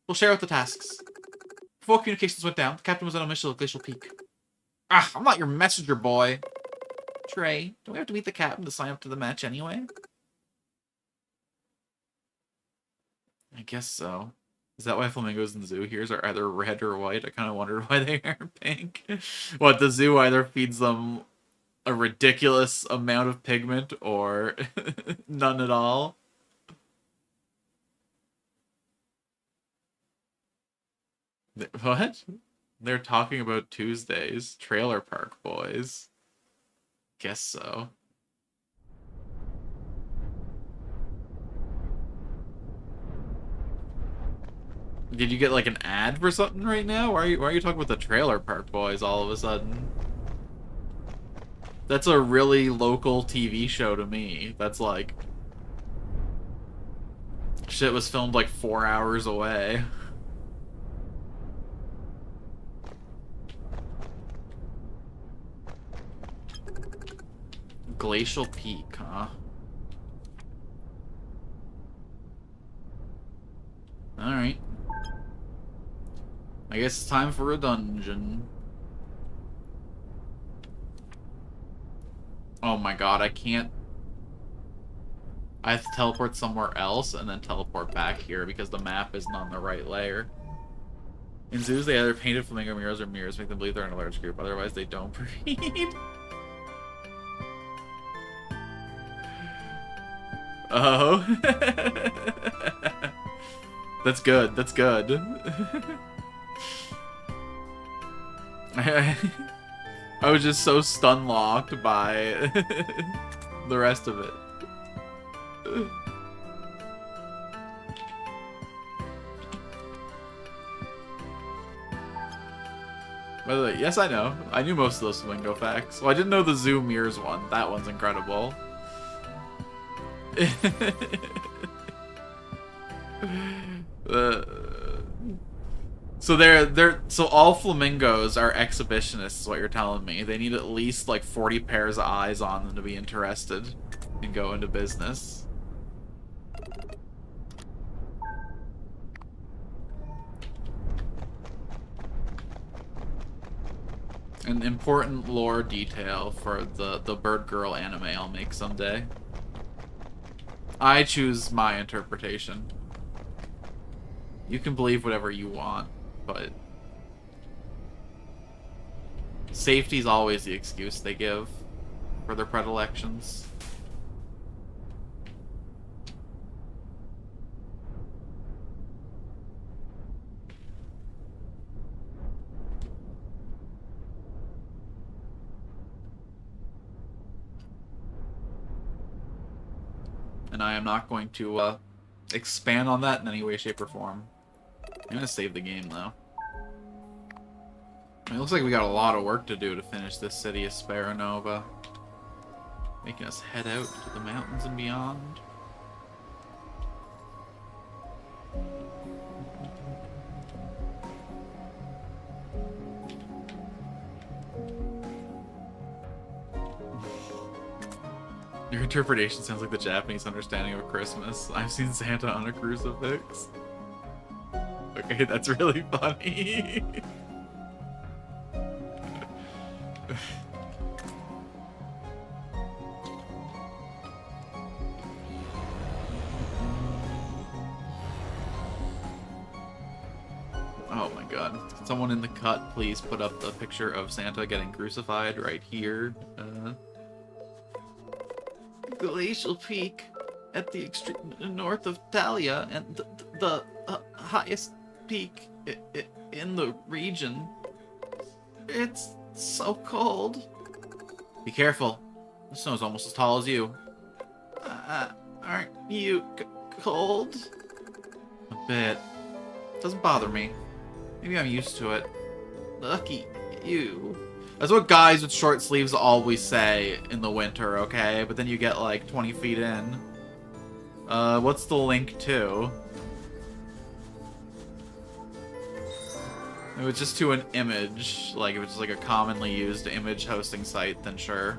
We'll share out the tasks. Before communications went down, the captain was on a mission at Glacial Peak. Ah, I'm not your messenger boy. Trey, don't we have to meet the captain to sign up to the match anyway? I guess so. Is that why flamingos in the zoo here are either red or white? I kind of wondered why they are pink. What, the zoo either feeds them a ridiculous amount of pigment or none at all? What? They're talking about Tuesdays. Trailer Park Boys. Guess so. Did you get like an ad for something right now? Why are you talking about the Trailer Park Boys all of a sudden? That's a really local TV show to me. That's like shit was filmed like 4 hours away. Glacial Peak, huh? Alright. I guess it's time for a dungeon. Oh my god, I can't... I have to teleport somewhere else and then teleport back here because the map isn't on the right layer. In zoos, they either painted flamingo mirrors or mirrors, make them believe they're in a large group, otherwise they don't breed. Oh. That's good, that's good. I was just so stun-locked by the rest of it. By the way, yes, I know. I knew most of those Flamingo facts. Well, I didn't know the zoo mirrors one. That one's incredible. So all flamingos are exhibitionists, is what you're telling me. They need at least like 40 pairs of eyes on them to be interested and go into business. An important lore detail for the Bird Girl anime I'll make someday. I choose my interpretation. You can believe whatever you want, but safety's always the excuse they give for their predilections. And I am not going to expand on that in any way, shape, or form. I'm gonna save the game, though. I mean, it looks like we got a lot of work to do to finish this city of Speranova. Making us head out to the mountains and beyond. Your interpretation sounds like the Japanese understanding of Christmas. I've seen Santa on a crucifix. Okay, that's really funny. Oh my god. Can someone in the cut please put up the picture of Santa getting crucified right here? Glacial Peak at the extreme north of Thalia and the highest peak in the region. It's so cold. Be careful. The snow's almost as tall as you. Aren't you cold? A bit. Doesn't bother me. Maybe I'm used to it. Lucky you. That's what guys with short sleeves always say in the winter, okay? But then you get like 20 feet in. What's the link to? If it's just to an image, like if it's like a commonly used image hosting site, then sure.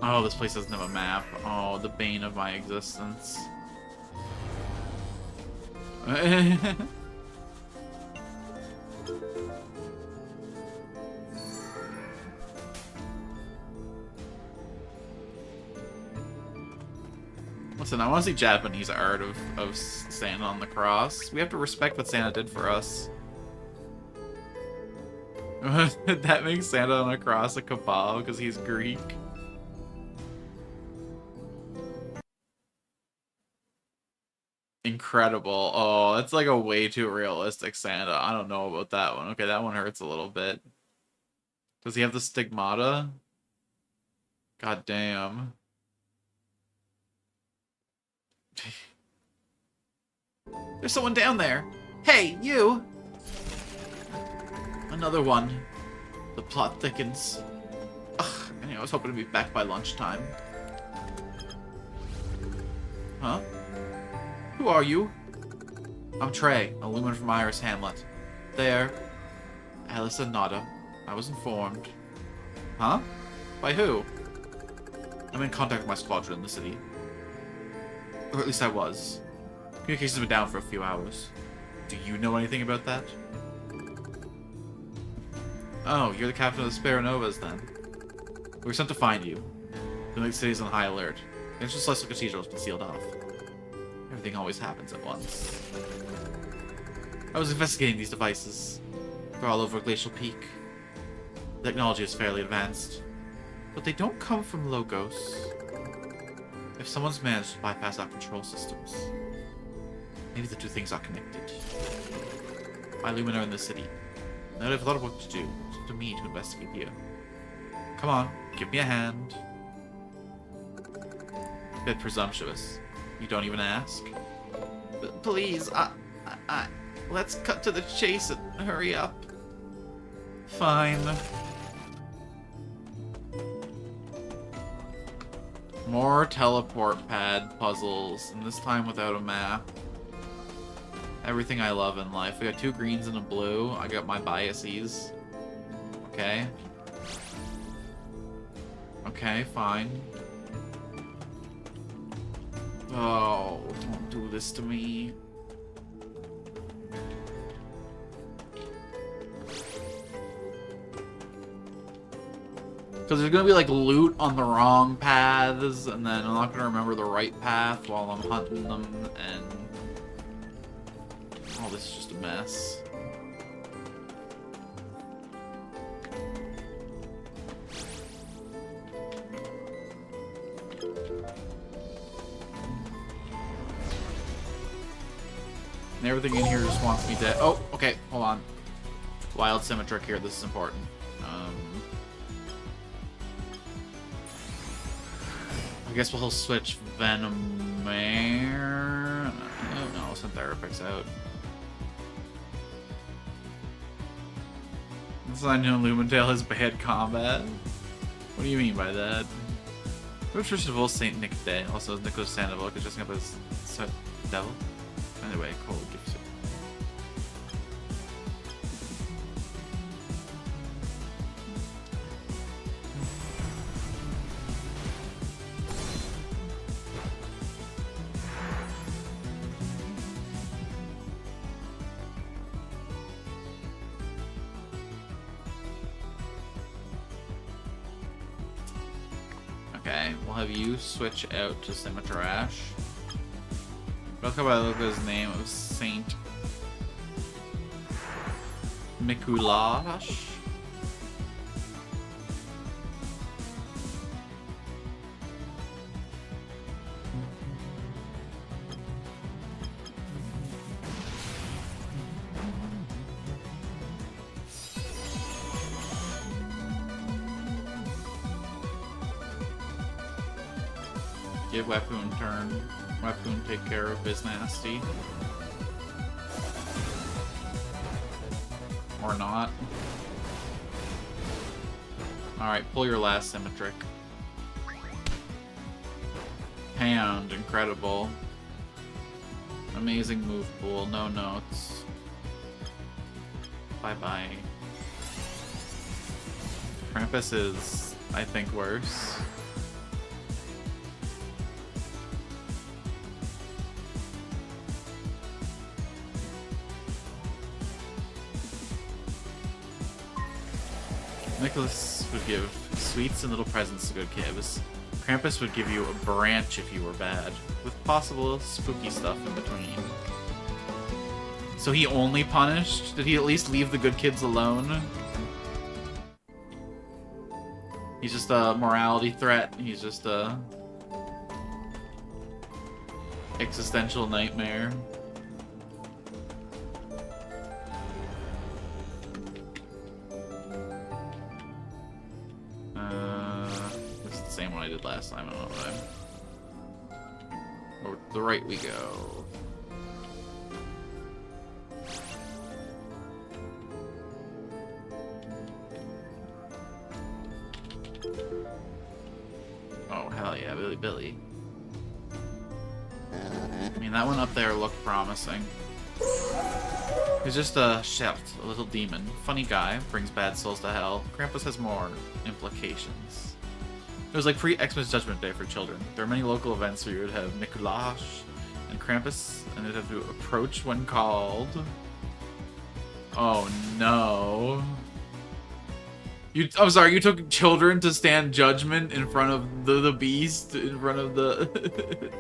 Oh, this place doesn't have a map. Oh, the bane of my existence. Listen, I want to see Japanese art of Santa on the cross. We have to respect what Santa did for us. That makes Santa on a cross a kebab because he's Greek. Incredible. Oh, that's like a way too realistic Santa. I don't know about that one. Okay, that one hurts a little bit. Does he have the stigmata? God damn. There's someone down there. Hey, you! Another one. The plot thickens. Ugh, I was hoping to be back by lunchtime. Huh? Who are you? I'm Trey, a Lumen from Iris Hamlet. There. Alice and Nada. I was informed. Huh? By who? I'm in contact with my squadron in the city. Or at least I was. Communications have been down for a few hours. Do you know anything about that? Oh, you're the captain of the Speranova then. We were sent to find you. The city's on high alert. The entrance to Celestial Cathedral has been sealed off. Everything always happens at once. I was investigating these devices. They're all over Glacial Peak. The technology is fairly advanced. But they don't come from Logos. If someone's managed to bypass our control systems, maybe the two things are connected. My Lumen are in the city. Now I have a lot of work to do. It's up to me to investigate here. Come on, give me a hand. A bit presumptuous. You don't even ask? Please, let's cut to the chase and hurry up. Fine. More teleport pad puzzles, and this time without a map. Everything I love in life. We got 2 greens and a blue. I got my biases. Okay. Okay, fine. Oh, don't do this to me. Because there's going to be like loot on the wrong paths, and then I'm not going to remember the right path while I'm hunting them, and... Oh, this is just a mess. And everything in here just wants me dead. Oh, okay, hold on. Wild Symmetric here, this is important. I guess we'll switch Venomare. No, Syntherapex out. This I know LumenTale has bad combat. What do you mean by that? Which first of all, Saint Nick Day. Also, Nicholas Sandoval, because dressing up as devil. Anyway, cool. Gives it. Okay, we'll have you switch out to Simitrash. Look how I look at his name of Saint Mikulash. Give Weapon turn. Weapon take care of his nasty. Or not. Alright, pull your last symmetric. Hand, incredible. Amazing move pool, no notes. Bye-bye. Krampus is, I think, worse. Nicholas would give sweets and little presents to good kids. Krampus would give you a branch if you were bad, with possible spooky stuff in between. So he only punished? Did he at least leave the good kids alone? He's just a morality threat. He's just a existential nightmare. This is the same one I did last time. I don't know what Over to the right we go. Oh, hell yeah, Billy. I mean, that one up there looked promising. He's just a chef, a little demon. Funny guy, brings bad souls to hell. Krampus has more implications. It was like pre-Xmas Judgment Day for children. There are many local events where you would have Nicholas and Krampus, and they'd have to approach when called. Oh no. I'm sorry, you took children to stand judgment in front of the beast, in front of the...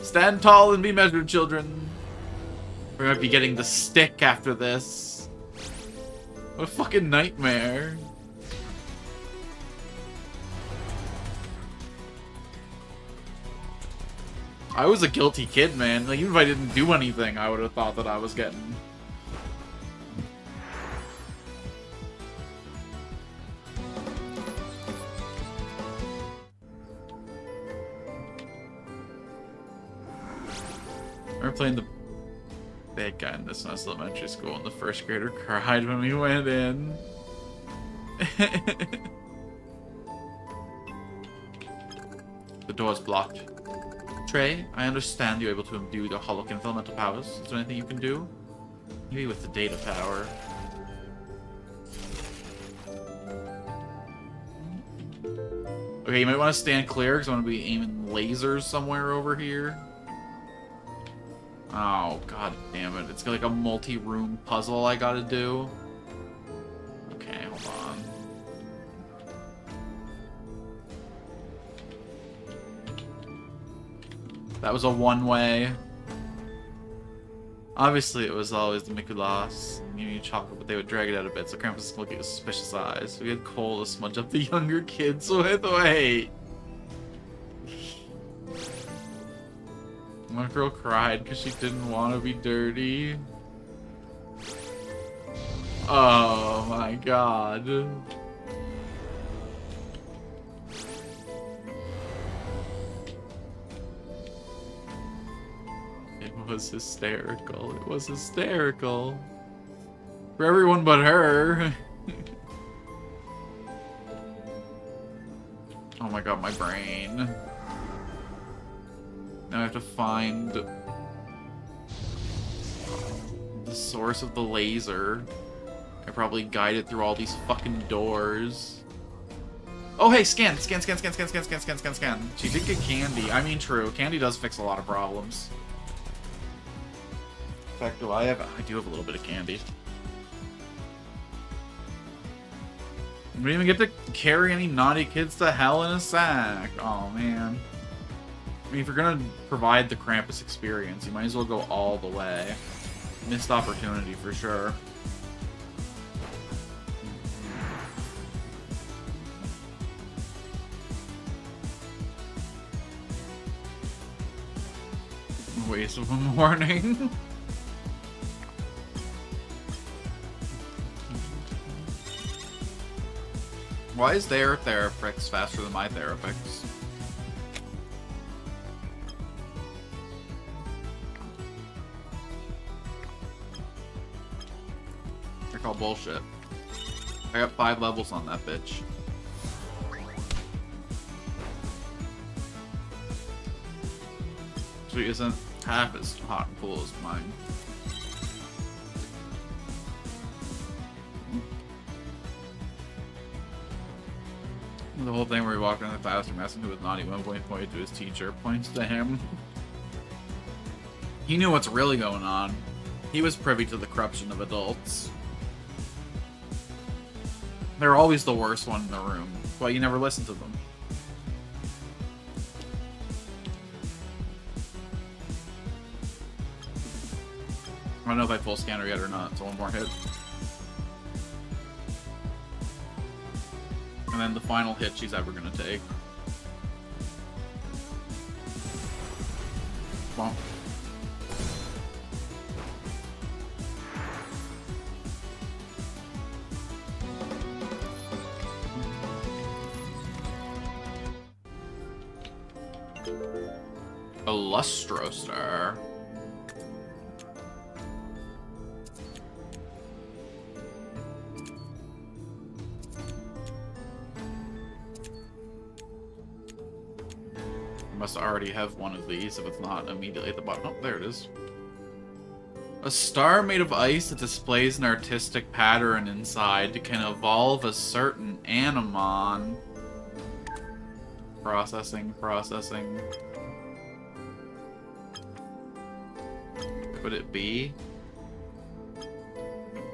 Stand tall and be measured, children. We might be getting the stick after this. What a fucking nightmare. I was a guilty kid, man. Like, even if I didn't do anything, I would have thought that I was getting... I remember playing the bad guy in this when I was in elementary school, and the first grader cried when we went in. The door's blocked. Trey, I understand you're able to imbue the Holokin elemental powers. Is there anything you can do? Maybe with the data power. Okay, you might want to stand clear, because I want to be aiming lasers somewhere over here. Oh, god damn it. It's like a multi-room puzzle I gotta do. Okay, hold on. That was a one-way. Obviously, it was always the Nicholas. You need chocolate, but they would drag it out a bit, so Krampus was looking with suspicious eyes. We had coal to smudge up the younger kids with. Wait. One girl cried because she didn't want to be dirty. Oh my god. It was hysterical. It was hysterical. For everyone but her. Oh my god, my brain. Now I have to find the source of the laser. I probably guided through all these fucking doors. Oh hey, scan! She did get candy. I mean, true. Candy does fix a lot of problems. In fact, do I do have a little bit of candy. We didn't even get to carry any naughty kids to hell in a sack. Oh man. I mean, if you're gonna provide the Krampus experience, you might as well go all the way. Missed opportunity for sure. Waste of a morning. Why is their Therapix faster than my Therapix? They're called bullshit. I got 5 levels on that bitch. So he isn't half as hot and cool as mine. The whole thing where he walked around the classroom asking who was naughty, one point pointed to his teacher, points to him. He knew what's really going on. He was privy to the corruption of adults. They're always the worst one in the room. That's why you never listen to them. I don't know if I full scanner yet or not, so one more hit. And then the final hit she's ever gonna take. Bonk. A Lustro Star. Must already have one of these if it's not immediately at the bottom. Oh, there it is. A star made of ice that displays an artistic pattern inside can evolve a certain Animon. Processing. Could it be?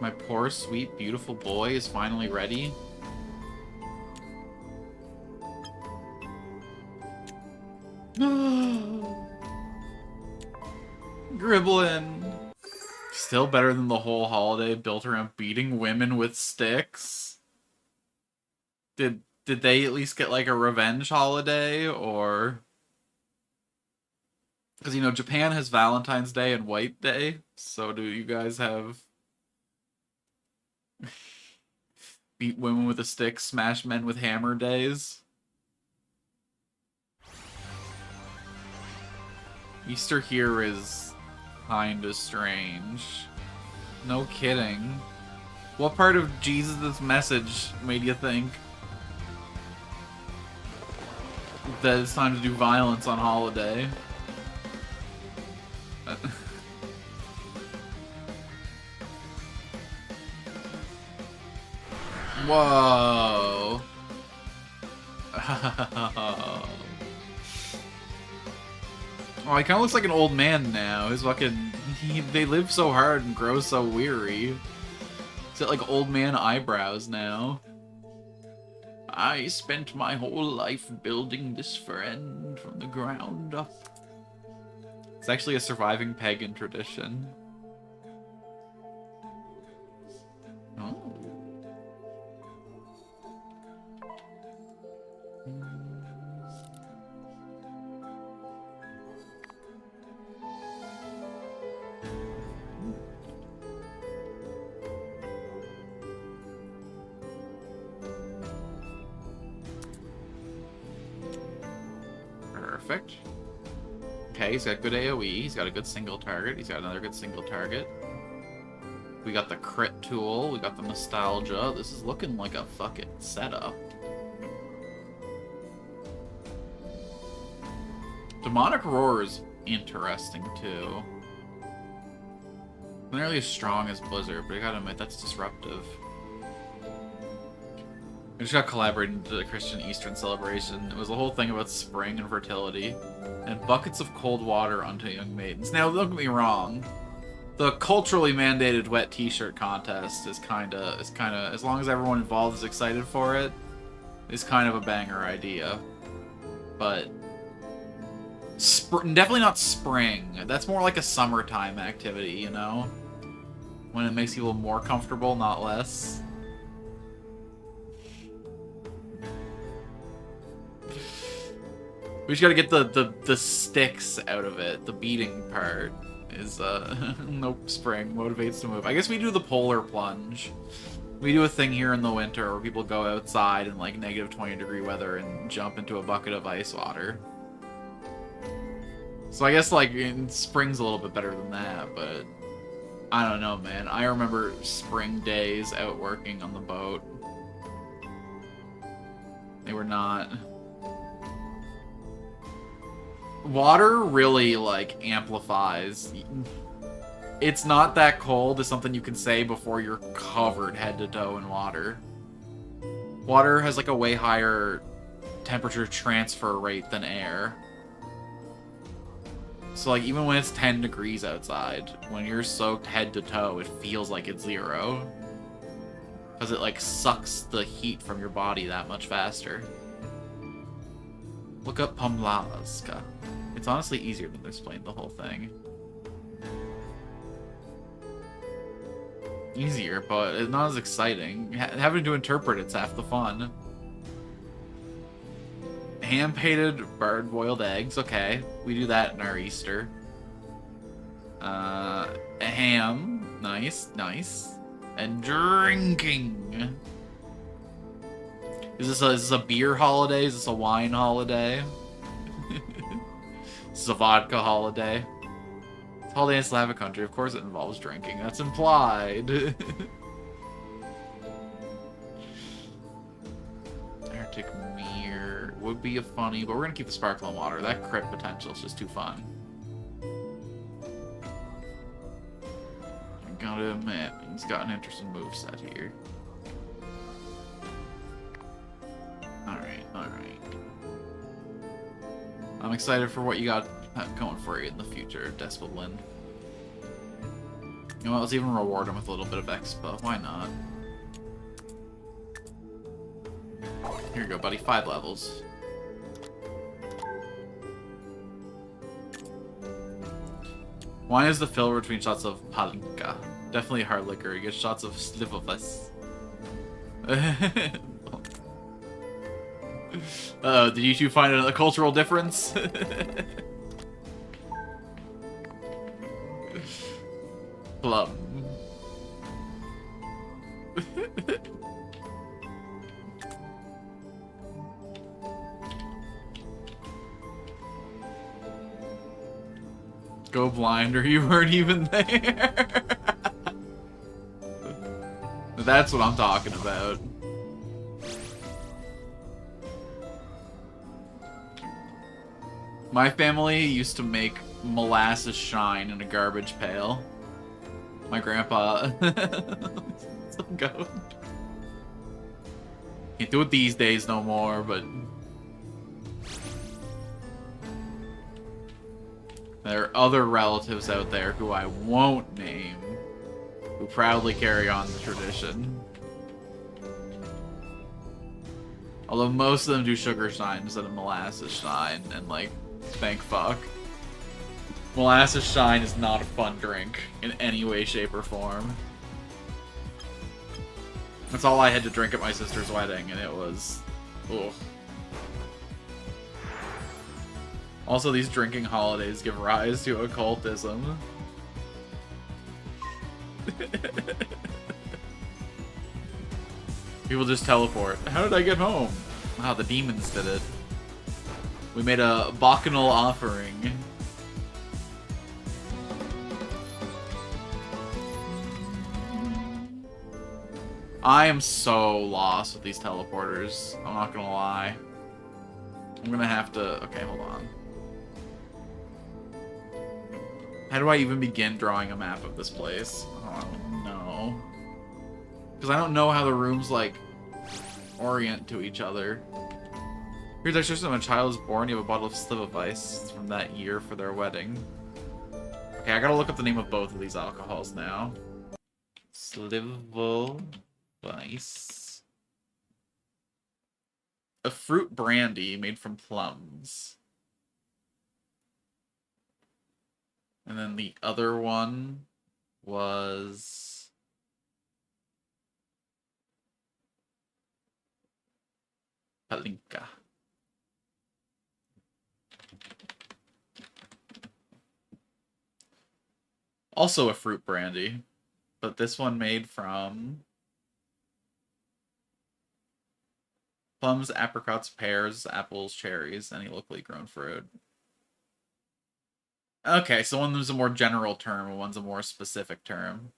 My poor, sweet, beautiful boy is finally ready? Griblin. Still better than the whole holiday built around beating women with sticks. Did they at least get like a revenge holiday, or? Because, you know, Japan has Valentine's Day and White Day, so do you guys have beat women with a stick, smash men with hammer days? Easter here is kinda strange. No kidding. What part of Jesus' message made you think that it's time to do violence on holiday? Whoa. Oh, he kind of looks like an old man now. His fucking... they live so hard and grow so weary. He's got like old man eyebrows now. I spent my whole life building this friend from the ground up. It's actually a surviving pagan tradition. Oh. Perfect. Okay, he's got good AoE, he's got a good single target, he's got another good single target. We got the crit tool, we got the nostalgia. This is looking like a fucking setup. Demonic Roar is interesting too. Not nearly as strong as Blizzard, but I gotta admit, that's disruptive. I just got collaborated into the Christian Eastern celebration. It was a whole thing about spring and fertility. And buckets of cold water unto young maidens. Now, don't get me wrong. The culturally mandated wet t-shirt contest is kinda, as long as everyone involved is excited for it, is kind of a banger idea. But definitely not spring. That's more like a summertime activity, you know? When it makes you a little more comfortable, not less. We just gotta get the sticks out of it. The beating part is, nope, spring motivates to move. I guess we do the polar plunge. We do a thing here in the winter where people go outside in like negative 20-degree weather and jump into a bucket of ice water. So I guess like in spring's a little bit better than that, but I don't know, man. I remember spring days out working on the boat. They were not. Water really like amplifies. It's not that cold is something you can say before you're covered head to toe in water. Water has like a way higher temperature transfer rate than air. So like even when it's 10 degrees outside, when you're soaked head to toe, it feels like it's 0. Because it like sucks the heat from your body that much faster. Look up Pomlaska. It's honestly easier than explain the whole thing. Easier, but it's not as exciting. Having to interpret it's half the fun. Hand-painted hard-boiled eggs. Okay, we do that in our Easter. Ham. Nice, nice. And drinking. Is this a beer holiday? Is this a wine holiday? Is this a vodka holiday? It's a holiday in Slavic country. Of course it involves drinking. That's implied. Arctic Mirror would be a funny, but we're gonna keep the sparkling water. That crit potential is just too fun. I gotta admit, he's got an interesting moveset here. Alright, alright. I'm excited for what you got going for you in the future, Despelin. You know what, let's even reward him with a little bit of expo. Why not? Here you go, buddy. 5 levels. Wine is the filler between shots of palinka. Definitely hard liquor. You get shots of slivovas. Did you two find a cultural difference? Plum. Go blind or you weren't even there. That's what I'm talking about. My family used to make molasses shine in a garbage pail. My grandpa. So go. Can't do it these days no more, but there are other relatives out there who I won't name who proudly carry on the tradition. Although most of them do sugar shine instead of molasses shine, and like, thank fuck. Molasses shine is not a fun drink in any way, shape, or form. That's all I had to drink at my sister's wedding, and it was... ugh. Also, these drinking holidays give rise to occultism. People just teleport. How did I get home? Wow, the demons did it. We made a bacchanal offering. I am so lost with these teleporters. I'm not gonna lie. I'm gonna have to... okay, hold on. How do I even begin drawing a map of this place? I don't know. Because I don't know how the rooms, like, orient to each other. Here's our system. When a child is born, you have a bottle of Slivovvice. It's from that year for their wedding. Okay, I gotta look up the name of both of these alcohols now. Slivovvice. A fruit brandy made from plums. And then the other one was... palinka. Also a fruit brandy, but this one made from Plums, apricots, pears, apples, cherries, any locally grown fruit. Okay, so one's a more general term, and one's a more specific term.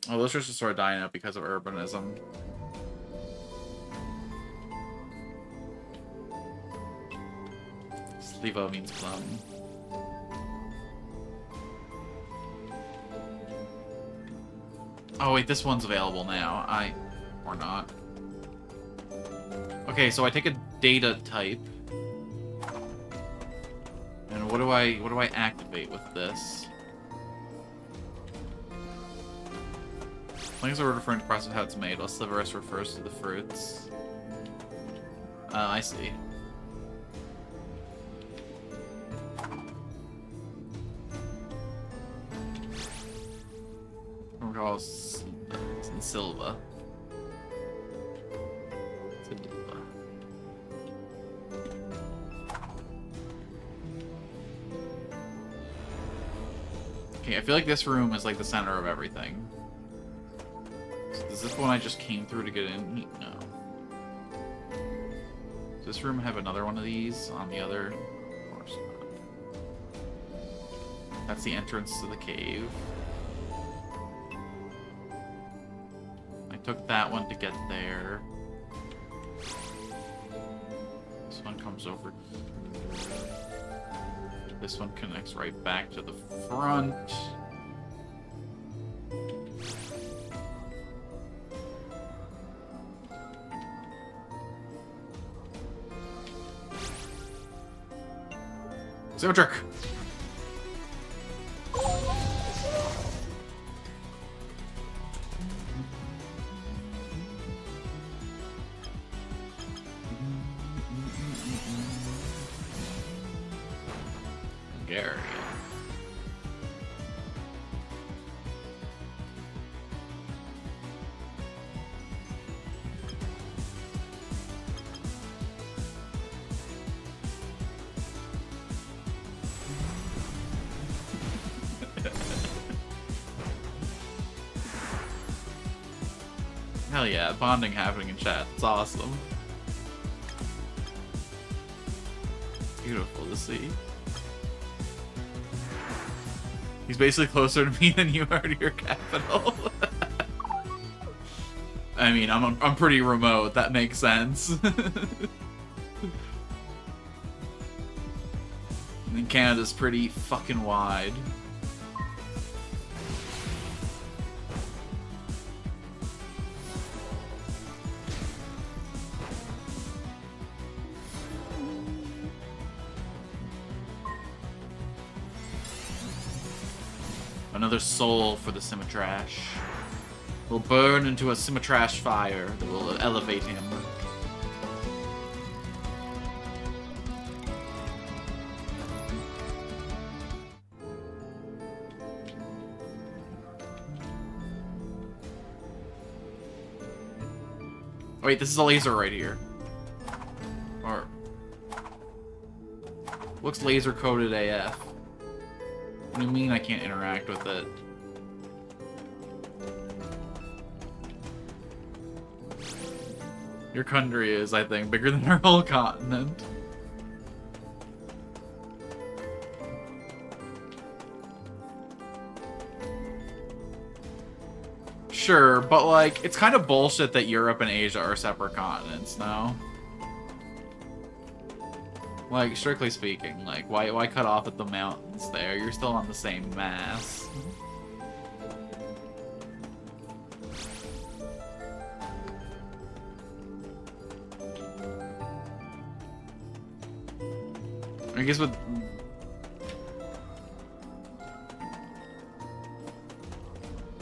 Oh, those are just sort of dying out because of urbanism. Slivo means plum. Oh wait, this one's available now. Or not. Okay, so I take a data type. And what do I activate with this? As long as we're referring to process how it's made, Sliverus refers to the fruits. I see. We'll call Silva. Okay, I feel like this room is like the center of everything. Is this one I just came through to get in? No. Does this room have another one of these on the other? Of course not. That's the entrance to the cave. I took that one to get there. This one comes over. This one connects right back to the front. Zero trick. Gary. Hell yeah, bonding happening in chat. It's awesome. Beautiful to see. He's basically closer to me than you are to your capital. I mean, I'm pretty remote. That makes sense. And Canada's pretty fucking wide. Another soul for the Simitrash. Will burn into a Simitrash fire that will elevate him. Wait, this is a laser right here. Or... looks laser coded AF. What do you mean I can't interact with it? Your country is, I think, bigger than our whole continent. Sure, but like, it's kind of bullshit that Europe and Asia are separate continents now. Like, strictly speaking, like, why cut off at the mountains there? You're still on the same mass. I guess with...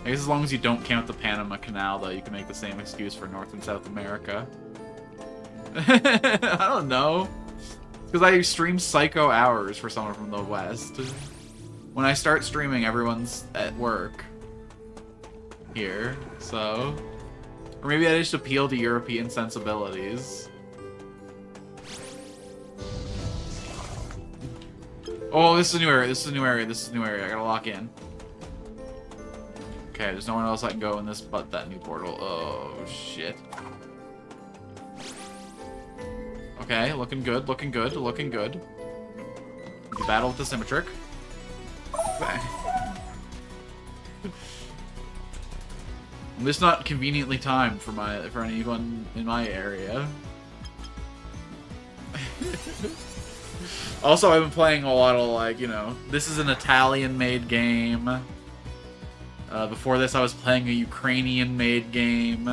I guess as long as you don't count the Panama Canal, though, you can make the same excuse for North and South America. I don't know. Because I stream Psycho Hours for someone from the West. When I start streaming, everyone's at work. Here, so... Or maybe I just appeal to European sensibilities. Oh, this is a new area, this is a new area, this is a new area. I gotta lock in. Okay. Okay, there's nowhere else I can go in this but that new portal. Oh, shit. Okay, looking good, looking good, looking good. You battle with the Symmetric. Okay. This not conveniently timed for anyone in my area. Also, I've been playing a lot of, like, you know, this is an Italian-made game. Before this, I was playing a Ukrainian-made game.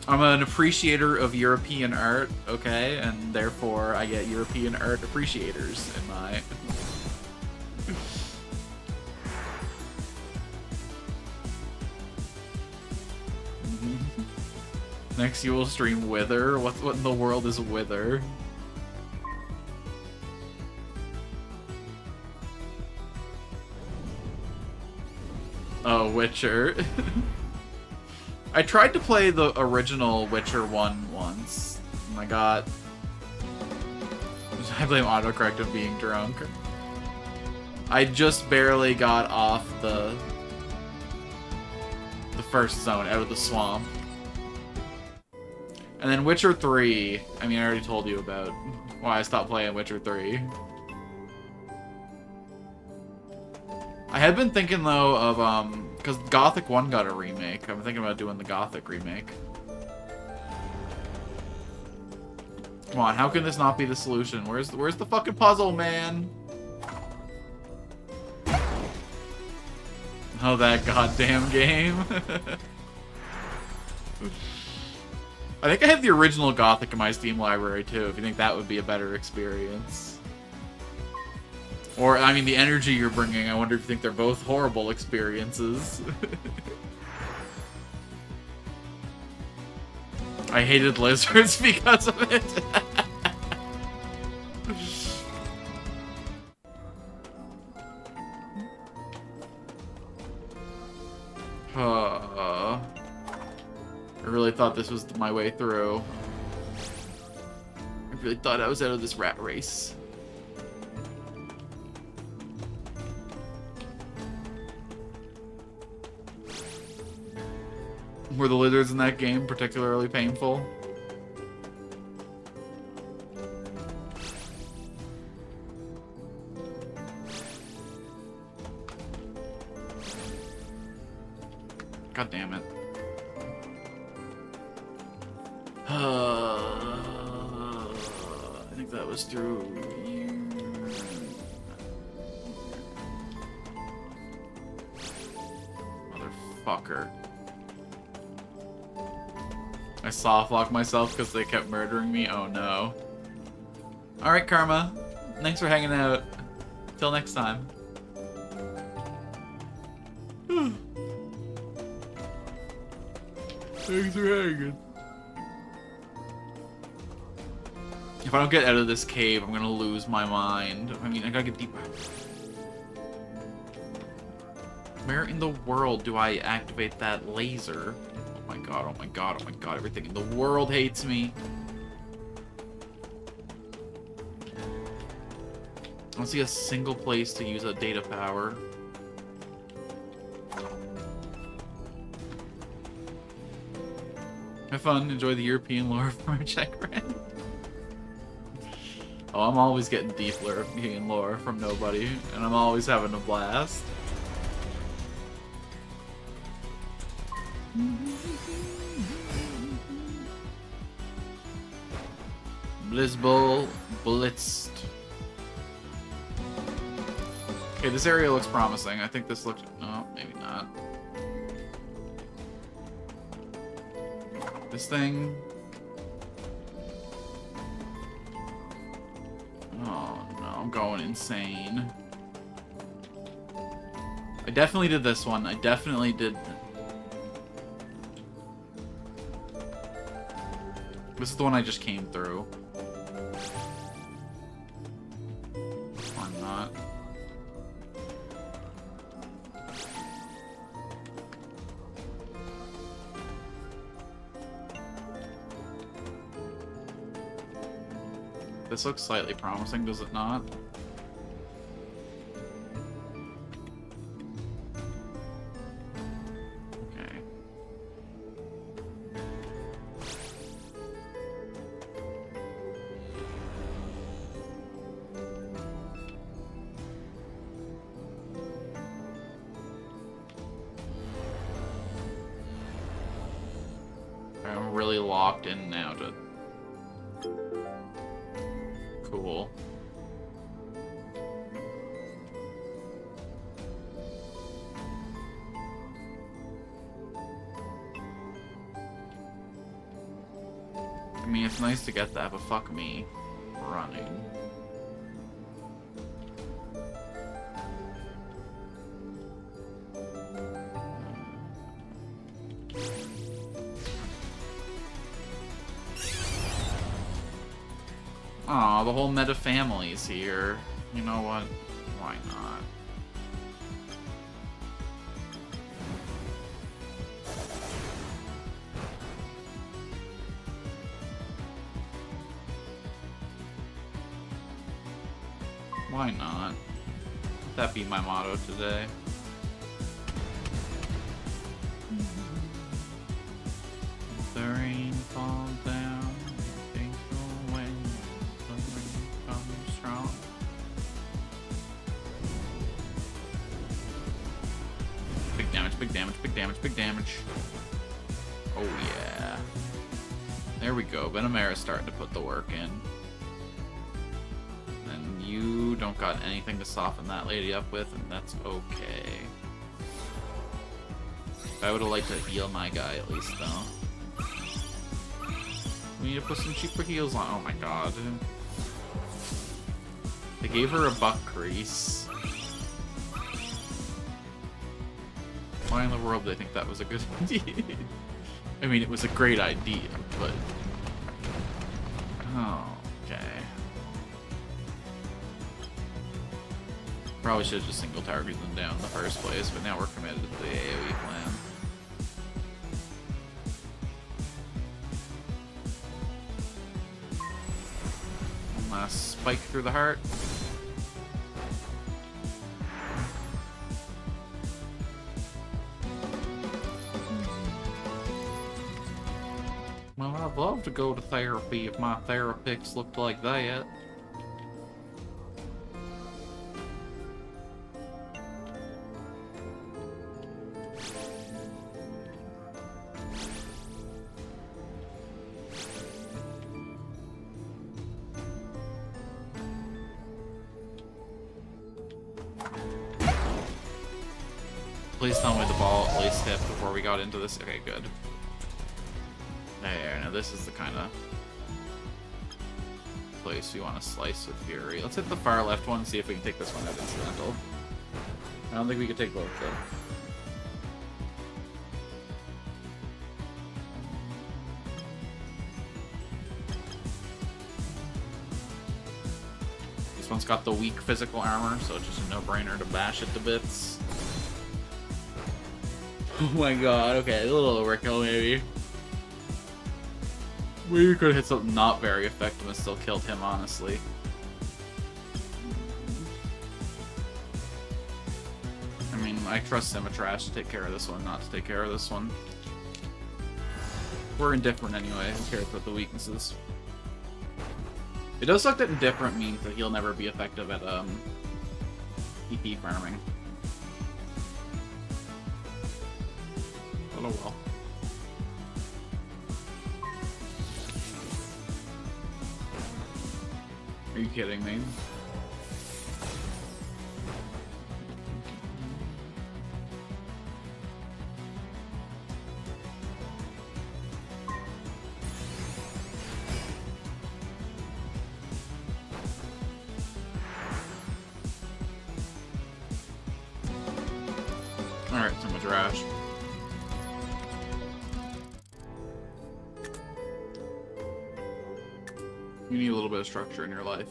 I'm an appreciator of European art, okay? And therefore, I get European art appreciators in my... Next you will stream Wither? What in the world is Wither? Oh, Witcher. I tried to play the original Witcher 1 once, and I blame autocorrect of being drunk. I just barely got off the first zone, out of the swamp. And then Witcher 3, I mean, I already told you about why I stopped playing Witcher 3. I had been thinking, though, of, because Gothic 1 got a remake. I'm thinking about doing the Gothic remake. Come on, how can this not be the solution? Where's the fucking puzzle, man? Oh, that goddamn game. I think I have the original Gothic in my Steam library, too, if you think that would be a better experience. Or, I mean, the energy you're bringing, I wonder if you think they're both horrible experiences. I hated lizards because of it. I really thought this was my way through. I really thought I was out of this rat race. Were the lizards in that game particularly painful? God damn it. I think that was through you. Motherfucker. I softlocked myself because they kept murdering me? Oh no. Alright, Karma. Thanks for hanging out. Till next time. Thanks for hanging. If I don't get out of this cave, I'm gonna lose my mind. I mean, I gotta get deeper. Where in the world do I activate that laser? Oh my god, oh my god, oh my god, everything in the world hates me. I don't see a single place to use a data power. Have fun, enjoy the European lore from our Czech friend. Oh, I'm always getting deep European lore from nobody, and I'm always having a blast. Blitzball blitzed. Okay, this area looks promising. I think this looks... No, maybe not. This thing... Oh no, I'm going insane. I definitely did this one. I definitely did... This is the one I just came through. Or not. This looks slightly promising, does it not? I'm really locked in now to... Cool. I mean, it's nice to get that, but fuck me. Running. Aw, the whole meta family's here. You know what? Why not? Why not? Let that be my motto today. The rain falls down, things go away, the rain comes strong. Big damage, big damage, big damage, big damage. Oh yeah. There we go. Venomera's starting to put the work in. And you don't got anything to soften that lady up with, and that's okay. I would have liked to heal my guy at least, though. We need to put some cheaper heals on. Oh my god. They gave her a buck crease. Why in the world do they think that was a good idea? I mean, it was a great idea, but... Oh, okay. Probably should have just single targeted them down in the first place, but now we're committed to the AoE plan. One last spike through the heart. Well, I'd love to go to therapy if my therapists looked like that. Please tell me the ball at least hit before we got into this. Okay, good. There, now this is the kind of place we want to slice with Fury. Let's hit the far left one and see if we can take this one out incidental. I don't think we could take both, though. This one's got the weak physical armor, so it's just a no-brainer to bash it to bits. Oh my god, okay, a little overkill maybe. We could have hit something not very effective and still killed him, honestly. I mean, I trust Simitrash to take care of this one, not to take care of this one. We're indifferent anyway, who cares about the weaknesses? It does suck that indifferent means that he'll never be effective at, EP farming. But oh well. Are you kidding me? Alright, so much rash. You need a little bit of structure in your life.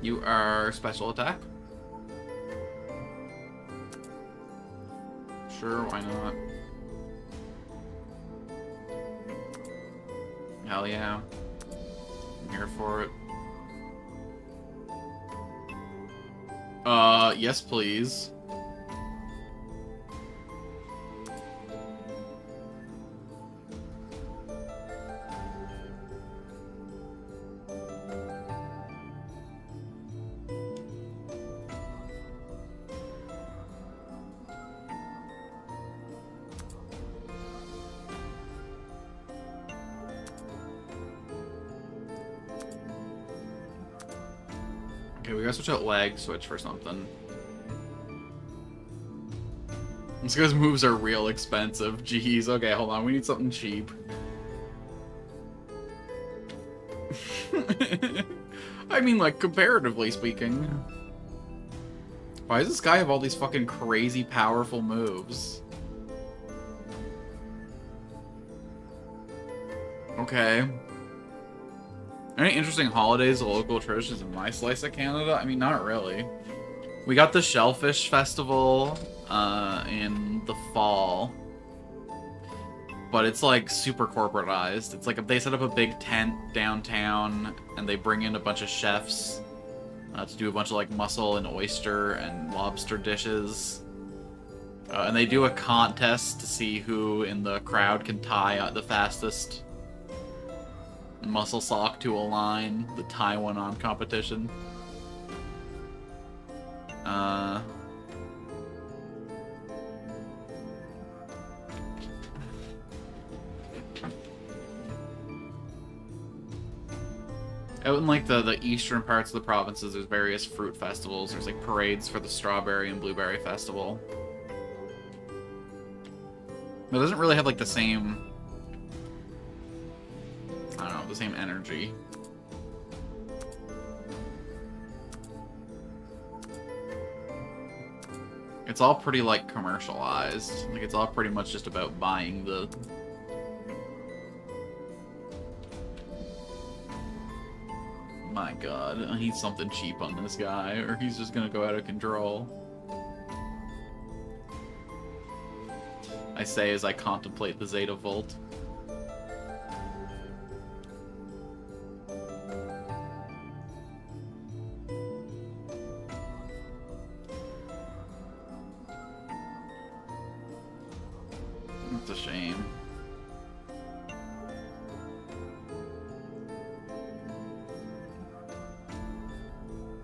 You are special attack? Sure, why not? Hell yeah. I'm here for it. Yes please. Okay, we gotta switch out lag switch for something. This guy's moves are real expensive. Jeez, okay, hold on. We need something cheap. I mean, like, comparatively speaking. Why does this guy have all these fucking crazy powerful moves? Okay. Any interesting holidays or local traditions in my slice of Canada? I mean, not really. We got the Shellfish Festival in the fall. But it's like super corporatized. It's like they set up a big tent downtown and they bring in a bunch of chefs to do a bunch of like mussel and oyster and lobster dishes. And they do a contest to see who in the crowd can tie the fastest mussel sock to a line, the tie one on competition. Out in like the eastern parts of the provinces, there's various fruit festivals. There's like parades for the strawberry and blueberry festival. But it doesn't really have like the same, I don't know, the same energy. It's all pretty like commercialized. Like it's all pretty much just about buying the My god, I need something cheap on this guy, or he's just gonna go out of control. I say as I contemplate the Zeta Volt. It's a shame.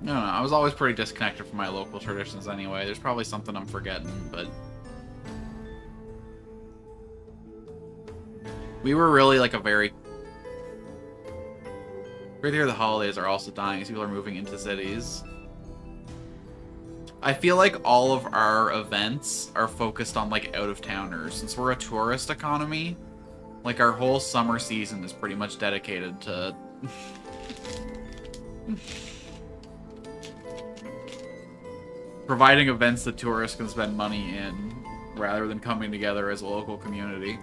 I don't know, I was always pretty disconnected from my local traditions anyway. There's probably something I'm forgetting, but... We were really like a very... Right here, the holidays are also dying as people are moving into cities. I feel like all of our events are focused on like out-of-towners. Since we're a tourist economy, like our whole summer season is pretty much dedicated to... providing events that tourists can spend money in, rather than coming together as a local community.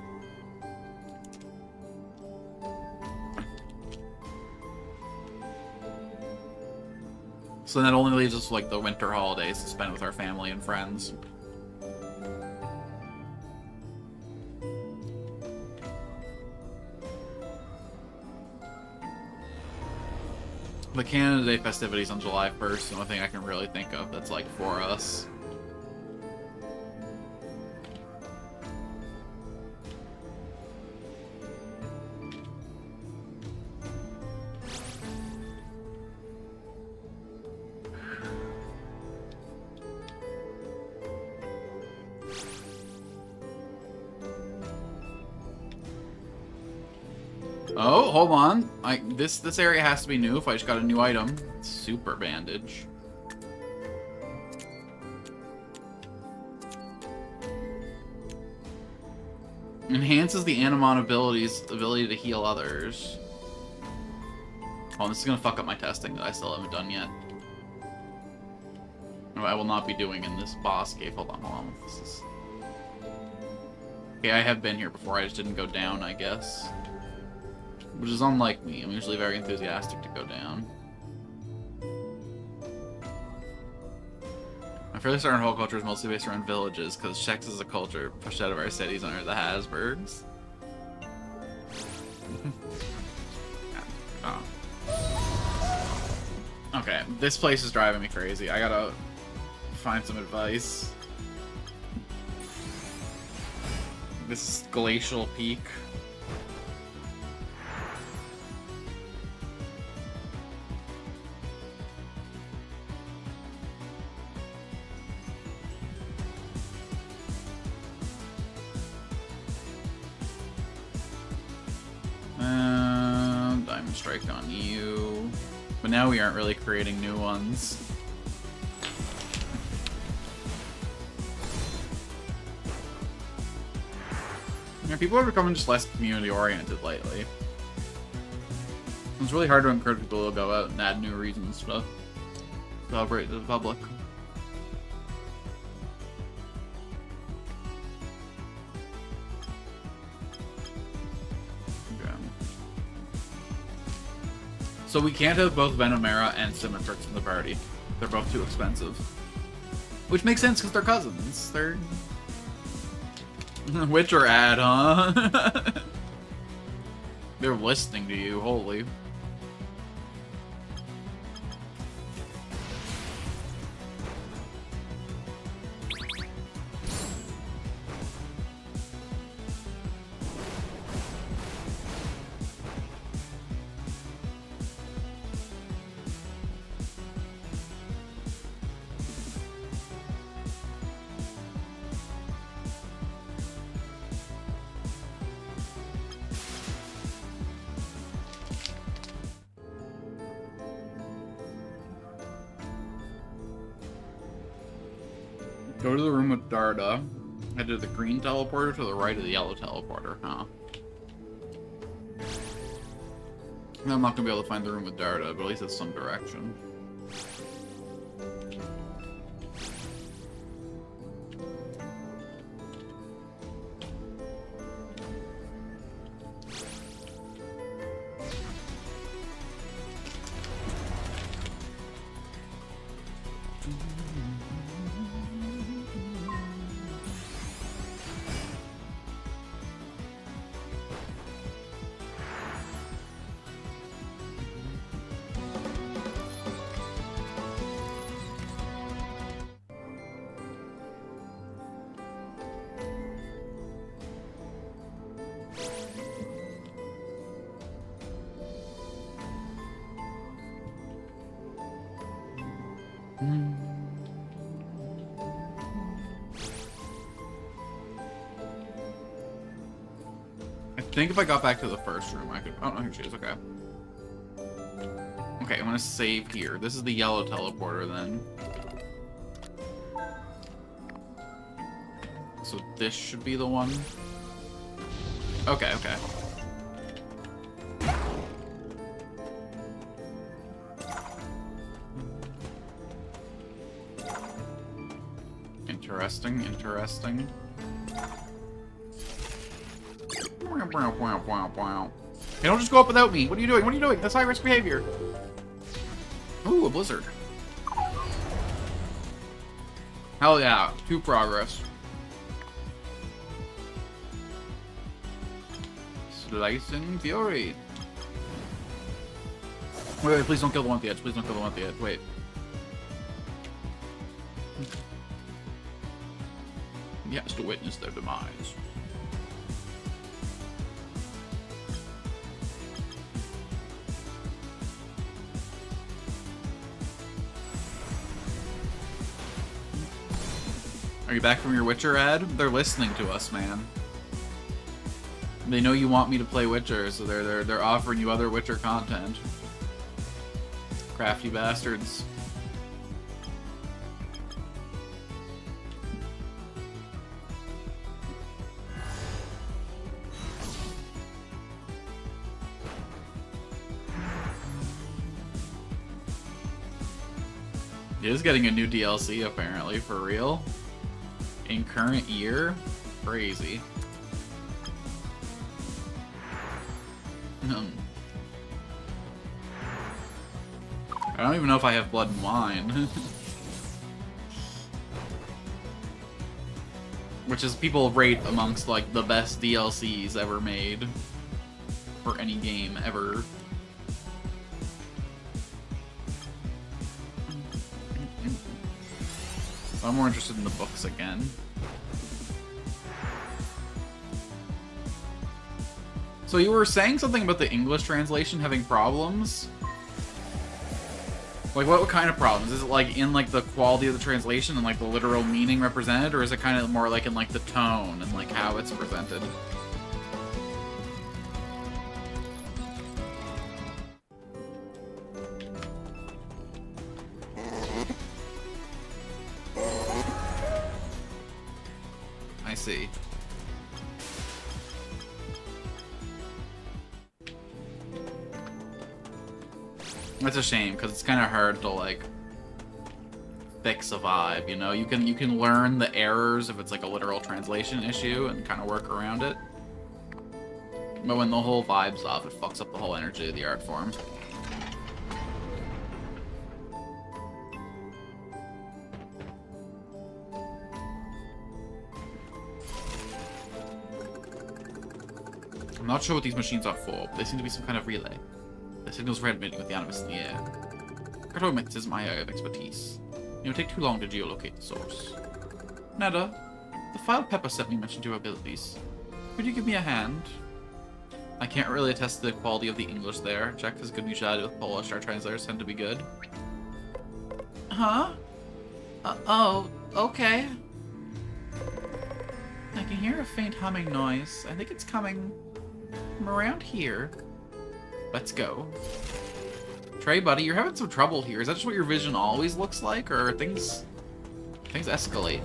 So that only leaves us like the winter holidays to spend with our family and friends. The Canada Day festivities on July 1st, the only thing I can really think of that's like for us. Oh, hold on. This area has to be new if I just got a new item. Super bandage. Enhances the Animon ability's ability to heal others. Oh, this is gonna fuck up my testing that I still haven't done yet. No, I will not be doing in this boss cave. Hold on. This is... Okay, I have been here before. I just didn't go down, I guess. Which is unlike me. I'm usually very enthusiastic to go down. My fairly certain whole culture is mostly based around villages, because Shex is a culture pushed out of our cities under the Habsburgs. Oh. Okay, this place is driving me crazy. I gotta find some advice. This is Glacial Peak. Diamond Strike on you. But now we aren't really creating new ones. Yeah, people are becoming just less community-oriented lately. It's really hard to encourage people to go out and add new reasons to celebrate to the public. Okay. So we can't have both Venomera and Symmetrix in the party. They're both too expensive. Which makes sense because they're cousins. They're... Witcher ad, huh? They're listening to you, holy. Go to the room with Darda. Head to the green teleporter to the right of the yellow teleporter, huh? I'm not gonna be able to find the room with Darda, but at least it's some direction. I think if I got back to the first room, I could... Oh, no, here she is. Okay. Okay, I'm gonna save here. This is the yellow teleporter, then. So this should be the one. Okay, okay. Interesting, interesting. Hey, don't just go up without me. What are you doing? What are you doing? That's high-risk behavior. Ooh, a blizzard. Hell yeah. 2 progress. Slicing Fury. Wait, please don't kill the one at the edge. Please don't kill the one at the edge. Wait. Yes, to witness their demise. Are you back from your Witcher ad? They're listening to us, man. They know you want me to play Witcher, so they're offering you other Witcher content. Crafty bastards. He is getting a new DLC apparently, for real. In current year? Crazy. I don't even know if I have Blood and Wine. Which is people rate amongst like the best DLCs ever made. For any game ever. I'm more interested in the books again. So you were saying something about the English translation having problems? Like, what kind of problems? Is it, like, in, like, the quality of the translation and, like, the literal meaning represented? Or is it kind of more, like, in, like, the tone and, like, how it's presented? see. That's a shame, because it's kind of hard to, like, fix a vibe, you know? You can learn the errors if it's, like, a literal translation issue and kind of work around it. But when the whole vibe's off, it fucks up the whole energy of the art form. I'm not sure what these machines are for, but they seem to be some kind of relay. The signal's transmitting with the animus in the air. Cartometrics isn't my area of expertise. It would take too long to geolocate the source. Nada, the file Pepper sent me mentioned your abilities. Could you give me a hand? I can't really attest to the quality of the English there. Jack has good neutrality with Polish. Our translators tend to be good. Huh? Oh, okay. I can hear a faint humming noise. I think it's coming from around here. Let's go. Trey, buddy, you're having some trouble here. Is that just what your vision always looks like, or are things escalating?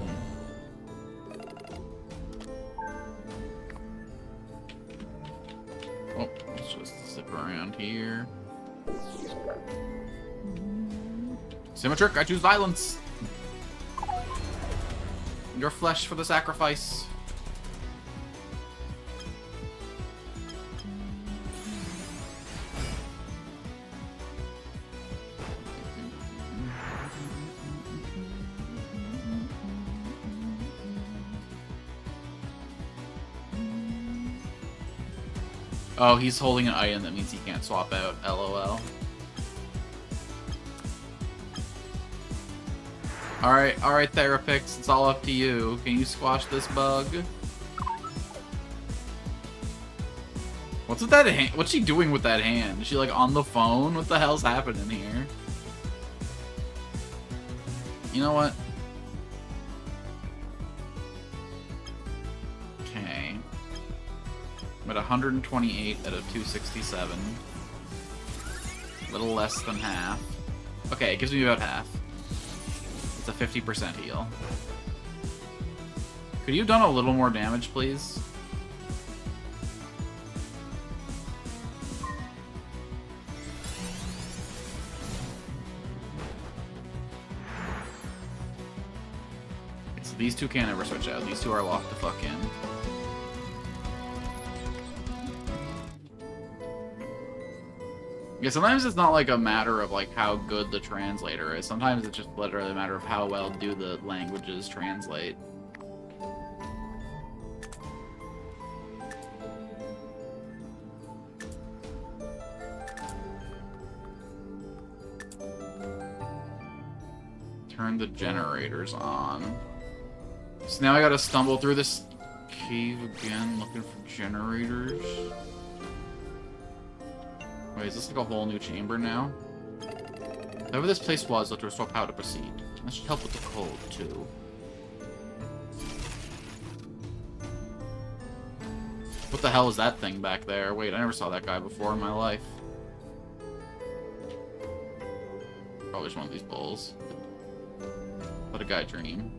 Oh, let's just zip around here. Symmetric, I choose violence. Your flesh for the sacrifice. Oh, he's holding an item that means he can't swap out. LOL. Alright, Therapix, it's all up to you. Can you squash this bug? What's with that hand? What's she doing with that hand? Is she like on the phone? What the hell's happening here? You know what? Okay. I'm at 128 out of 267. A little less than half. Okay, it gives me about half. It's a 50% heal. Could you have done a little more damage, please? Okay, so these two can't ever switch out. These two are locked the fuck in. Yeah, sometimes it's not like a matter of like how good the translator is. Sometimes it's just literally a matter of how well do the languages translate. Turn the generators on. So now I gotta stumble through this cave again looking for generators. Wait, is this like a whole new chamber now? Whatever this place was, let to restore power to proceed. That should help with the cold, too. What the hell is that thing back there? Wait, I never saw that guy before in my life. Probably just one of these bulls. Let a guy dream.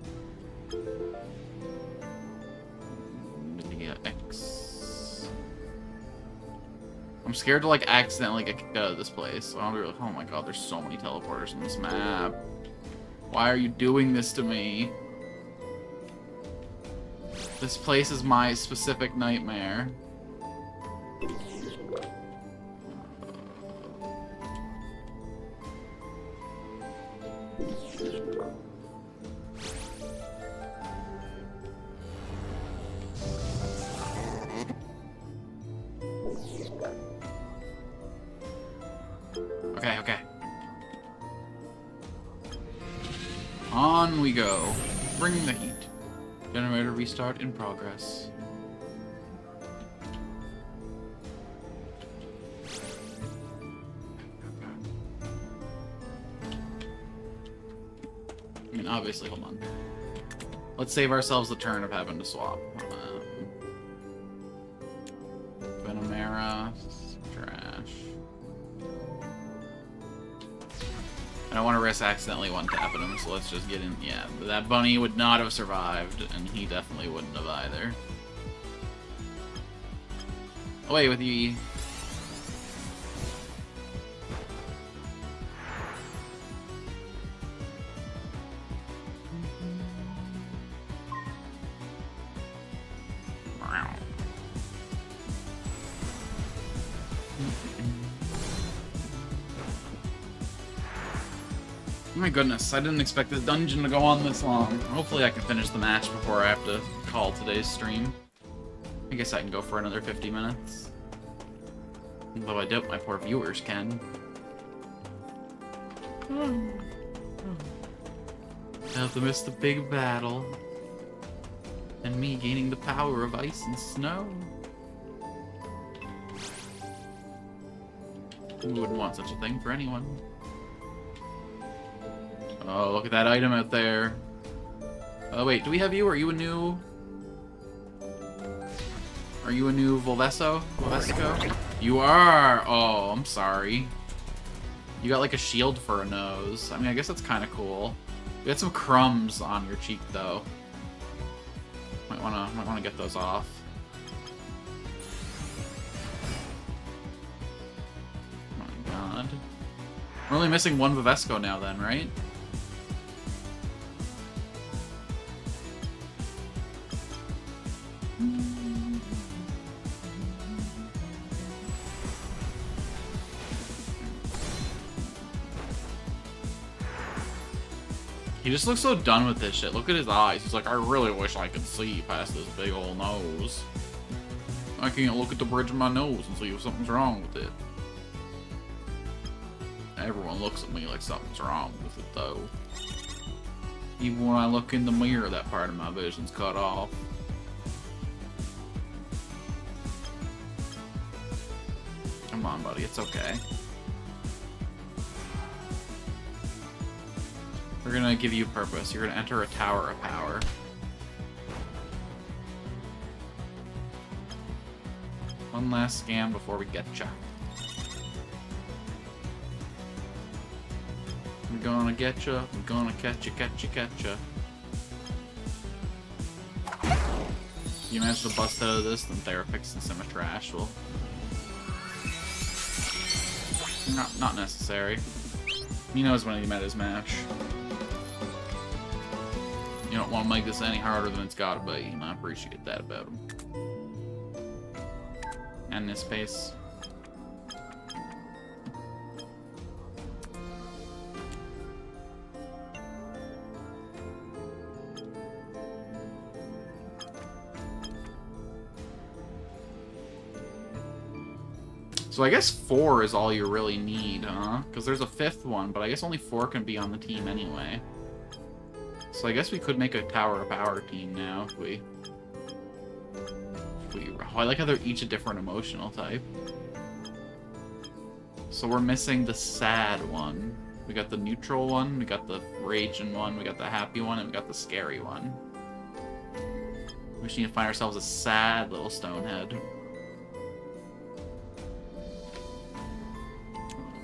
X. I'm scared to like accidentally get kicked out of this place. So I'll be like, oh my god, there's so many teleporters in this map. Why are you doing this to me? This place is my specific nightmare. Okay, okay. On we go. Bring the heat. Generator restart in progress. I mean, obviously, hold on. Let's save ourselves the turn of having to swap. Venomera, trash. I don't want to risk accidentally one-tapping him, so let's just get in. Yeah, that bunny would not have survived, and he definitely wouldn't have either. Away with you. Oh my goodness, I didn't expect this dungeon to go on this long. Hopefully I can finish the match before I have to call today's stream. I guess I can go for another 50 minutes. Though I doubt my poor viewers can. I'll have to miss the big battle. And me gaining the power of ice and snow. Who wouldn't want such a thing for anyone? Oh, look at that item out there. Oh, wait, do we have you? Are you a new... Are you a new Volveso? Volvesco? You are! Oh, I'm sorry. You got like a shield for a nose. I mean, I guess that's kind of cool. You got some crumbs on your cheek, though. Might wanna get those off. Oh my god. We're only missing one Volvesco now then, right? He just looks so done with this shit. Look at his eyes. He's like, I really wish I could see past this big old nose. I can't look at the bridge of my nose and see if something's wrong with it. Everyone looks at me like something's wrong with it, though. Even when I look in the mirror, that part of my vision's cut off. Come on, buddy. It's okay. We're gonna give you purpose. You're gonna enter a tower of power. One last scan before we get ya. I'm gonna get ya. I'm gonna catch ya, catch ya, catch ya. You manage to bust out of this, then Therapix and Simitrash will... Not necessary. He knows when he met his match. You don't want to make this any harder than it's gotta be, and I appreciate that about him. And this pace. So I guess 4 is all you really need, huh? Because there's a 5th one, but I guess only 4 can be on the team anyway. So I guess we could make a Tower of Power team now if we... Oh, I like how they're each a different emotional type. So we're missing the sad one. We got the neutral one, we got the raging one, we got the happy one, and we got the scary one. We just need to find ourselves a sad little stonehead.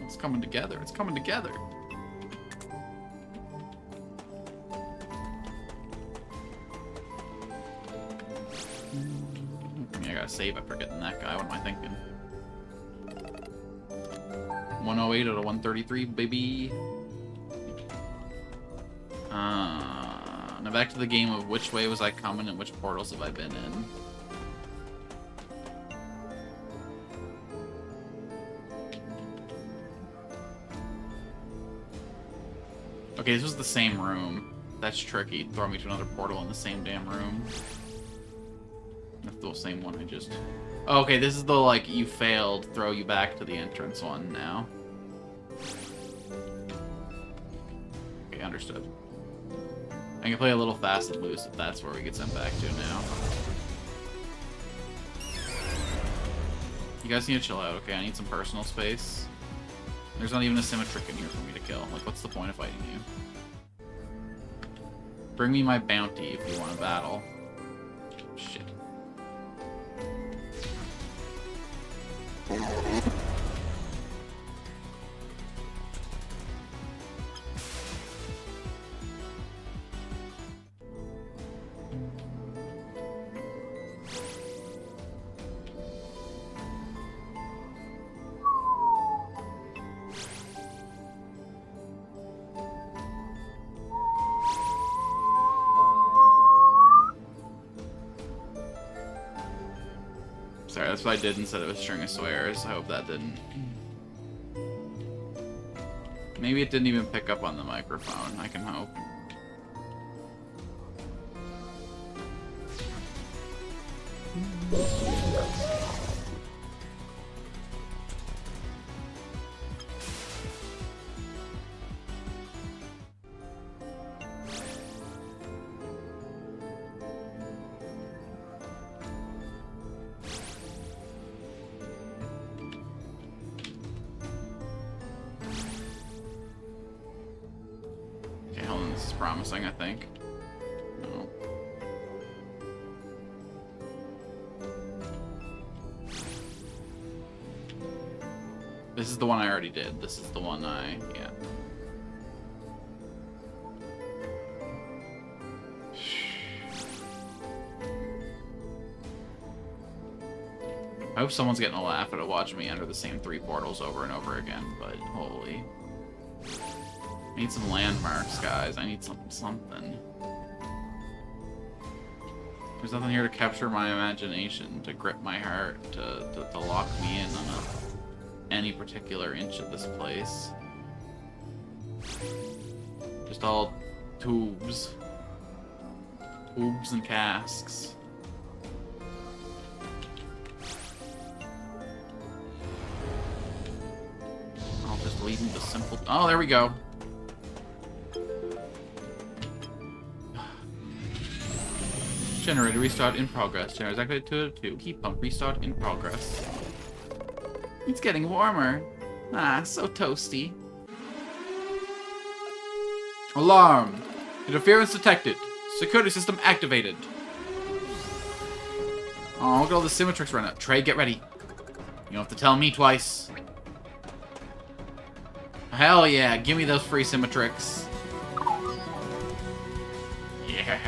It's coming together, it's coming together. I gotta save after getting that guy. What am I thinking? 108 out of 133, baby. Now back to the game of which way was I coming and which portals have I been in. Okay, this was the same room. That's tricky. Throw me to another portal in the same damn room. That's the same one I just... Oh, okay, this is the, like, you failed, throw you back to the entrance one now. Okay, understood. I can play a little fast and loose if that's where we get sent back to now. You guys need to chill out, okay? I need some personal space. There's not even a Symmetric in here for me to kill. Like, what's the point of fighting you? Bring me my bounty if you want to battle. Shit. what I did instead of a string of swears. I hope that didn't. Maybe it didn't even pick up on the microphone. I can hope. Okay, hold on. This is promising, I think. No. This is the one I already did. This is the one yeah. I hope someone's getting a laugh at it watching me enter the same 3 portals over and over again, but holy. I need some landmarks, guys. I need something. There's nothing here to capture my imagination, to grip my heart, to lock me in on any particular inch of this place. Just all tubes. Tubes and casks. I'll just leave me the simple... Oh, there we go. Generator restart in progress. Generator activated 2 out of 2. Heat pump restart in progress. It's getting warmer. Ah, so toasty. Alarm! Interference detected. Security system activated. Oh, look at all the Symmetrix right now. Trey, get ready. You don't have to tell me twice. Hell yeah, give me those free Symmetrix. Yeah.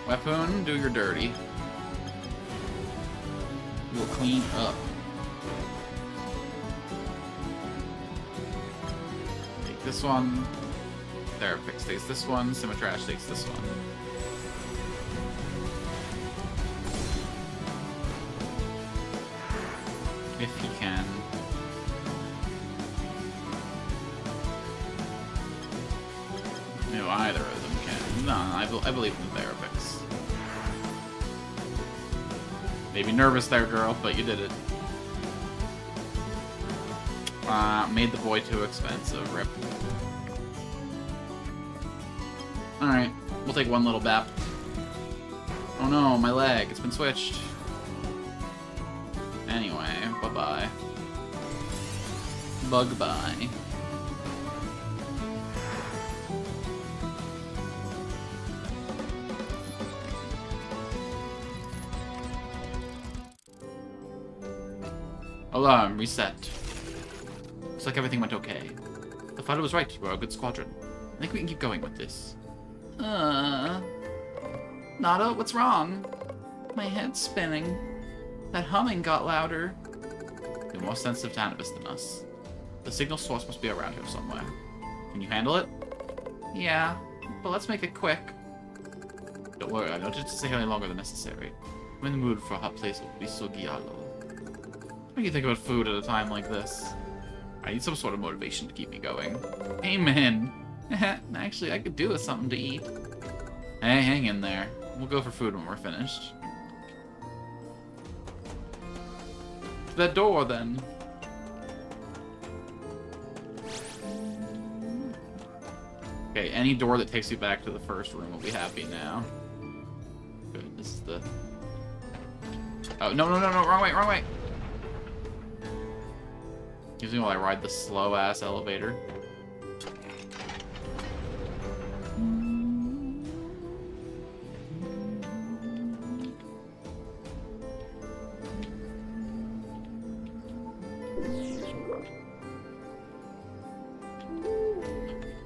Weapon, do your dirty. We'll clean up. Take this one. Therapix takes this one. Symmetrash takes this one. If he can. No, either of them can. No, I believe in the Therapix. Maybe nervous there, girl, but you did it. Made the boy too expensive. Rip. Alright, we'll take one little bap. Oh no, my leg. It's been switched. Anyway, bye-bye. Bug-bye. Alarm reset. Looks like everything went okay. The fighter was right. We're a good squadron. I think we can keep going with this. Nada, what's wrong? My head's spinning. That humming got louder. You're more sensitive to Anubis than us. The signal source must be around here somewhere. Can you handle it? Yeah, but let's make it quick. Don't worry, I don't need to stay here any longer than necessary. I'm in the mood for a hot place with Bisogialo. What do you think about food at a time like this? I need some sort of motivation to keep me going. Amen. Actually, I could do with something to eat. Hey, hang in there. We'll go for food when we're finished. To that door, then. Okay, any door that takes you back to the first room will be happy now. Good, this is the... Oh, no, wrong way, wrong way! Excuse me while I ride the slow-ass elevator.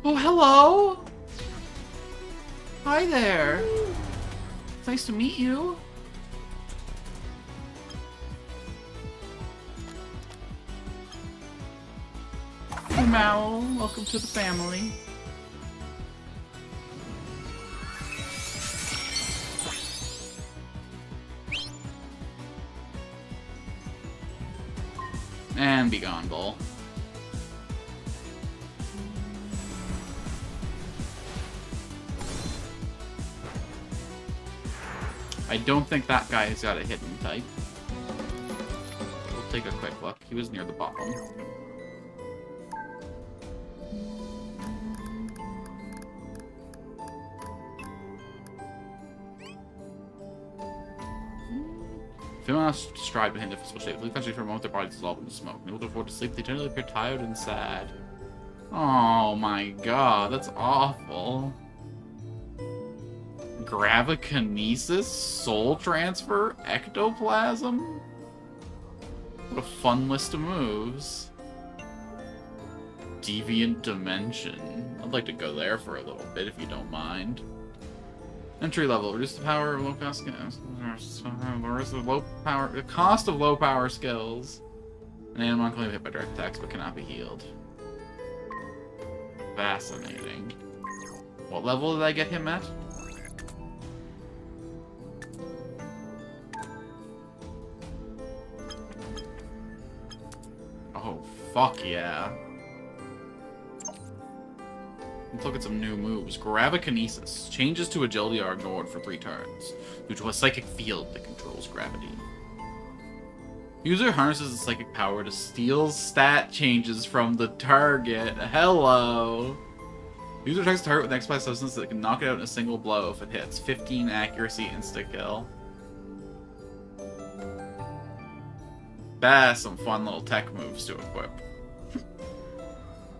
Oh, hello! Hi there! It's nice to meet you. Mal, welcome to the family. And be gone, Bull. I don't think that guy has got a hidden type. We'll take a quick look. He was near the bottom. Female stride behind the physical shape. Leave country for a moment, their bodies dissolve into smoke. Unable to afford to sleep, they generally appear tired and sad. Oh my god, that's awful. Gravikinesis? Soul transfer? Ectoplasm? What a fun list of moves. Deviant Dimension. I'd like to go there for a little bit if you don't mind. Entry level. Reduce the power of low cost skills. The cost of low power skills. An animal can be hit by direct attacks but cannot be healed. Fascinating. What level did I get him at? Oh, fuck yeah. Let's look at some new moves. Gravikinesis. Changes to agility are ignored for 3 turns, due to a psychic field that controls gravity. User harnesses the psychic power to steal stat changes from the target. Hello! User attacks the target with an explosive substance that can knock it out in a single blow if it hits. 15 accuracy, insta-kill. That's some fun little tech moves to equip.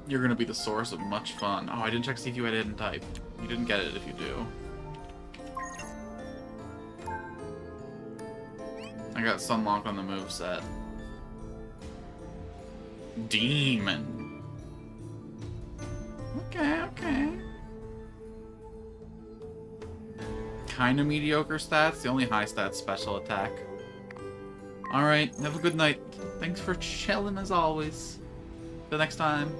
You're gonna be the source of much fun. Oh, I didn't check to see if you had hidden type. You didn't get it if you do. I got Sunlock on the moveset. Demon. Okay, okay. Kinda mediocre stats. The only high stats special attack. Alright, have a good night. Thanks for chilling as always. Till next time.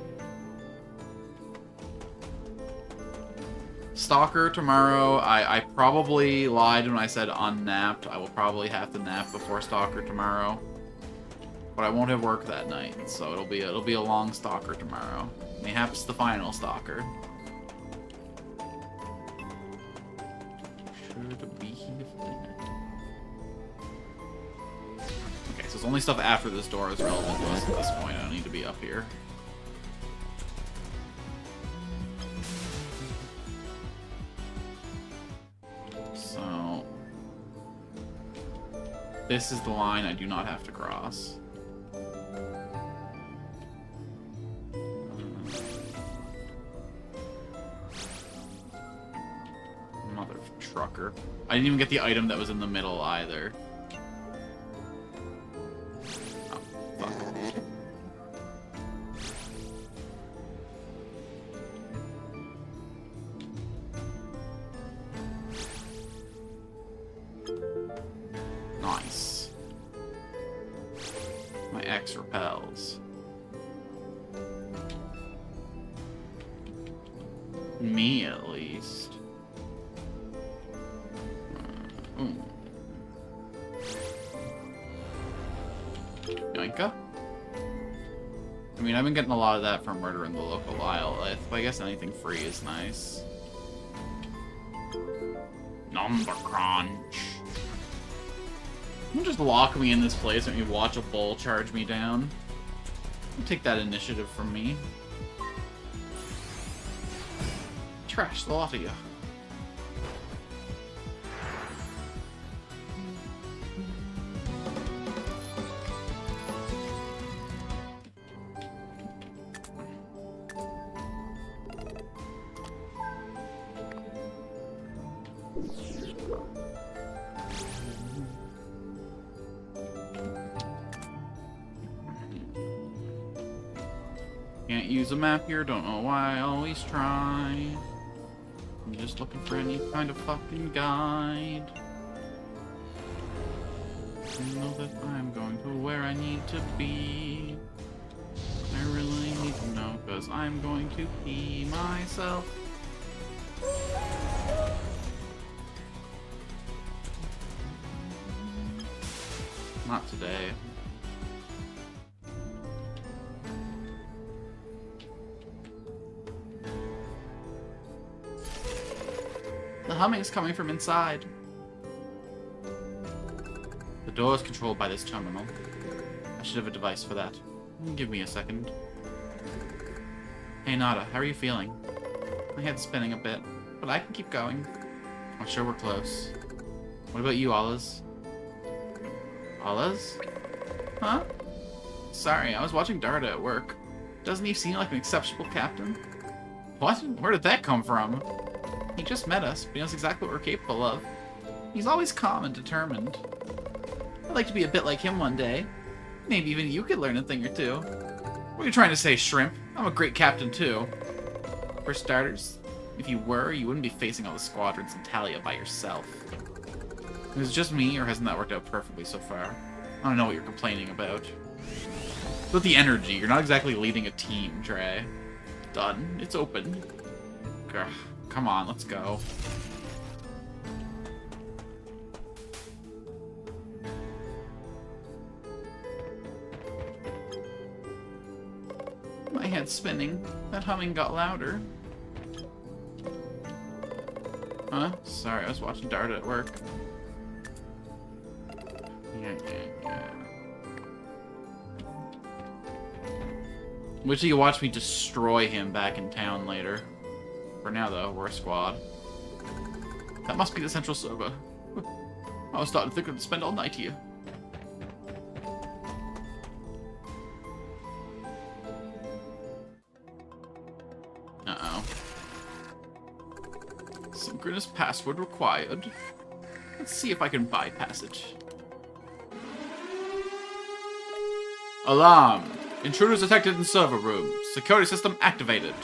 Stalker tomorrow. I probably lied when I said unnapped. I will probably have to nap before Stalker tomorrow. But I won't have work that night, so it'll be a long Stalker tomorrow. Mayhaps the final Stalker. Should be okay, so it's only stuff after this door is relevant to us at this point. I don't need to be up here. So this is the line I do not have to cross. Mother trucker. I didn't even get the item that was in the middle either. Oh, fuck. Nice. My X repels. Me, at least. Yoinka? I mean, I've been getting a lot of that from murdering the local Lylith, but I guess anything free is nice. Number crunch. You just lock me in this place and you watch a bull charge me down. You take that initiative from me. Trash the lot of you. Can't use a map here, don't know why I always try. I'm just looking for any kind of fucking guide. I know that I'm going to where I need to be. I really need to know, because I'm going to pee myself. Not today. The humming's coming from inside. The door is controlled by this terminal. I should have a device for that. Give me a second. Hey Nada, how are you feeling? My head's spinning a bit, but I can keep going. I'm sure we're close. What about you, Ollaz? Ollaz? Huh? Sorry, I was watching Darda at work. Doesn't he seem like an exceptional captain? What? Where did that come from? He just met us, but he knows exactly what we're capable of. He's always calm and determined. I'd like to be a bit like him one day. Maybe even you could learn a thing or two. What are you trying to say, Shrimp? I'm a great captain, too. For starters, if you were, you wouldn't be facing all the squadrons in Talia by yourself. Is it just me, or hasn't that worked out perfectly so far? I don't know what you're complaining about. With the energy, you're not exactly leading a team, Trey. Done. It's open. Ugh, come on, let's go. My head's spinning. That humming got louder. Huh? Sorry, I was watching Darda at work. Yeah. Wait till you watch me destroy him back in town later. For now, though, we're a squad. That must be the central server. I was starting to think I'd spend all night here. Uh-oh. Synchronous password required. Let's see if I can bypass it. Alarm! Intruders detected in server room. Security system activated.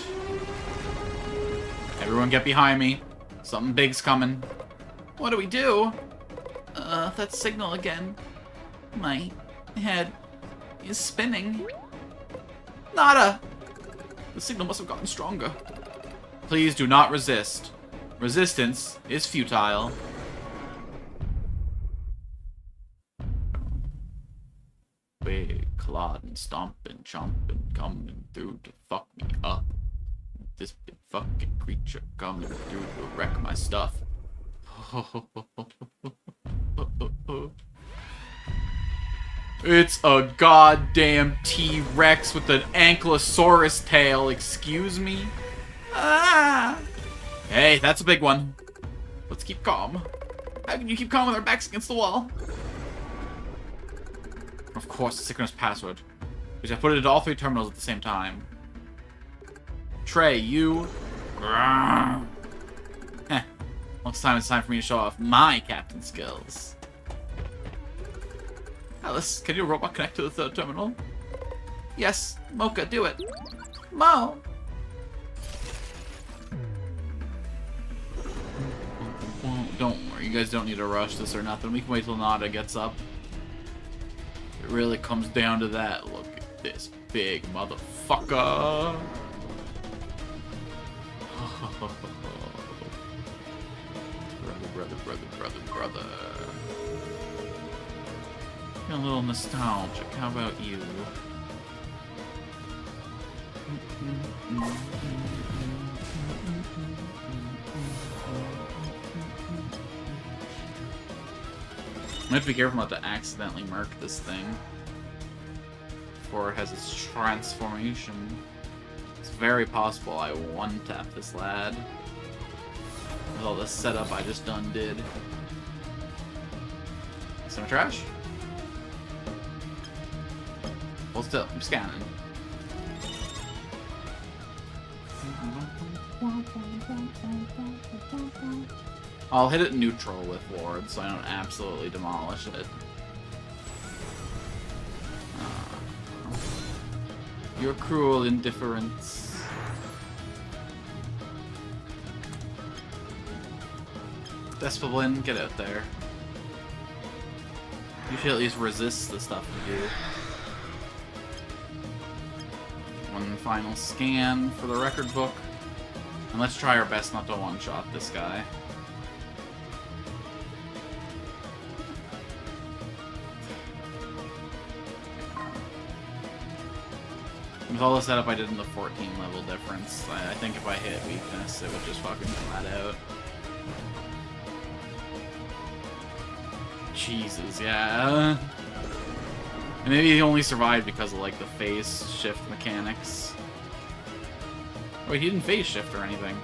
Everyone get behind me. Something big's coming. What do we do? That signal again. My head is spinning. Nada! The signal must have gotten stronger. Please do not resist. Resistance is futile. Big clodding, stomping, chomping, coming through to fuck me up. This big fucking creature coming through to wreck my stuff. It's a goddamn T-Rex with an ankylosaurus tail, excuse me? Ah! Hey, that's a big one. Let's keep calm. How can you keep calm with our backs against the wall? Of course, the synchronous password. Which I put it into all three terminals at the same time. Trey, you... Heh. Looks time it's time for me to show off my captain skills. Alice, can your robot connect to the third terminal? Yes, Mocha, do it. Mo! Don't worry, you guys don't need to rush this or nothing. We can wait till Nada gets up. It really comes down to that. Look at this big motherfucker. Brother. You're a little nostalgic. How about you? I have to be careful not to accidentally murk this thing before it has its transformation. It's very possible I one-tap this lad with all the setup I just done did. Some trash? Hold still, I'm scanning. I'll hit it neutral with Ward so I don't absolutely demolish it. Your cruel indifference. Despoblin, get out there. You should at least resist the stuff we do. One final scan for the record book. And let's try our best not to one-shot this guy. With all the setup I did in the 14 level difference, I think if I hit weakness, it would just fucking flat out. Jesus, yeah. And maybe he only survived because of, like, the phase shift mechanics. Wait, he didn't phase shift or anything.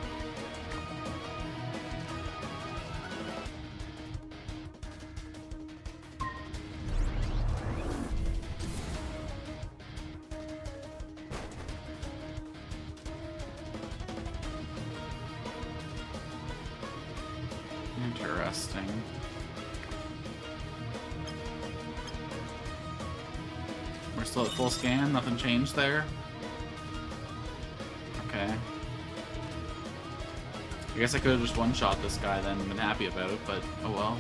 Interesting. We're still at full scan, nothing changed there. Okay. I guess I could have just one-shot this guy then and been happy about it, but oh well.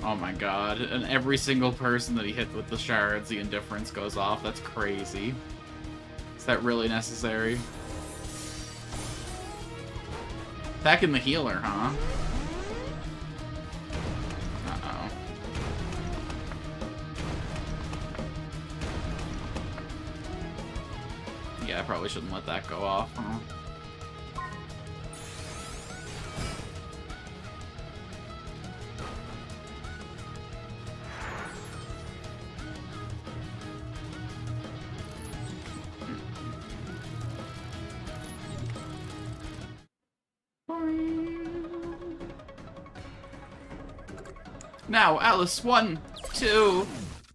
Oh my god, and every single person that he hit with the shards, the indifference goes off. That's crazy. Is that really necessary? Attacking the healer, huh? Uh-oh. Yeah, I probably shouldn't let that go off, huh? Now, Alice, 1, 2,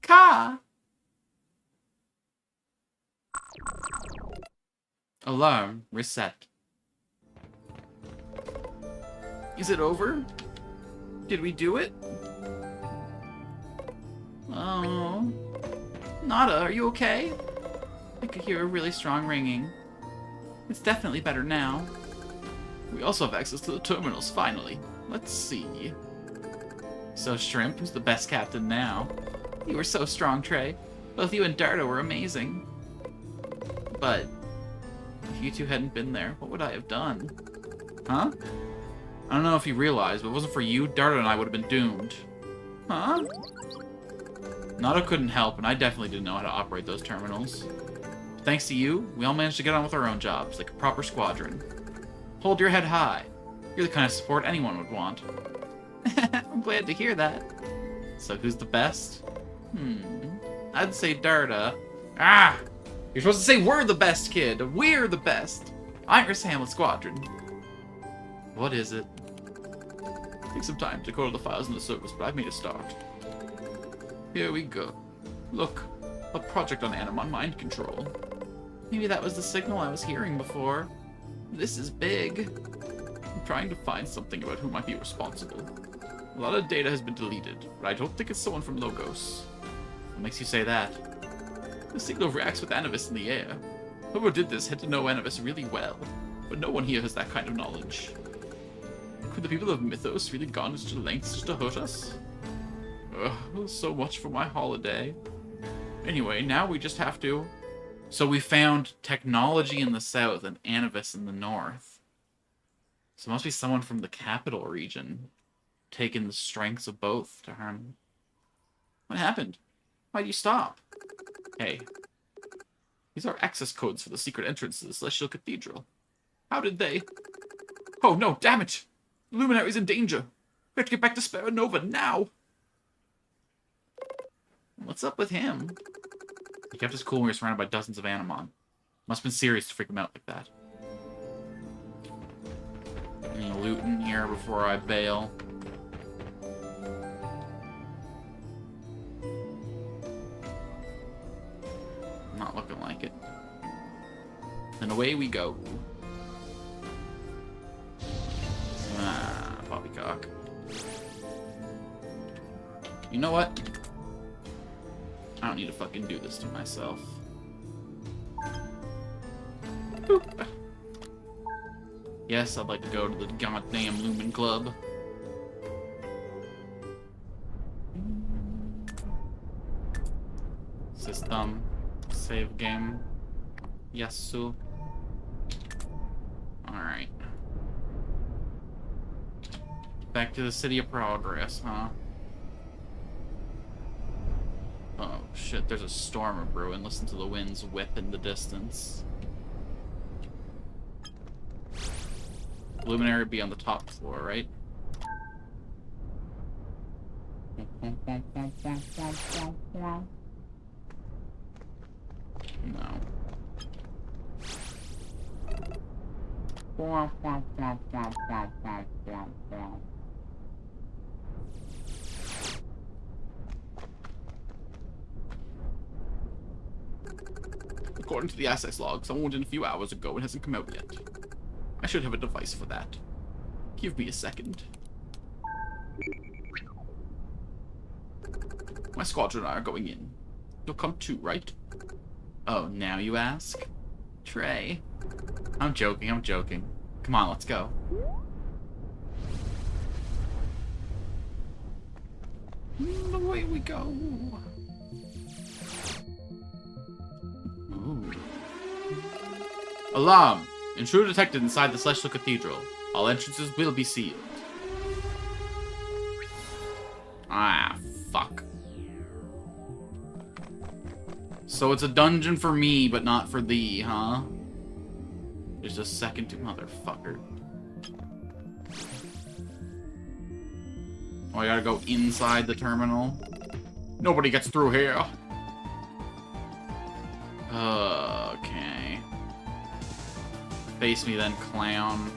ka! Alarm reset. Is it over? Did we do it? Oh. Nada, are you okay? I could hear a really strong ringing. It's definitely better now. We also have access to the terminals, finally. Let's see. So, Shrimp, who's the best captain now? You were so strong, Trey. Both you and Dardo were amazing. But if you two hadn't been there, what would I have done? Huh? I don't know if you realize, but if it wasn't for you, Dardo and I would have been doomed. Huh? Nada couldn't help, and I definitely didn't know how to operate those terminals. But thanks to you, we all managed to get on with our own jobs, like a proper squadron. Hold your head high. You're the kind of support anyone would want. I'm glad to hear that. So who's the best? I'd say Darda. Ah! You're supposed to say we're the best, kid. We're the best. Iris Hamlet Squadron. What is it? Take some time to go to the files in the service, but I've made a start. Here we go. Look, a project on Animon mind control. Maybe that was the signal I was hearing before. This is big. I'm trying to find something about who might be responsible. A lot of data has been deleted, but I don't think it's someone from Logos. What makes you say that? The signal reacts with Anavis in the air. Whoever did this had to know Anavis really well, but no one here has that kind of knowledge. Could the people of Mythos really gone to such lengths just to hurt us? Ugh, so much for my holiday. Anyway, now we just have to... So we found technology in the south and Anavis in the north. So it must be someone from the capital region, taking the strengths of both to harm. What happened? Why'd you stop? Hey. These are access codes for the secret entrance to the Celestial Cathedral. How did they... Oh no, damn it! The Luminary's in danger! We have to get back to Speranova now! What's up with him? He kept us cool when we were surrounded by dozens of Animon. Must have been serious to freak him out like that. Any loot in here before I bail? Not looking like it. Then away we go. Ah, poppycock. You know what? I don't need to fucking do this to myself. Boop. Yes, I'd like to go to the goddamn Lumen Club. System. Save game. Yasu. Alright. Back to the City of Progress, huh? Oh shit, there's a storm brewing. Listen to the winds whip in the distance. Luminary would be on the top floor, right? No. According to the access log, someone went in a few hours ago and hasn't come out yet. I should have a device for that. Give me a second. My squadron and I are going in. You'll come too, right? Oh, now you ask? Trey. I'm joking, I'm joking. Come on, let's go. Away we go. Ooh. Alarm! Intruder detected inside the Celestial Cathedral. All entrances will be sealed. Ah, fuck. So it's a dungeon for me, but not for thee, huh? Just a second to motherfucker. Oh, I gotta go inside the terminal? Nobody gets through here. Okay. Face me then, clown.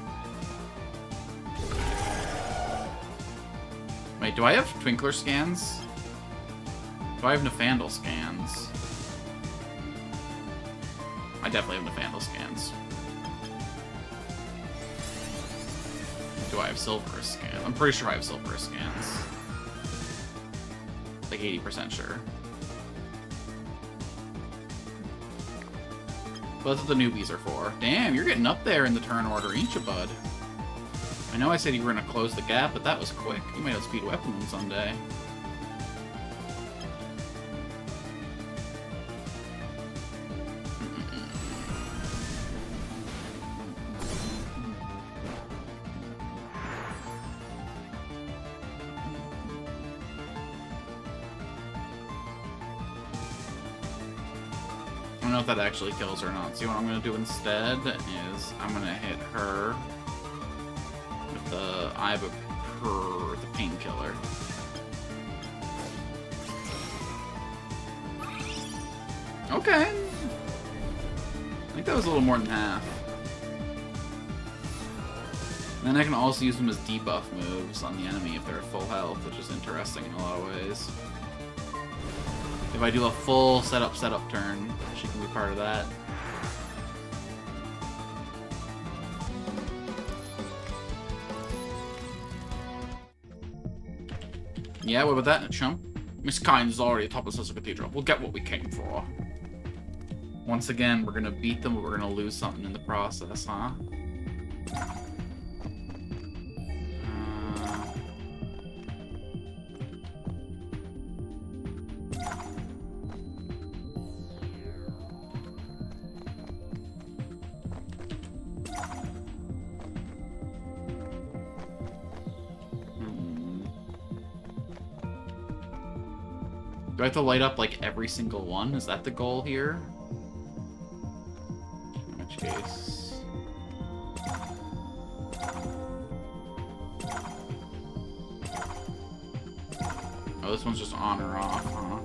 Wait, do I have Twinkler scans? Do I have Nefandel scans? I definitely have Nefandel scans. Do I have Silverus scans? I'm pretty sure I have Silverus scans. Like 80% sure. But that's what the newbies are for. Damn, you're getting up there in the turn order, ain't you, bud? I know I said you were gonna close the gap, but that was quick. You might outspeed Weapon someday. I don't know if that actually kills her or not. See, what I'm gonna do instead is I'm gonna hit her with the the painkiller. Okay. I think that was a little more than half. And then I can also use them as debuff moves on the enemy if they're at full health, which is interesting in a lot of ways. If I do a full setup turn, she can be part of that. Yeah, what about that, chump? Miss Kynes is already atop the Celestial Cathedral. We'll get what we came for. Once again, we're gonna beat them, but we're gonna lose something in the process, huh? Do I have to light up, like, every single one? Is that the goal here? In which case... Oh, this one's just on or off, huh?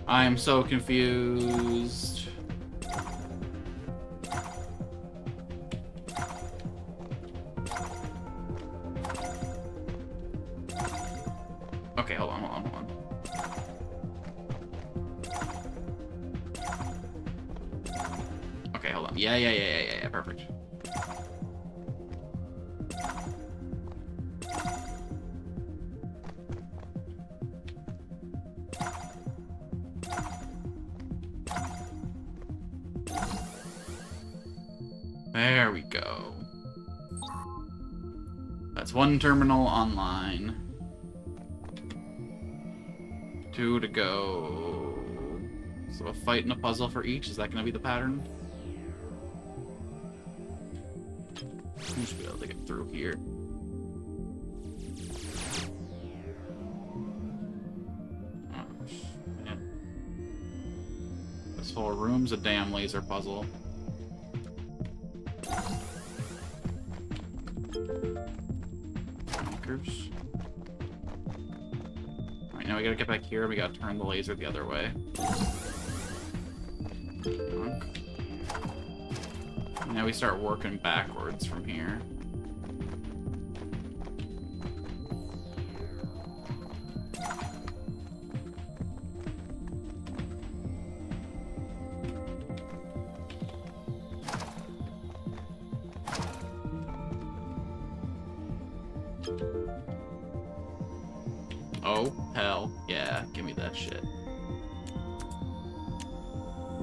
I am so confused. Okay, hold on. Okay, hold on. Yeah, perfect. There we go. That's one terminal online. 2 to go. So a fight and a puzzle for each. Is that going to be the pattern? We should be able to get through here. Oh, man. This whole room's a damn laser puzzle. Anchors. Alright, now we gotta get back here. We gotta turn the laser the other way. Now we start working backwards from here. Oh, hell. Yeah, give me that shit.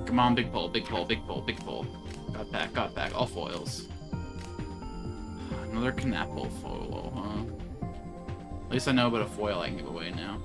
Come on, big pull, big pull, big pull, big pull. Got back, all foils. Another Knappel foil, huh? At least I know about a foil I can give away now.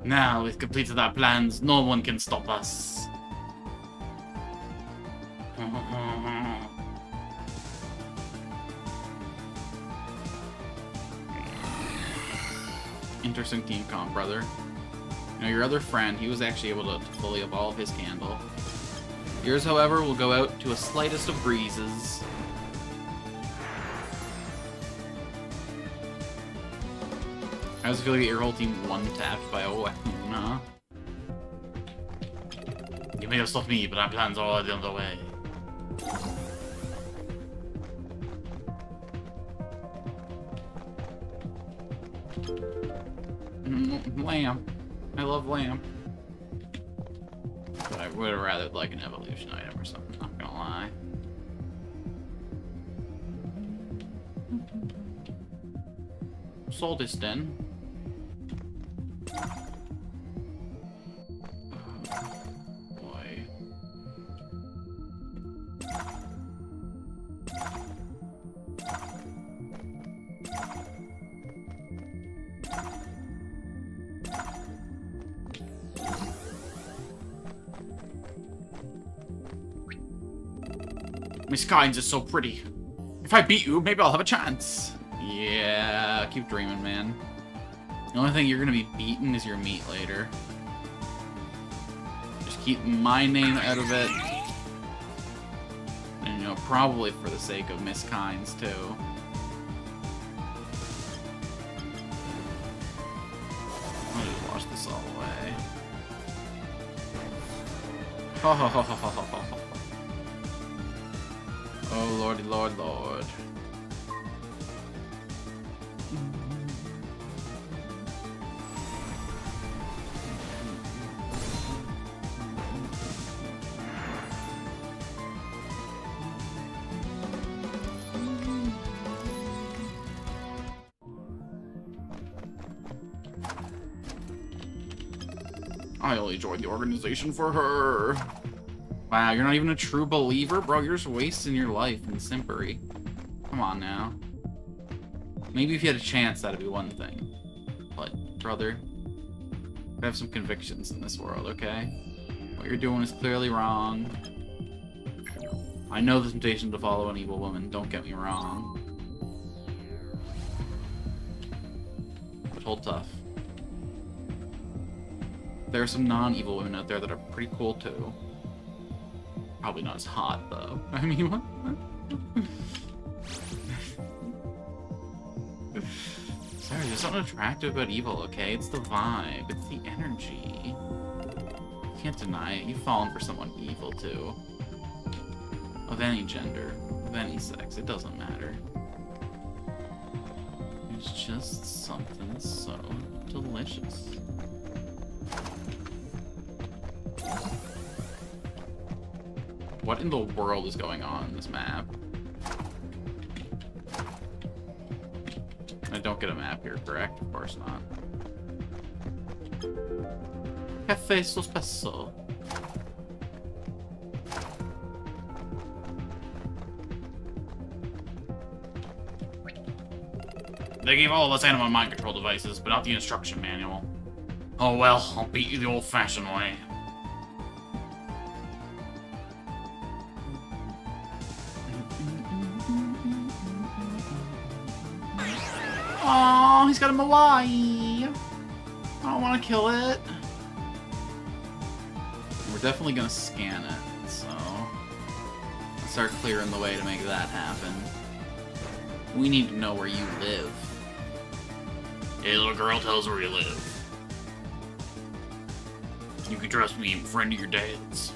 Now we've completed our plans, no one can stop us. Interesting team comp, brother. You know, your other friend, he was actually able to fully evolve his candle. Yours, however, will go out to a slightest of breezes. How does it feel to get your whole team one-tapped by a weapon, huh? You may have stopped me, but our plans are already underway. Lamb. I love lamb. But I would have rather like an evolution item or something, not gonna lie. Sold this then. Boy. Miss Kynes is so pretty. If I beat you, maybe I'll have a chance. Yeah, keep dreaming, man. The only thing you're gonna be beaten is your meat later. Just keep my name out of it. And, you know, probably for the sake of Miss Kynes, too. I'll just wash this all away. Ho ho ho ho ho ho ho. Oh, lordy lord lord. I only joined the organization for her. Wow, you're not even a true believer? Bro, you're just wasting your life in simpery. Come on now. Maybe if you had a chance, that'd be one thing. But, brother, you have some convictions in this world, okay? What you're doing is clearly wrong. I know the temptation to follow an evil woman, don't get me wrong. But hold tough. There are some non-evil women out there that are pretty cool, too. Probably not as hot, though. I mean, what? Sorry, there's something attractive about evil, okay? It's the vibe. It's the energy. You can't deny it. You've fallen for someone evil, too. Of any gender, of any sex, it doesn't matter. It's just something so delicious. What in the world is going on in this map? I don't get a map here, correct? Of course not. Caffè sospeso. They gave all of us animal mind control devices, but not the instruction manual. Oh well, I'll beat you the old-fashioned way. Oh, he's got a Moai. I don't want to kill it. We're definitely gonna scan it, so let's start clearing the way to make that happen. We need to know where you live. Hey, little girl, tell us where you live. You can trust me, I'm a friend of your dad's.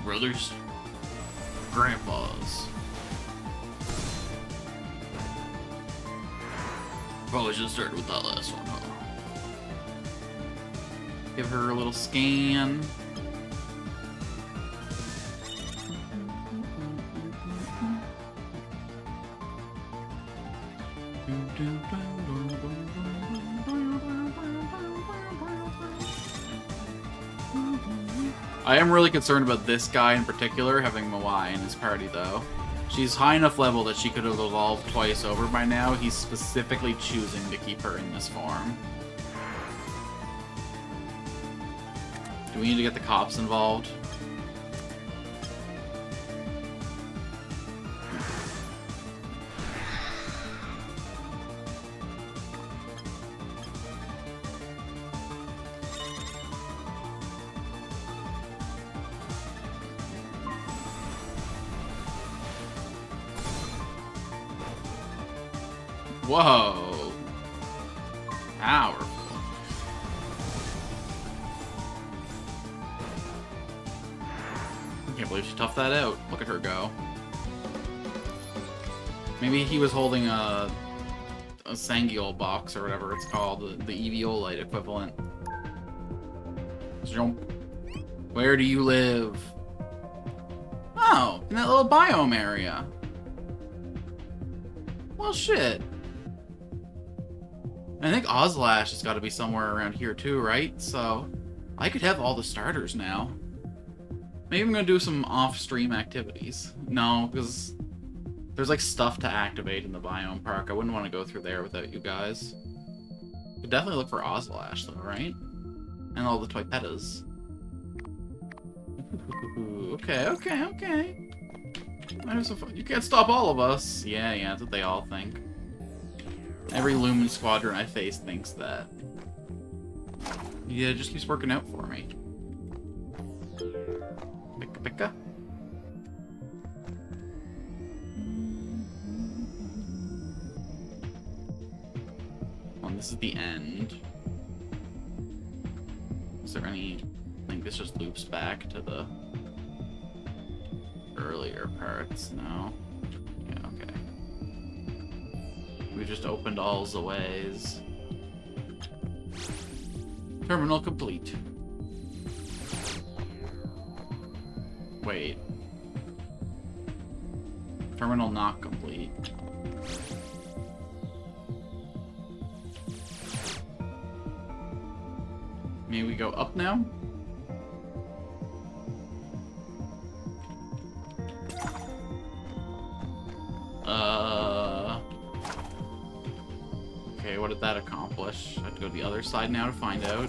Brothers? Grandpa's. Probably should have started with that last one, huh? Give her a little scan. I am really concerned about this guy in particular having Moai in his party, though. She's high enough level that she could have evolved twice over by now. He's specifically choosing to keep her in this form. Do we need to get the cops involved? Whoa. Powerful. I can't believe she toughed that out. Look at her go. Maybe he was holding a Sangiol box or whatever it's called, the Eviolite equivalent. Jump. Where do you live? Oh, in that little biome area. Well, shit. I think Ozlash has got to be somewhere around here too, right? So, I could have all the starters now. Maybe I'm going to do some off-stream activities. No, because there's like stuff to activate in the biome park. I wouldn't want to go through there without you guys. Could definitely look for Ozlash though, right? And all the Toypetas. Okay, okay, okay. Might have some fun. You can't stop all of us. Yeah, that's what they all think. Every Lumen Squadron I face thinks that. Yeah, it just keeps working out for me. Pika pika. Well, this is the end. Is there any... I think this just loops back to the earlier parts. No? Yeah, okay. We just opened all the ways. Terminal complete. Wait. Terminal not complete. Maybe we go up now? Okay, what did that accomplish? I have to go to the other side now to find out.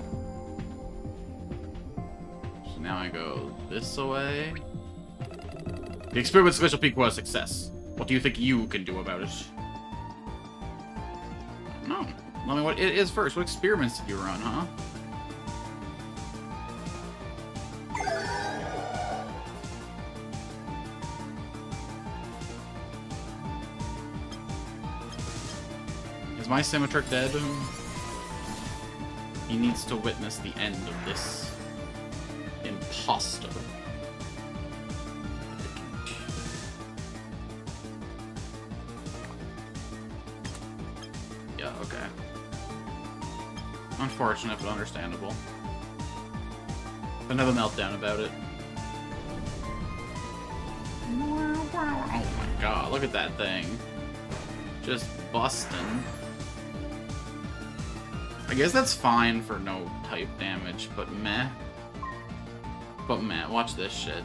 So now I go this way. The experiment special peak was a success. What do you think you can do about it? No. Tell me what it is first. What experiments did you run, huh? Is my Symmetric dead? He needs to witness the end of this imposter. Unfortunate, but understandable. Don't have a meltdown about it. Oh my god, look at that thing. Just busting. I guess that's fine for no type damage, but meh. But meh, watch this shit.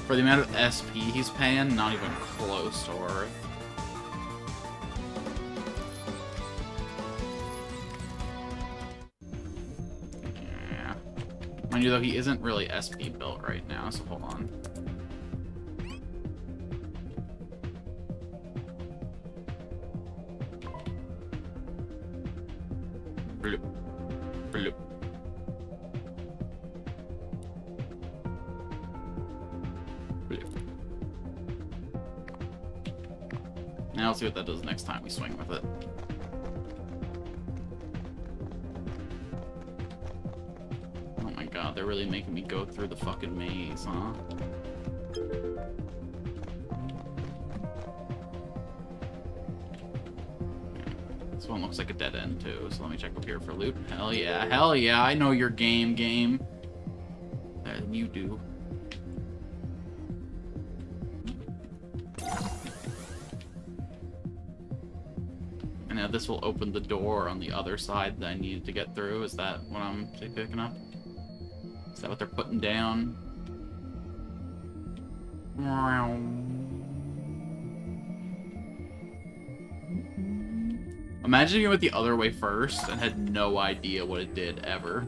For the amount of SP he's paying, not even close to worth. Yeah. Mind you, though, he isn't really SP built right now, so hold on. Bloop. Bloop. Now let's see what that does next time we swing with it. Oh my god, they're really making me go through the fucking maze, huh? This one looks like a dead end too, so let me check up here for loot. Hell yeah, I know your game. Better than you do. And now this will open the door on the other side that I needed to get through. Is that what I'm picking up? Is that what they're putting down? Imagine if you went the other way first and had no idea what it did ever.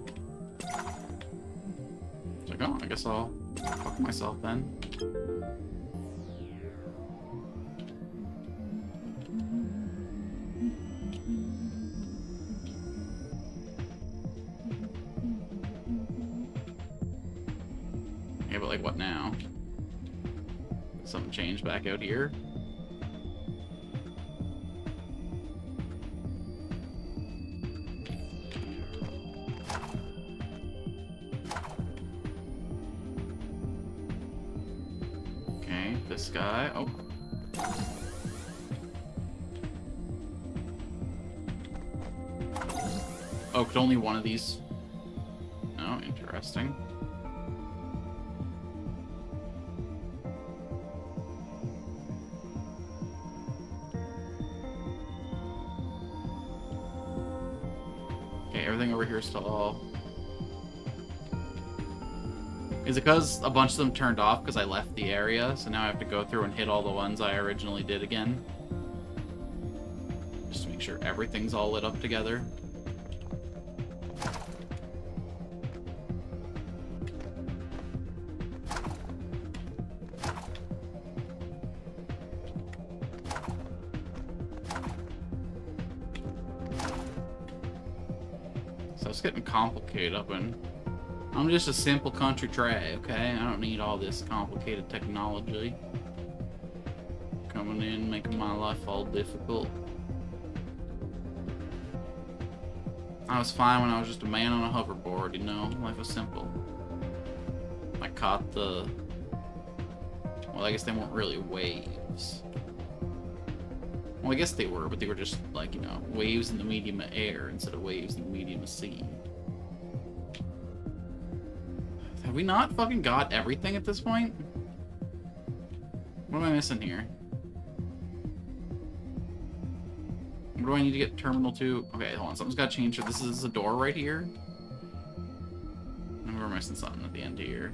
It's like, oh, I guess I'll fuck myself then. Yeah, but like what now? Something changed back out here? Okay, this guy. Oh. Oh, could only one of these... Oh, interesting. Okay, everything over here is still all... Is it because a bunch of them turned off because I left the area, so now I have to go through and hit all the ones I originally did again? Just to make sure everything's all lit up together. So it's getting complicated up in... I'm just a simple country Trey, okay? I don't need all this complicated technology. Coming in, making my life all difficult. I was fine when I was just a man on a hoverboard, you know? Life was simple. I caught the... Well, I guess they weren't really waves. Well, I guess they were, but they were just, like, you know, waves in the medium of air instead of waves in the medium of sea. Have we not fucking got everything at this point? What am I missing here? What do I need to get Terminal 2? Okay, hold on. Something's got to change here. This is a door right here. And we're missing something at the end here.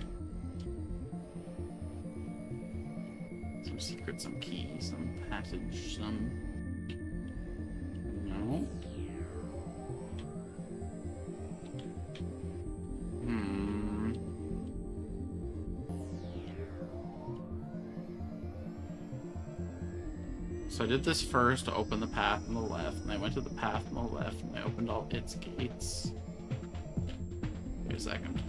Some secret, some key, some passage, some... No. So I did this first to open the path on the left, and I went to the path on the left, and I opened all its gates. Wait a second.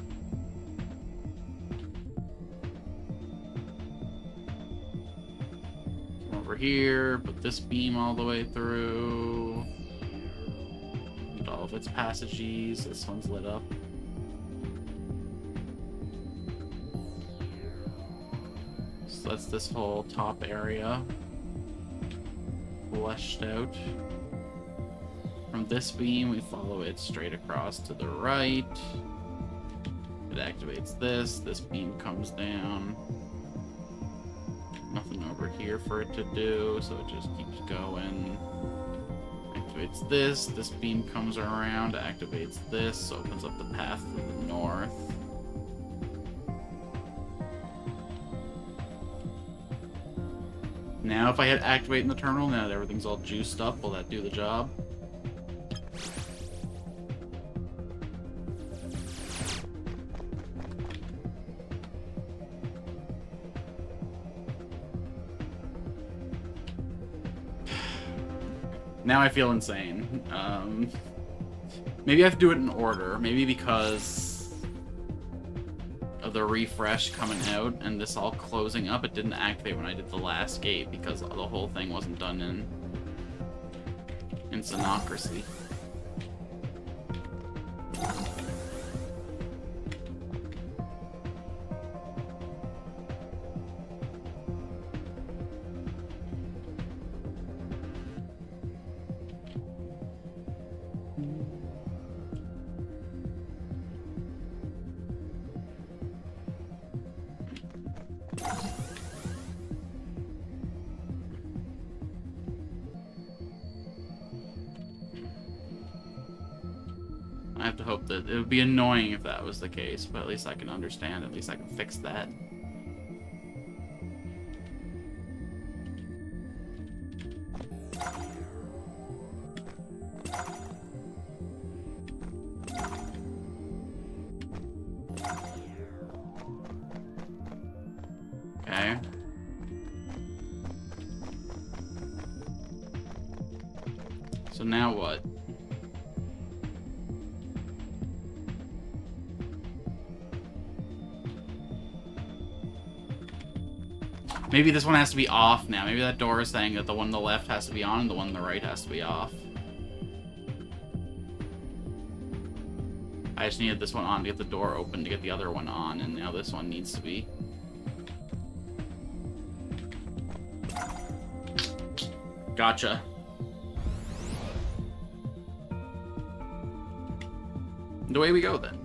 Come over here, put this beam all the way through. And all of its passages. This one's lit up. So that's this whole top area. fleshed out. From this beam, we follow it straight across to the right. It activates this. This beam comes down. Nothing over here for it to do, so it just keeps going. Activates this. This beam comes around, activates this, opens up the path to the north. Now if I hit activate in the terminal, now that everything's all juiced up, will that do the job? Now I feel insane. Maybe I have to do it in order. Maybe because of the refresh coming out and this all closing up, it didn't activate when I did the last gate because the whole thing wasn't done in Synocracy. I have to hope that it would be annoying if that was the case, but at least I can understand. At least I can fix that. Okay. So now what? Maybe this one has to be off now. Maybe that door is saying that the one on the left has to be on and the one on the right has to be off. I just needed this one on to get the door open to get the other one on, and now this one needs to be. Gotcha. And away we go then.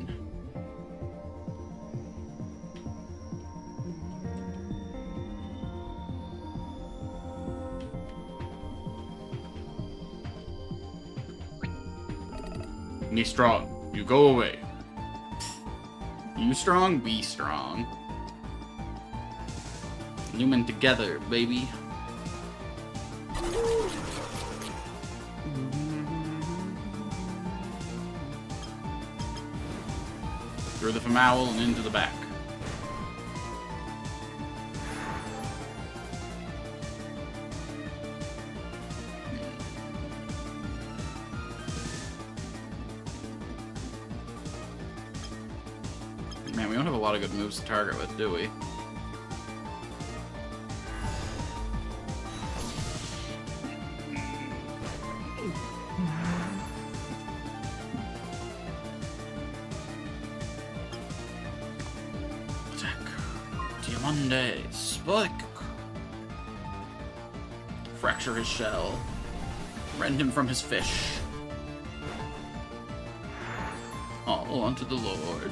Me strong. You go away. You strong, be strong. Lumen together, baby. Through the Famal and into the back. Man, we don't have a lot of good moves to target with, do we? Attack. Diamande. Spike. Fracture his shell. Rend him from his fish. All unto the Lord.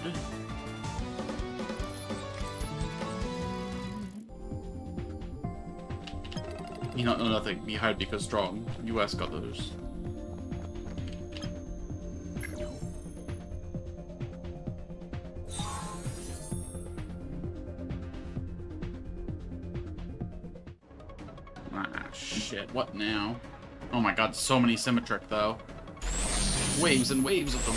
You not know nothing. Be hide because strong. You ask others. Ah, shit. What now? Oh my god, so many symmetric, though. Waves and waves of them.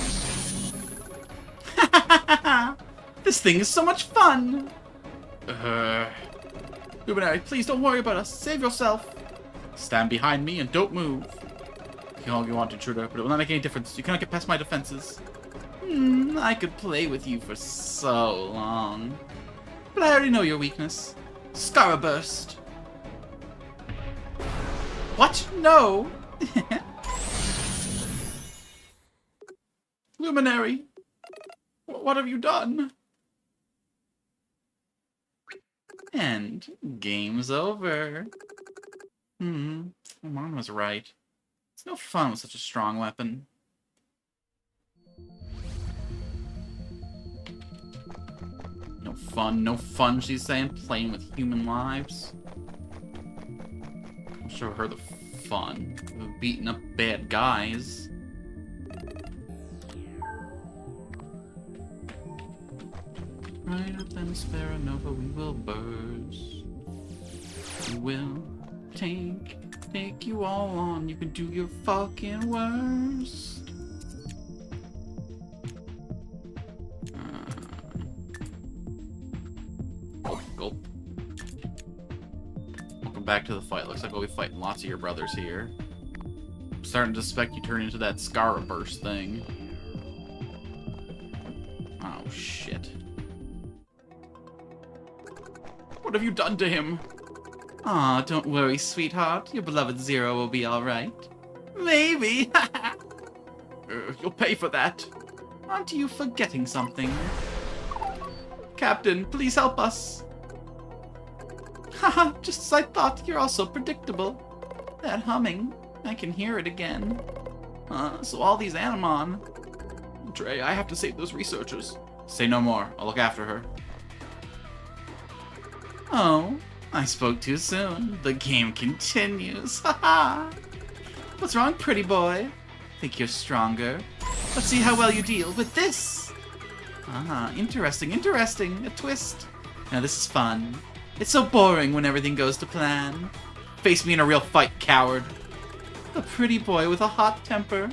This thing is so much fun! Luminary, please don't worry about us. Save yourself. Stand behind me and don't move. You can all you want, intruder, but it will not make any difference. You cannot get past my defenses. I could play with you for so long. But I already know your weakness. Scaraburst. What? No! Luminary! What have you done? And game's over. My mom was right. It's no fun with such a strong weapon. No fun, she's saying, playing with human lives. I'll show her the fun of beating up bad guys. Right up then, Speranova, we will burst. We will take you all on. You can do your fucking worst. Gulp. Welcome back to the fight. Looks like we'll be fighting lots of your brothers here. I'm starting to suspect you turn into that Scara burst thing. Oh, shit. What have you done to him? Aw, don't worry, sweetheart. Your beloved Zero will be alright. Maybe! You'll pay for that. Aren't you forgetting something? Captain, please help us. Haha, just as I thought, you're also predictable. That humming, I can hear it again. So all these Animon. Trey, I have to save those researchers. Say no more. I'll look after her. Oh, I spoke too soon. The game continues. Haha. What's wrong, pretty boy? Think you're stronger? Let's see how well you deal with this. Ah, interesting. A twist. Now this is fun. It's so boring when everything goes to plan. Face me in a real fight, coward. A pretty boy with a hot temper.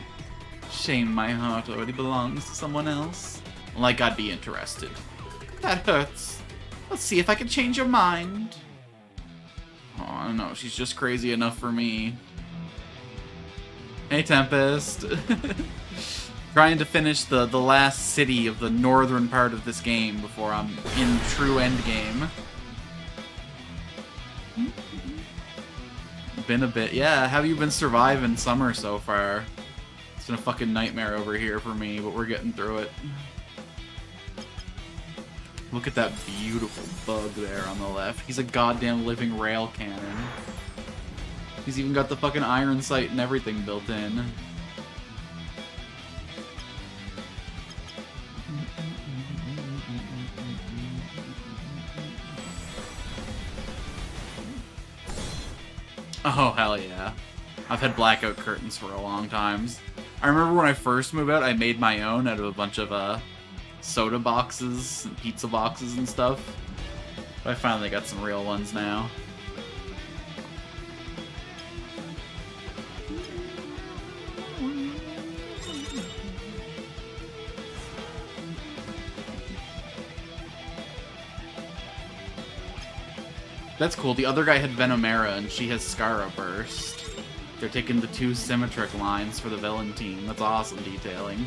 Shame my heart already belongs to someone else. Like I'd be interested. That hurts. Let's see if I can change your mind. Oh, no, she's just crazy enough for me. Hey, Tempest. Trying to finish the last city of the northern part of this game before I'm in true endgame. Been a bit. Yeah, how have you been surviving summer so far? It's been a fucking nightmare over here for me, but we're getting through it. Look at that beautiful bug there on the left. He's a goddamn living rail cannon. He's even got the fucking iron sight and everything built in. Oh, hell yeah. I've had blackout curtains for a long time. I remember when I first moved out, I made my own out of a bunch of soda boxes and pizza boxes and stuff. But I finally got some real ones now. That's cool. The other guy had Venomera, and she has Scara Burst. They're taking the two symmetric lines for the villain team. That's awesome detailing.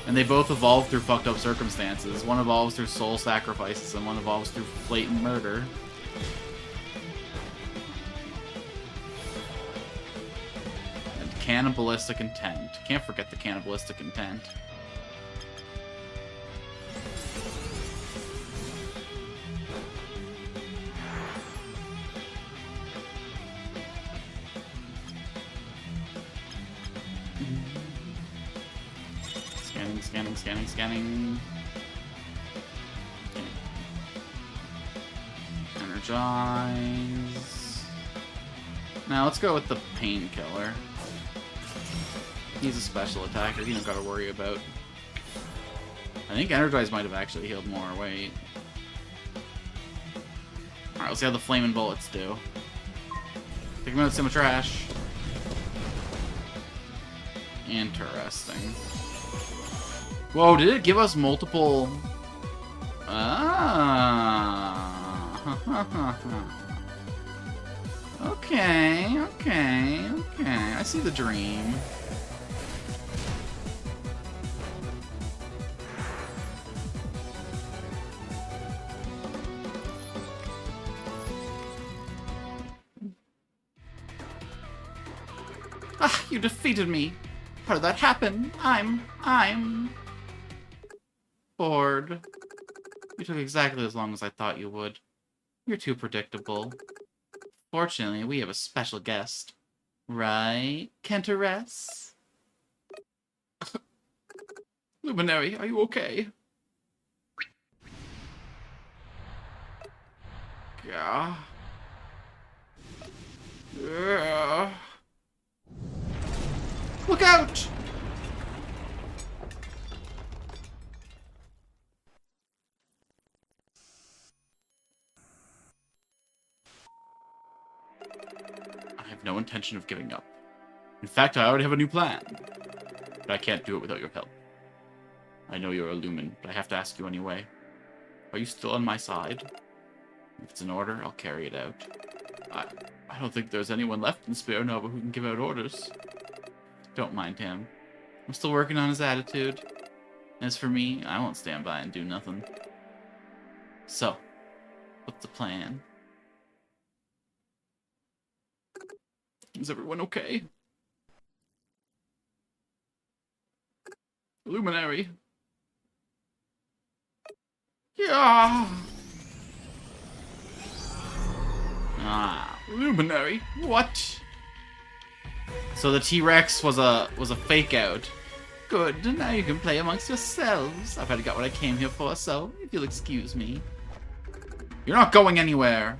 And they both evolve through fucked up circumstances. One evolves through soul sacrifices, and one evolves through blatant murder. And cannibalistic intent. Can't forget the cannibalistic intent. Scanning. Energize. Now let's go with the painkiller. He's a special attacker, you don't gotta worry about. I think Energize might have actually healed more. Wait. Alright, let's see how the flaming bullets do. Take him out, Simitrash. Interesting. Whoa, did it give us multiple... Ah. Okay. I see the dream. Ah, you defeated me. How did that happen? I'm... bored. You took exactly as long as I thought you would. You're too predictable. Fortunately, we have a special guest. Right, Kentoress? Luminary, are you okay? Yeah. Yeah. Look out! I have no intention of giving up. In fact, I already have a new plan. But I can't do it without your help. I know you're a Lumen, but I have to ask you anyway. Are you still on my side? If it's an order, I'll carry it out. I don't think there's anyone left in Speranova who can give out orders. Don't mind him. I'm still working on his attitude. As for me, I won't stand by and do nothing. So, what's the plan? Is everyone okay? Luminary. Yeah. Ah, Luminary. What? So the T-Rex was a fake out. Good. Now you can play amongst yourselves. I've already got what I came here for, so if you'll excuse me. You're not going anywhere.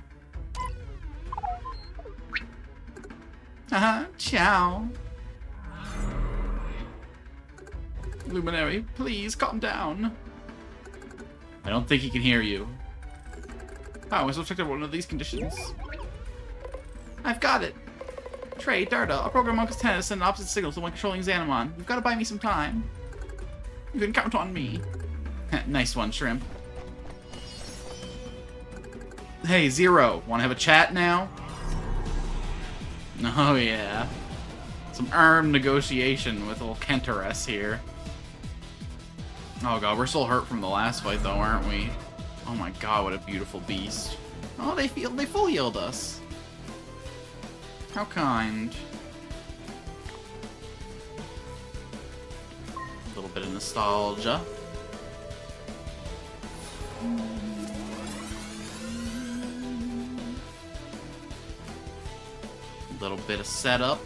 Haha. Ciao. Luminary, please calm down. I don't think he can hear you. How am I supposed to check out one of these conditions? I've got it. Trey, Darda, I'll program Uncle's Tennis to send opposite signals to one controlling Xanomon. You've got to buy me some time. You can count on me. Nice one, Shrimp. Hey, Zero, want to have a chat now? Oh, yeah. Some armed negotiation with old Kentoress here. Oh god, we're still hurt from the last fight though, aren't we? Oh my god, what a beautiful beast. Oh, they full healed us. How kind. A little bit of nostalgia. A little bit of setup.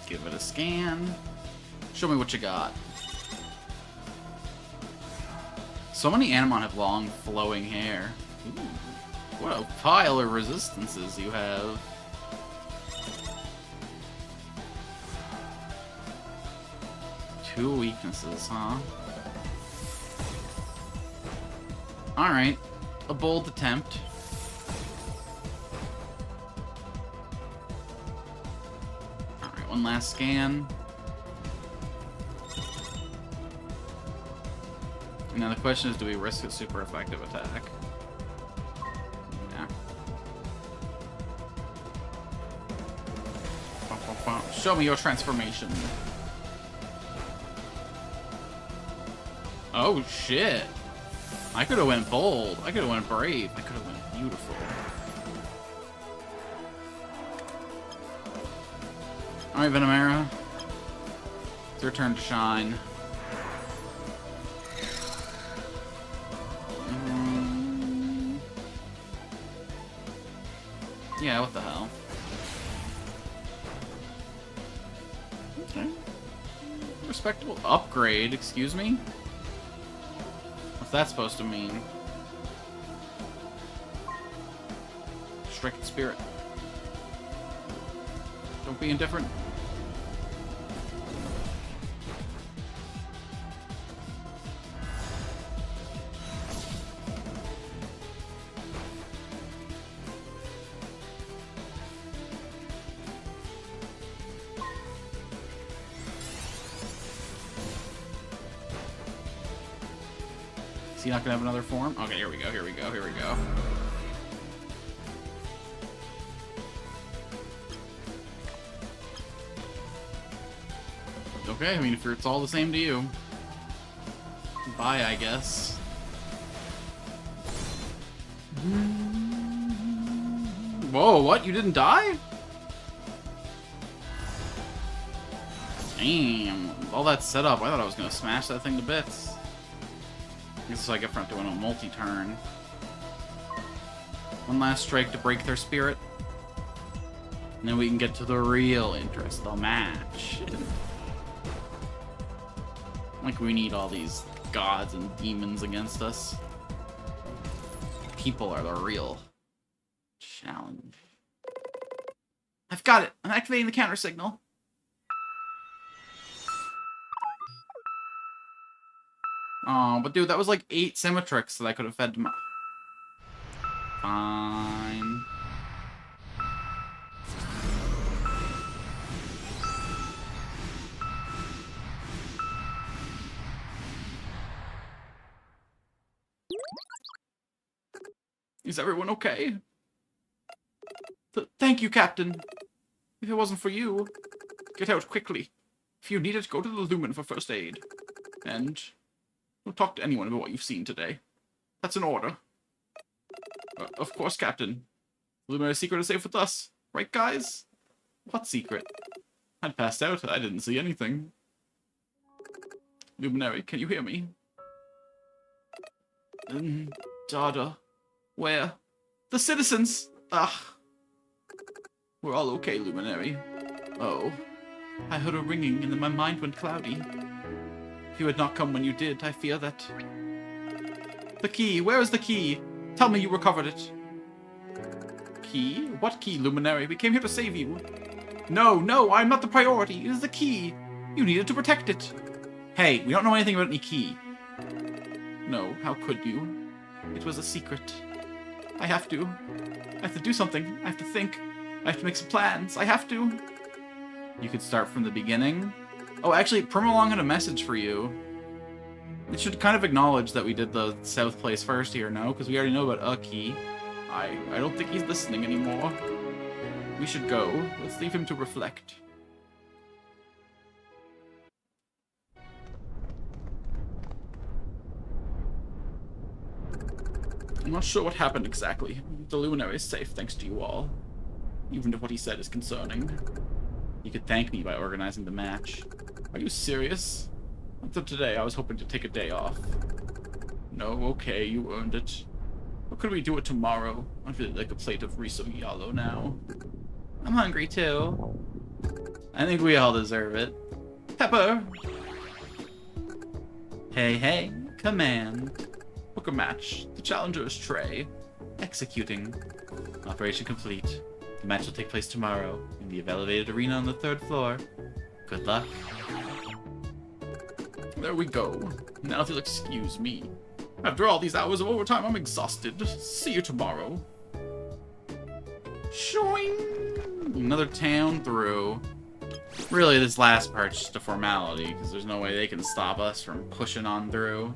Give it a scan. Show me what you got. So many Animon have long, flowing hair. Ooh, what a pile of resistances you have. Two weaknesses, huh? Alright. A bold attempt. Alright, one last scan. And now the question is, do we risk a super effective attack? Yeah. Show me your transformation. Oh shit. I could have went bold. I could have went brave. I could have went beautiful. Alright, Venomera. It's your turn to shine. Yeah, what the hell? Okay. Respectable upgrade, excuse me? What's that supposed to mean? Strict spirit. Don't be indifferent. Is he not gonna have another form? Okay, here we go, here we go, here we go. Okay, I mean, if it's all the same to you. Bye, I guess. Whoa, what? You didn't die? Damn, all that setup, I thought I was gonna smash that thing to bits. This is what I get for not doing a multi-turn. One last strike to break their spirit. And then we can get to the real interest, the match. Like, we need all these gods and demons against us. People are the real challenge. I've got it. I'm activating the counter signal. Oh, but dude, that was like 8 Symmetrix that I could have fed to my... Fine. Is everyone okay? Thank you, Captain. If it wasn't for you, get out quickly. If you need it, go to the Lumen for first aid. And don't talk to anyone about what you've seen today. That's an order. Of course, Captain. Luminary's secret is safe with us. Right, guys? What secret? I'd passed out. I didn't see anything. Luminary, can you hear me? Dada. Where? The citizens! We're all okay, Luminary. Oh. I heard a ringing and then my mind went cloudy. If you had not come when you did, I fear that... The key! Where is the key? Tell me you recovered it. Key? What key, Luminary? We came here to save you. No, I'm not the priority. It is the key. You needed to protect it. Hey, we don't know anything about any key. No, how could you? It was a secret. I have to do something. I have to think. I have to make some plans. I have to. You could start from the beginning. Oh, actually, Permalong had a message for you. It should kind of acknowledge that we did the south place first here, no? Because we already know about a key. I don't think he's listening anymore. We should go. Let's leave him to reflect. I'm not sure what happened exactly. The Luminary is safe thanks to you all. Even if what he said is concerning. You could thank me by organizing the match. Are you serious? Until today, I was hoping to take a day off. No, okay, you earned it. Or could we do it tomorrow? I feel like a plate of riso yalo now. I'm hungry too. I think we all deserve it. Pepper! Hey, command. Book a match. The challenger is Trey. Executing. Operation complete. The match will take place tomorrow in the elevated arena on the 3rd floor. Good luck. There we go. Now if you'll excuse me. After all these hours of overtime, I'm exhausted. See you tomorrow. Shooing! Another town through. Really, this last part's just a formality, because there's no way they can stop us from pushing on through.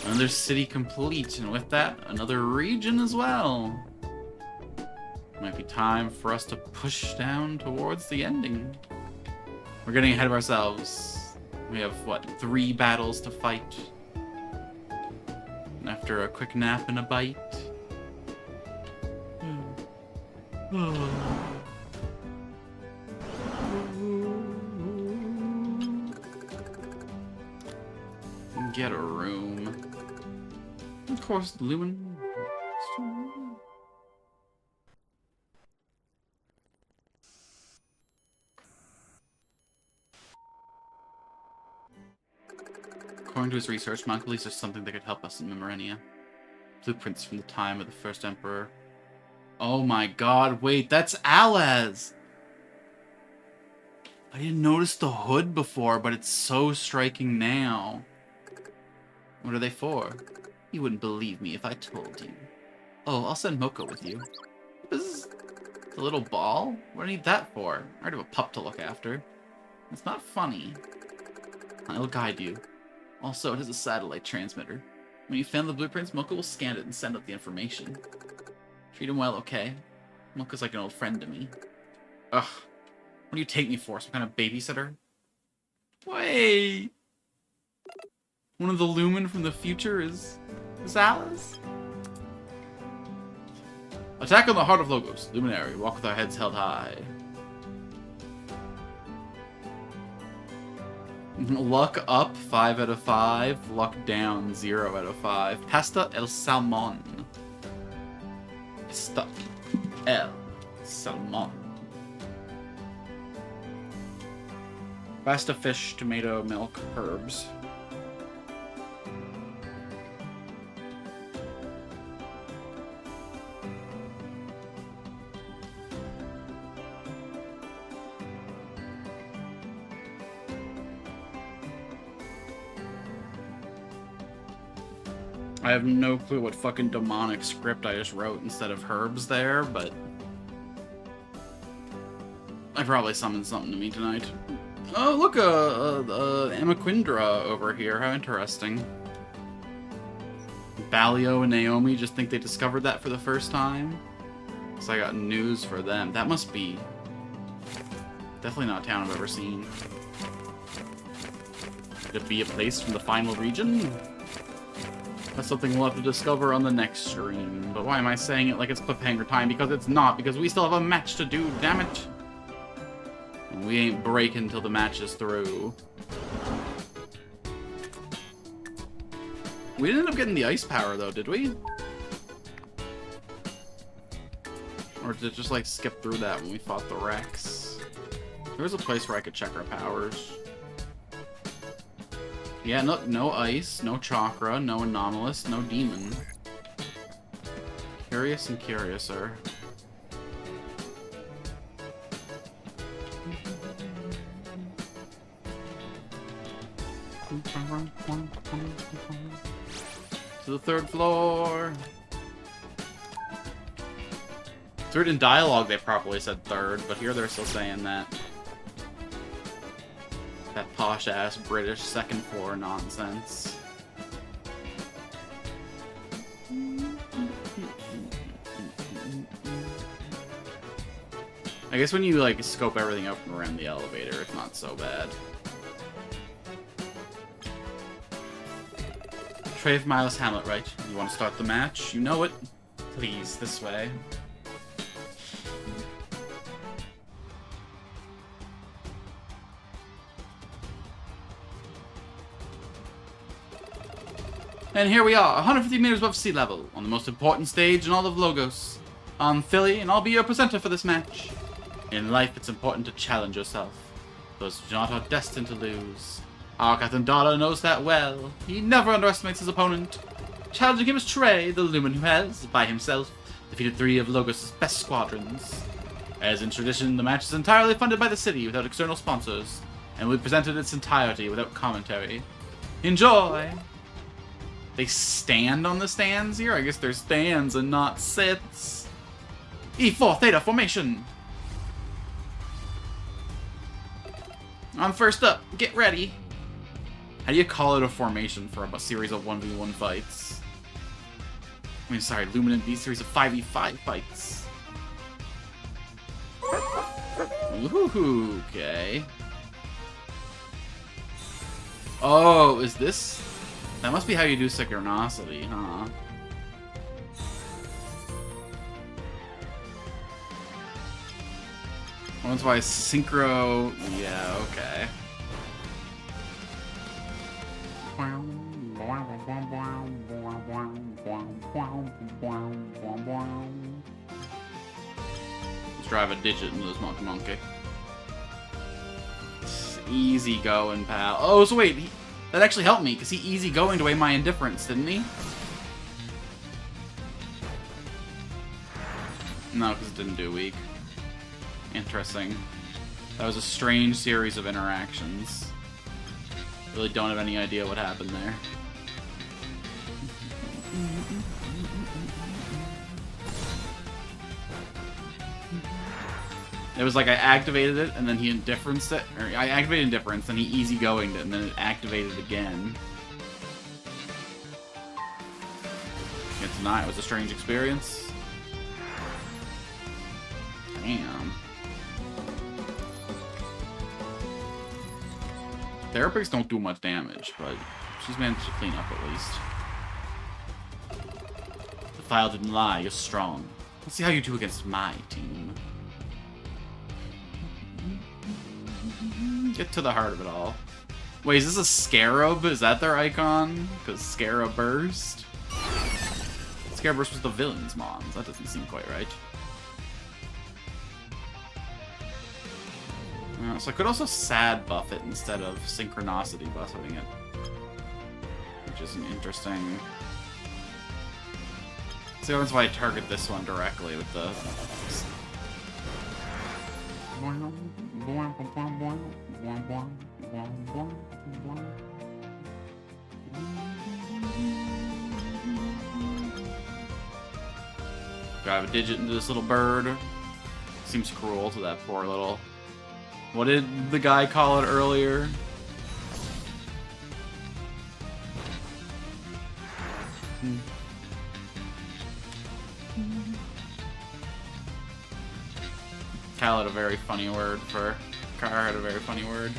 Another city complete, and with that, another region as well. Might be time for us to push down towards the ending. We're getting ahead of ourselves. We have, what, 3 battles to fight? And after a quick nap and a bite... Get a room. Of course, Lumen. According to his research, Mount believes there's something that could help us in Memorania. Blueprints from the time of the first Emperor. Oh my god, wait, that's Alaz! I didn't notice the hood before, but it's so striking now. What are they for? You wouldn't believe me if I told you. Oh, I'll send Moko with you. This is the little ball? What do I need that for? I already have a pup to look after. It's not funny. I'll guide you. Also, it has a satellite transmitter. When you found the blueprints, Moko will scan it and send out the information. Treat him well, okay? Moko's like an old friend to me. Ugh. What do you take me for? Some kind of babysitter? Wait! One of the Lumen from the future is Alice? Attack on the heart of Logos. Luminary, walk with our heads held high. Luck up, 5 out of 5. Luck down, 0 out of 5. Pasta el salmon. Pasta el salmon. Pasta, fish, tomato, milk, herbs. I have no clue what fucking demonic script I just wrote instead of herbs there, but I probably summoned something to me tonight. Oh, look, Amaquindra over here. How interesting. Balio and Naomi just think they discovered that for the first time. So I got news for them. That must be definitely not a town I've ever seen. Could it be a place from the final region? That's something we'll have to discover on the next stream. But why am I saying it like it's cliffhanger time? Because it's not, because we still have a match to do, damn it! And we ain't breaking till the match is through. We didn't end up getting the ice power though, did we? Or did it just like skip through that when we fought the Rex? There was a place where I could check our powers. Yeah, no ice, no chakra, no anomalous, no demon. Curious and curiouser. To the 3rd floor. Third in dialogue, they properly said 3rd, but here they're still saying that. That posh-ass British 2nd floor nonsense. I guess when you, like, scope everything up from around the elevator, it's not so bad. Trey from Miles Hamlet, right? You want to start the match? You know it. Please, this way. And here we are, 150 meters above sea level, on the most important stage in all of Logos. I'm Philly, and I'll be your presenter for this match. In life, it's important to challenge yourself. Those who do not are destined to lose. Our Captain Dada knows that well. He never underestimates his opponent. Challenging him is Trey, the Lumen who has, by himself, defeated 3 of Logos' best squadrons. As in tradition, the match is entirely funded by the city without external sponsors, and will be presented in its entirety without commentary. Enjoy! They stand on the stands here? I guess they're stands and not sits. E4 Theta formation! I'm first up. Get ready. How do you call it a formation for a series of 1v1 fights? I mean, sorry, Lumen B series of 5v5 fights. Ooh, okay. Oh, is this... That must be how you do synchronicity, huh? That's why synchro... Yeah, okay. Let's drive a digit into this monkey. Easy going, pal. Oh, so wait, that actually helped me, because he easy going away my indifference, didn't he? No, because it didn't do weak. Interesting. That was a strange series of interactions. Really don't have any idea what happened there. It was like I activated it, and then he indifferenced it. Or I activated indifference, then he easygoinged it, and then it activated again. Can't deny it was a strange experience. Damn. Therapics don't do much damage, but she's managed to clean up at least. The file didn't lie, you're strong. Let's see how you do against my team. Get to the heart of it all. Wait, is this a Scarab? Is that their icon? Because Scarab Burst? Scarab Burst was the villain's mons. That doesn't seem quite right. So I could also sad buff it instead of synchronicity buffing it. Which isn't interesting. So that's why I target this one directly with the... Drive a digit into this little bird. Seems cruel to that poor little... What did the guy call it earlier? Cal had a very funny word for... Car had a very funny word.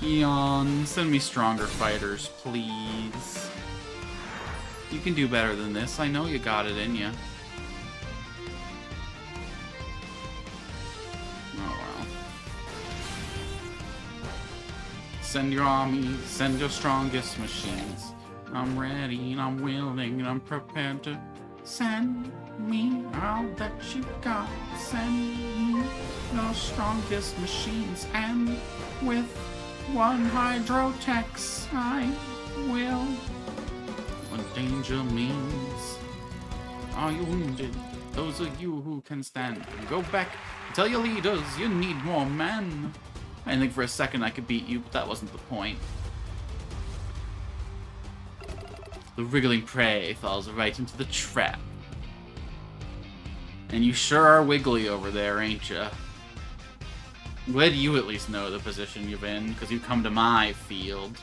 Eon, send me stronger fighters, please. You can do better than this. I know you got it in you. Oh well. Send your army, send your strongest machines. I'm ready and I'm willing and I'm prepared to send me all that you got. Send me your strongest machines, and with one Hydrotex I will. What danger means. Are you wounded? Those of you who can stand, go back. Tell your leaders you need more men. I didn't think for a second I could beat you, but that wasn't the point. The wriggling prey falls right into the trap. And you sure are wiggly over there, ain't ya? Glad you at least know the position you're in, because you come to my field.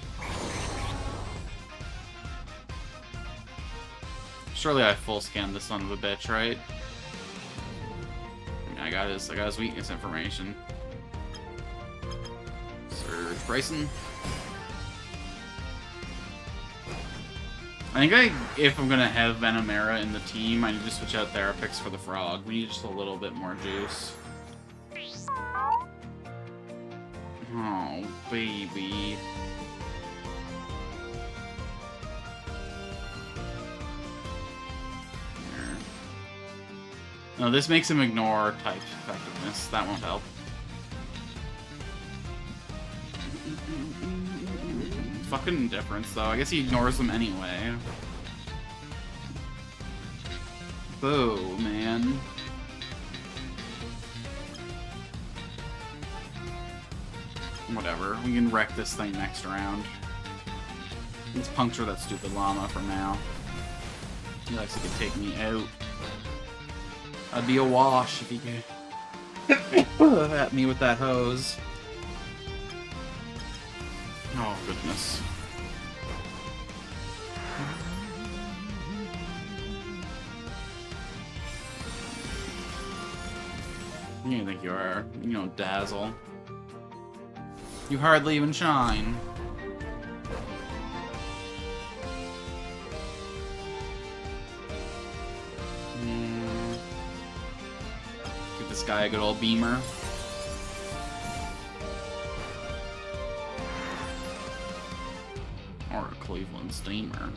Surely I full scanned this son of a bitch, right? I got his weakness information. Surge Bryson. I think if I'm gonna have Venomera in the team, I need to switch out Therapix for the frog. We need just a little bit more juice. Oh, baby. There. No, this makes him ignore type effectiveness. That won't help. Fucking indifference, though. I guess he ignores them anyway. Boo, man. Whatever. We can wreck this thing next round. Let's puncture that stupid llama for now. He likes he could take me out. I'd be a wash if he could at me with that hose. Oh, goodness. Who do you think you are? You know, Dazzle. You hardly even shine. Give this guy a good old beamer. Or a Cleveland steamer.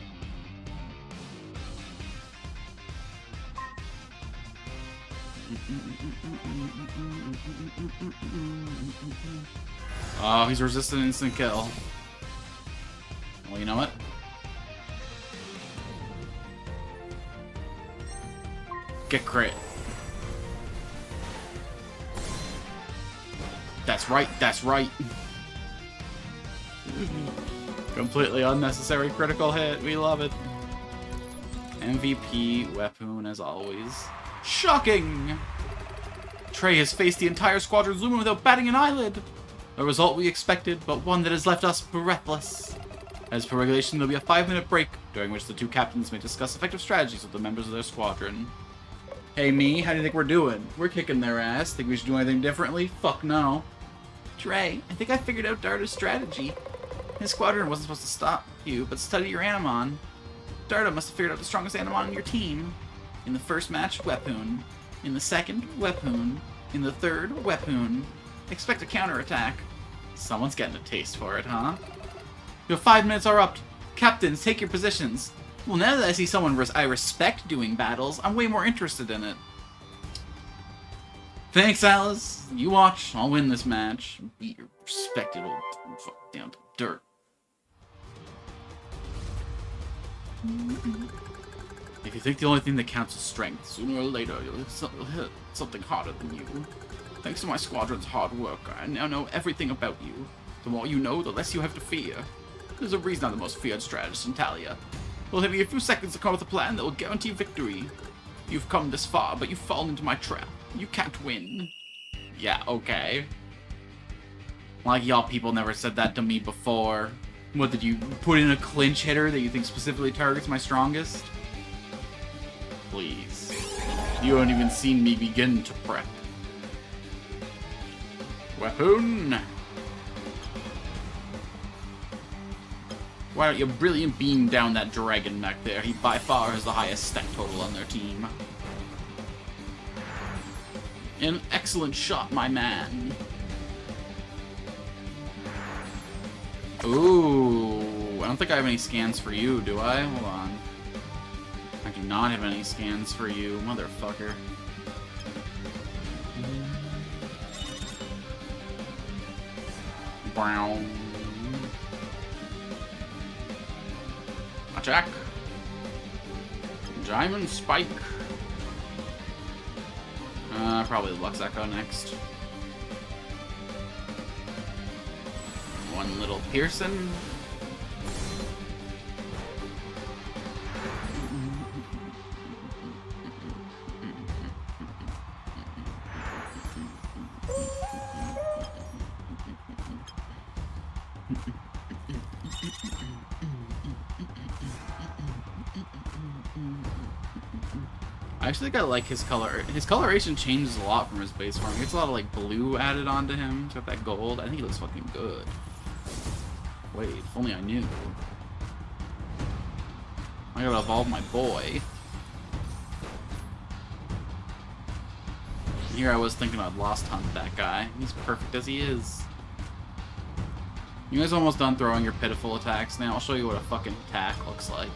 Oh, he's resistant instant kill. Well, you know what? Get crit. That's right, that's right. Completely unnecessary critical hit. We love it. MVP weapon as always. Shocking! Trey has faced the entire squadron's Lumen without batting an eyelid. A result we expected, but one that has left us breathless. As per regulation, there'll be a 5-minute break, during which the two captains may discuss effective strategies with the members of their squadron. Hey me, how do you think we're doing? We're kicking their ass. Think we should do anything differently? Fuck no. Trey, I think I figured out Darta's strategy. His squadron wasn't supposed to stop you, but study your Animon. Darda must have figured out the strongest animal on your team. In the first match, Wepoon. In the second, Wepoon. In the third, Wepoon. Expect a counterattack. Someone's getting a taste for it, huh? Your 5 minutes are up. Captains, take your positions. Well, now that I see someone I respect doing battles, I'm way more interested in it. Thanks, Alice. You watch. I'll win this match. Beat your respected old fuck down to dirt. If you think the only thing that counts is strength, sooner or later you'll hit something harder than you. Thanks to my squadron's hard work, I now know everything about you. The more you know, the less you have to fear. There's a reason I'm the most feared strategist in Talia. It'll take me a few seconds to come up with a plan that will guarantee victory. You've come this far, but you've fallen into my trap. You can't win. Yeah, okay. Like y'all people never said that to me before. What, did you put in a clinch hitter that you think specifically targets my strongest? Please. You haven't even seen me begin to prep. Weapon! Why don't you brilliant beam down that dragon back there? He by far has the highest stack total on their team. An excellent shot, my man. Ooh, I don't think I have any scans for you, do I? Hold on. I do not have any scans for you, motherfucker. Brown. Attack. Diamond Spike. Probably Lux Echo next. One little Pearson. I actually think I like his color. His coloration changes a lot from his base form. He gets a lot of like blue added onto him. He's got that gold. I think he looks fucking good. Wait, if only I knew. I gotta evolve my boy. Here I was thinking I'd lost hunt that guy. He's perfect as he is. You guys almost done throwing your pitiful attacks now? I'll show you what a fucking attack looks like.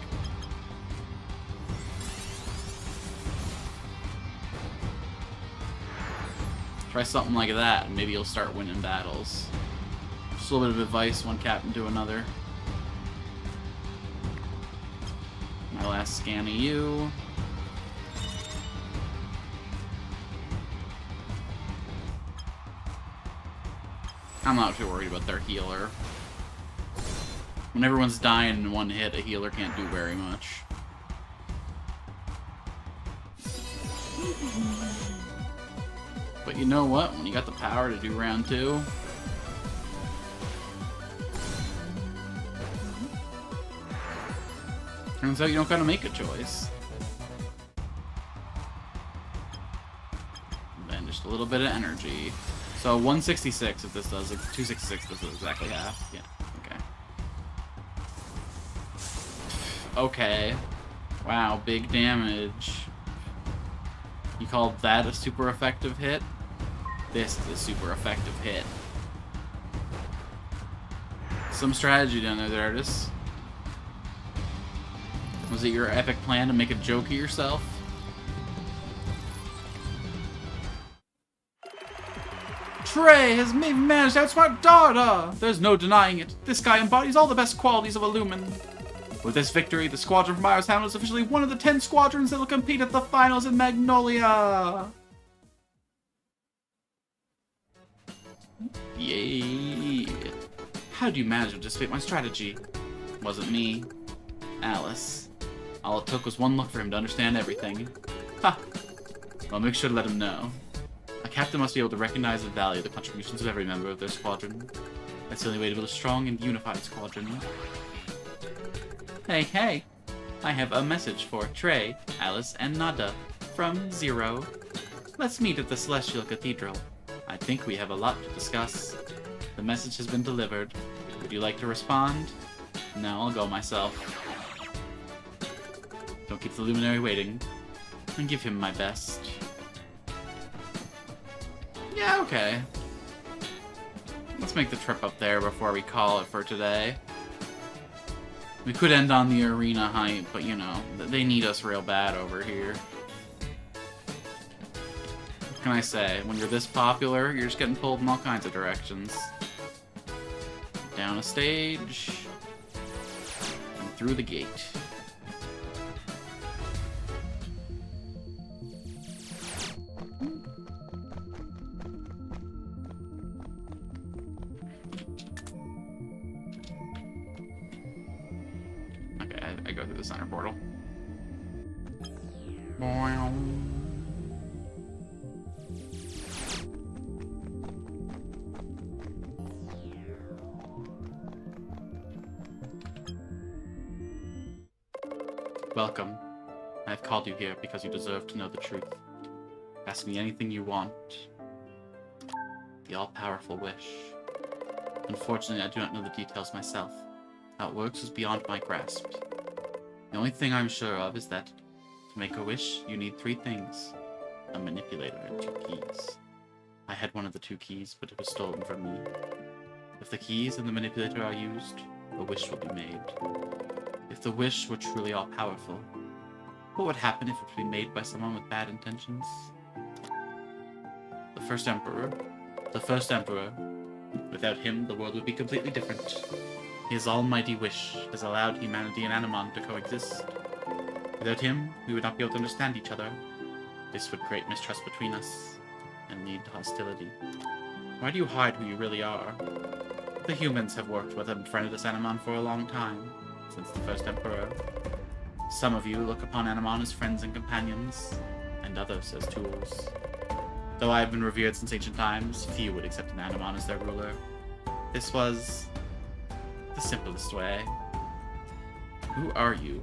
Try something like that, and maybe you'll start winning battles. Just a little bit of advice, one captain to another. My last scan of you. I'm not too worried about their healer. When everyone's dying in one hit, a healer can't do very much. But you know what? When you got the power to do round 2, turns out you don't gotta make a choice. Then just a little bit of energy. So 166 if this does, like 266 this is exactly half. Yeah, okay. Okay. Wow, big damage. You called that a super effective hit? This is a super effective hit. Some strategy down there, artists. Was it your epic plan to make a joke of yourself? Trey has managed to outsmart Darda! There's no denying it. This guy embodies all the best qualities of a Lumen. With this victory, the squadron from Iris Town is officially one of the 10 squadrons that will compete at the finals in Magnolia! Yay! How do you manage to anticipate my strategy? Wasn't me. Alice. All it took was one look for him to understand everything. Ha! I'll make sure to let him know. A captain must be able to recognize and value the contributions of every member of their squadron. That's the only way to build a strong and unified squadron. Hey, hey! I have a message for Trey, Alice, and Nada from Zero. Let's meet at the Celestial Cathedral. I think we have a lot to discuss. The message has been delivered. Would you like to respond? No, I'll go myself. Don't keep the luminary waiting. And give him my best. Yeah, okay. Let's make the trip up there before we call it for today. We could end on the arena hype, but you know, they need us real bad over here. What can I say? When you're this popular, you're just getting pulled in all kinds of directions. Down a stage, and through the gate. I go through the center portal. Welcome. I have called you here because you deserve to know the truth. Ask me anything you want. The all-powerful wish. Unfortunately, I do not know the details myself. How it works is beyond my grasp. The only thing I'm sure of is that to make a wish, you need 3 things. A manipulator and 2 keys. I had one of the 2 keys, but it was stolen from me. If the keys and the manipulator are used, a wish will be made. If the wish were truly all-powerful, what would happen if it would be made by someone with bad intentions? The first emperor. Without him, the world would be completely different. His almighty wish has allowed humanity and Animon to coexist. Without him, we would not be able to understand each other. This would create mistrust between us, and lead to hostility. Why do you hide who you really are? The humans have worked with and befriended us Animon for a long time, since the first Emperor. Some of you look upon Animon as friends and companions, and others as tools. Though I have been revered since ancient times, few would accept an Animon as their ruler. This was the simplest way. Who are you?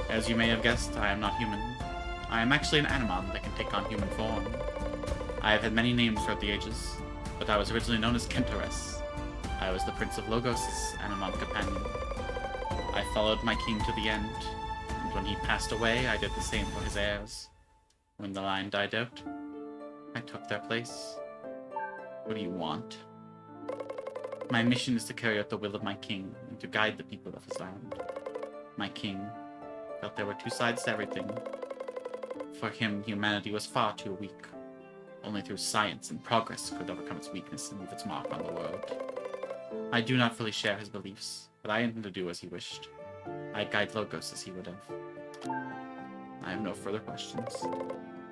As you may have guessed, I am not human. I am actually an Animon that can take on human form. I have had many names throughout the ages, but I was originally known as Kentares. I was the Prince of Logos' Animon companion. I followed my king to the end, and when he passed away, I did the same for his heirs. When the line died out, I took their place. What do you want? My mission is to carry out the will of my king, and to guide the people of his land. My king felt there were 2 sides to everything. For him, humanity was far too weak. Only through science and progress could overcome its weakness and leave its mark on the world. I do not fully share his beliefs, but I intend to do as he wished. I guide Logos as he would have. I have no further questions.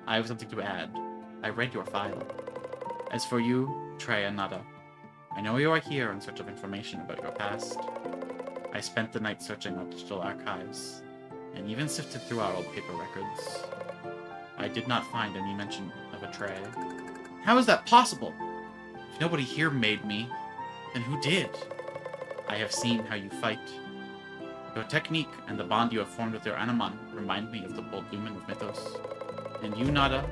I have something to add. I read your file. As for you, Trey and Nada, I know you are here in search of information about your past. I spent the night searching our digital archives, and even sifted through our old paper records. I did not find any mention of a Trey. How is that possible? If nobody here made me, then who did? I have seen how you fight. Your technique and the bond you have formed with your Animon remind me of the bold Lumen of Mythos. And you, Nada?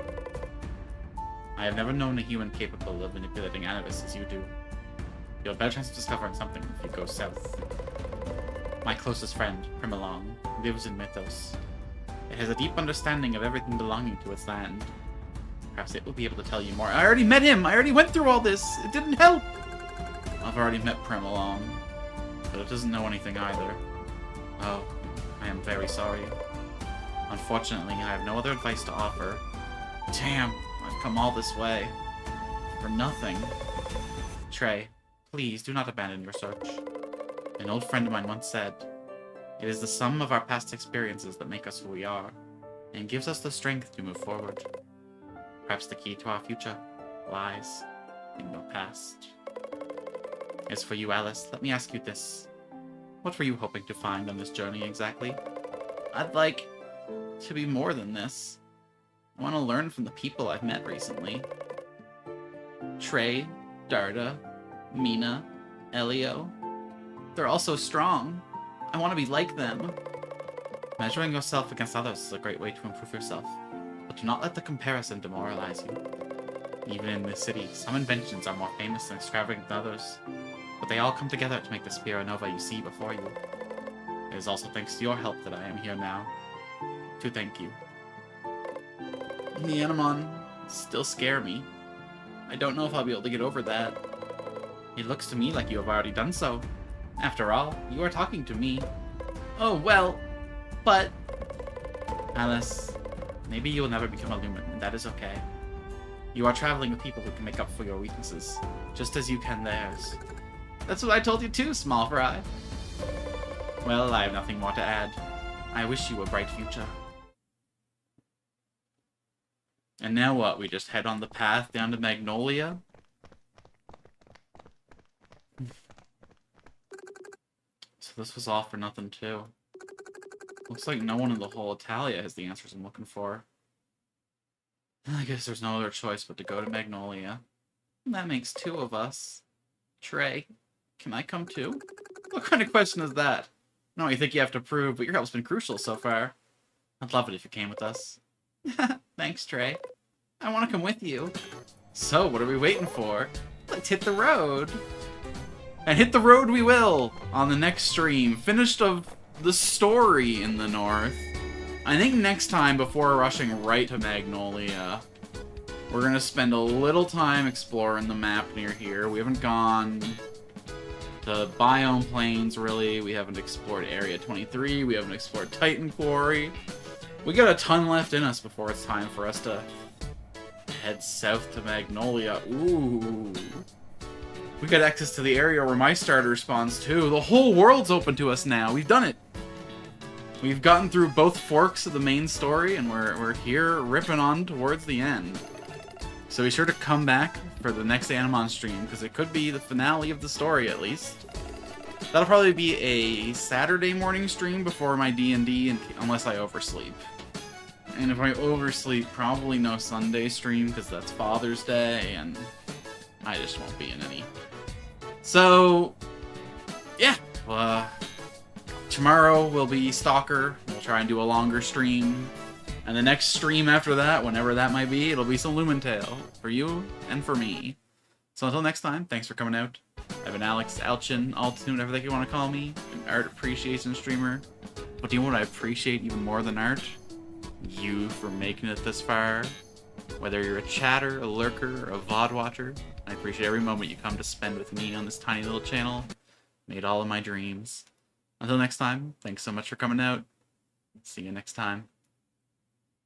I have never known a human capable of manipulating Animus as you do. You'll have a better chance of discovering something if you go south. My closest friend, Primalong, lives in Mythos. It has a deep understanding of everything belonging to its land. Perhaps it will be able to tell you more. I already met him! I already went through all this! It didn't help! I've already met Primalong, but it doesn't know anything either. Oh, I am very sorry. Unfortunately, I have no other advice to offer. Damn, I've come all this way. For nothing. Trey, please do not abandon your search. An old friend of mine once said, "It is the sum of our past experiences that make us who we are, and gives us the strength to move forward." Perhaps the key to our future lies in your past. As for you, Alice, let me ask you this. What were you hoping to find on this journey exactly? I'd like to be more than this. I want to learn from the people I've met recently. Trey, Darda, Mina, Elio. They're all so strong. I want to be like them. Measuring yourself against others is a great way to improve yourself, but do not let the comparison demoralize you. Even in this city, some inventions are more famous and extravagant than others, but they all come together to make the Speranova you see before you. It is also thanks to your help that I am here now. To thank you. The Animon still scare me. I don't know if I'll be able to get over that. It looks to me like you have already done so. After all, you are talking to me. Oh, well, but... Alice, maybe you will never become a Lumen, and that is okay. You are traveling with people who can make up for your weaknesses, just as you can theirs. That's what I told you too, small fry. Well, I have nothing more to add. I wish you a bright future. And now what? We just head on the path down to Magnolia? So this was all for nothing too. Looks like no one in the whole Italia has the answers I'm looking for. I guess there's no other choice but to go to Magnolia. That makes two of us. Trey, can I come too? What kind of question is that? No, you think you have to prove, but your help's been crucial so far. I'd love it if you came with us. Thanks, Trey. I want to come with you. So, what are we waiting for? Let's hit the road. And hit the road we will on the next stream. Finished of the story in the north. I think next time, before rushing right to Magnolia, we're going to spend a little time exploring the map near here. We haven't gone to Biome Plains, really. We haven't explored Area 23. We haven't explored Titan Quarry. We got a ton left in us before it's time for us to head south to Magnolia. Ooh. We got access to the area where my starter spawns too. The whole world's open to us now. We've done it. We've gotten through both forks of the main story, and we're here ripping on towards the end. So be sure to come back for the next Animon stream, because it could be the finale of the story, at least. That'll probably be a Saturday morning stream before my D&D, unless I oversleep. And if I oversleep, probably no Sunday stream, because that's Father's Day, and I just won't be in any. So, yeah. Tomorrow will be Stalker. We'll try and do a longer stream. And the next stream after that, whenever that might be, it'll be some LumenTale. For you and for me. So until next time, thanks for coming out. I've been Alex, Alchin, Altune, whatever the heck you want to call me. An art appreciation streamer. But do you know what I appreciate even more than art? You for making it this far. Whether you're a chatter, a lurker, or a VOD watcher, I appreciate every moment you come to spend with me on this tiny little channel. Made all of my dreams. Until next time, thanks so much for coming out. See you next time.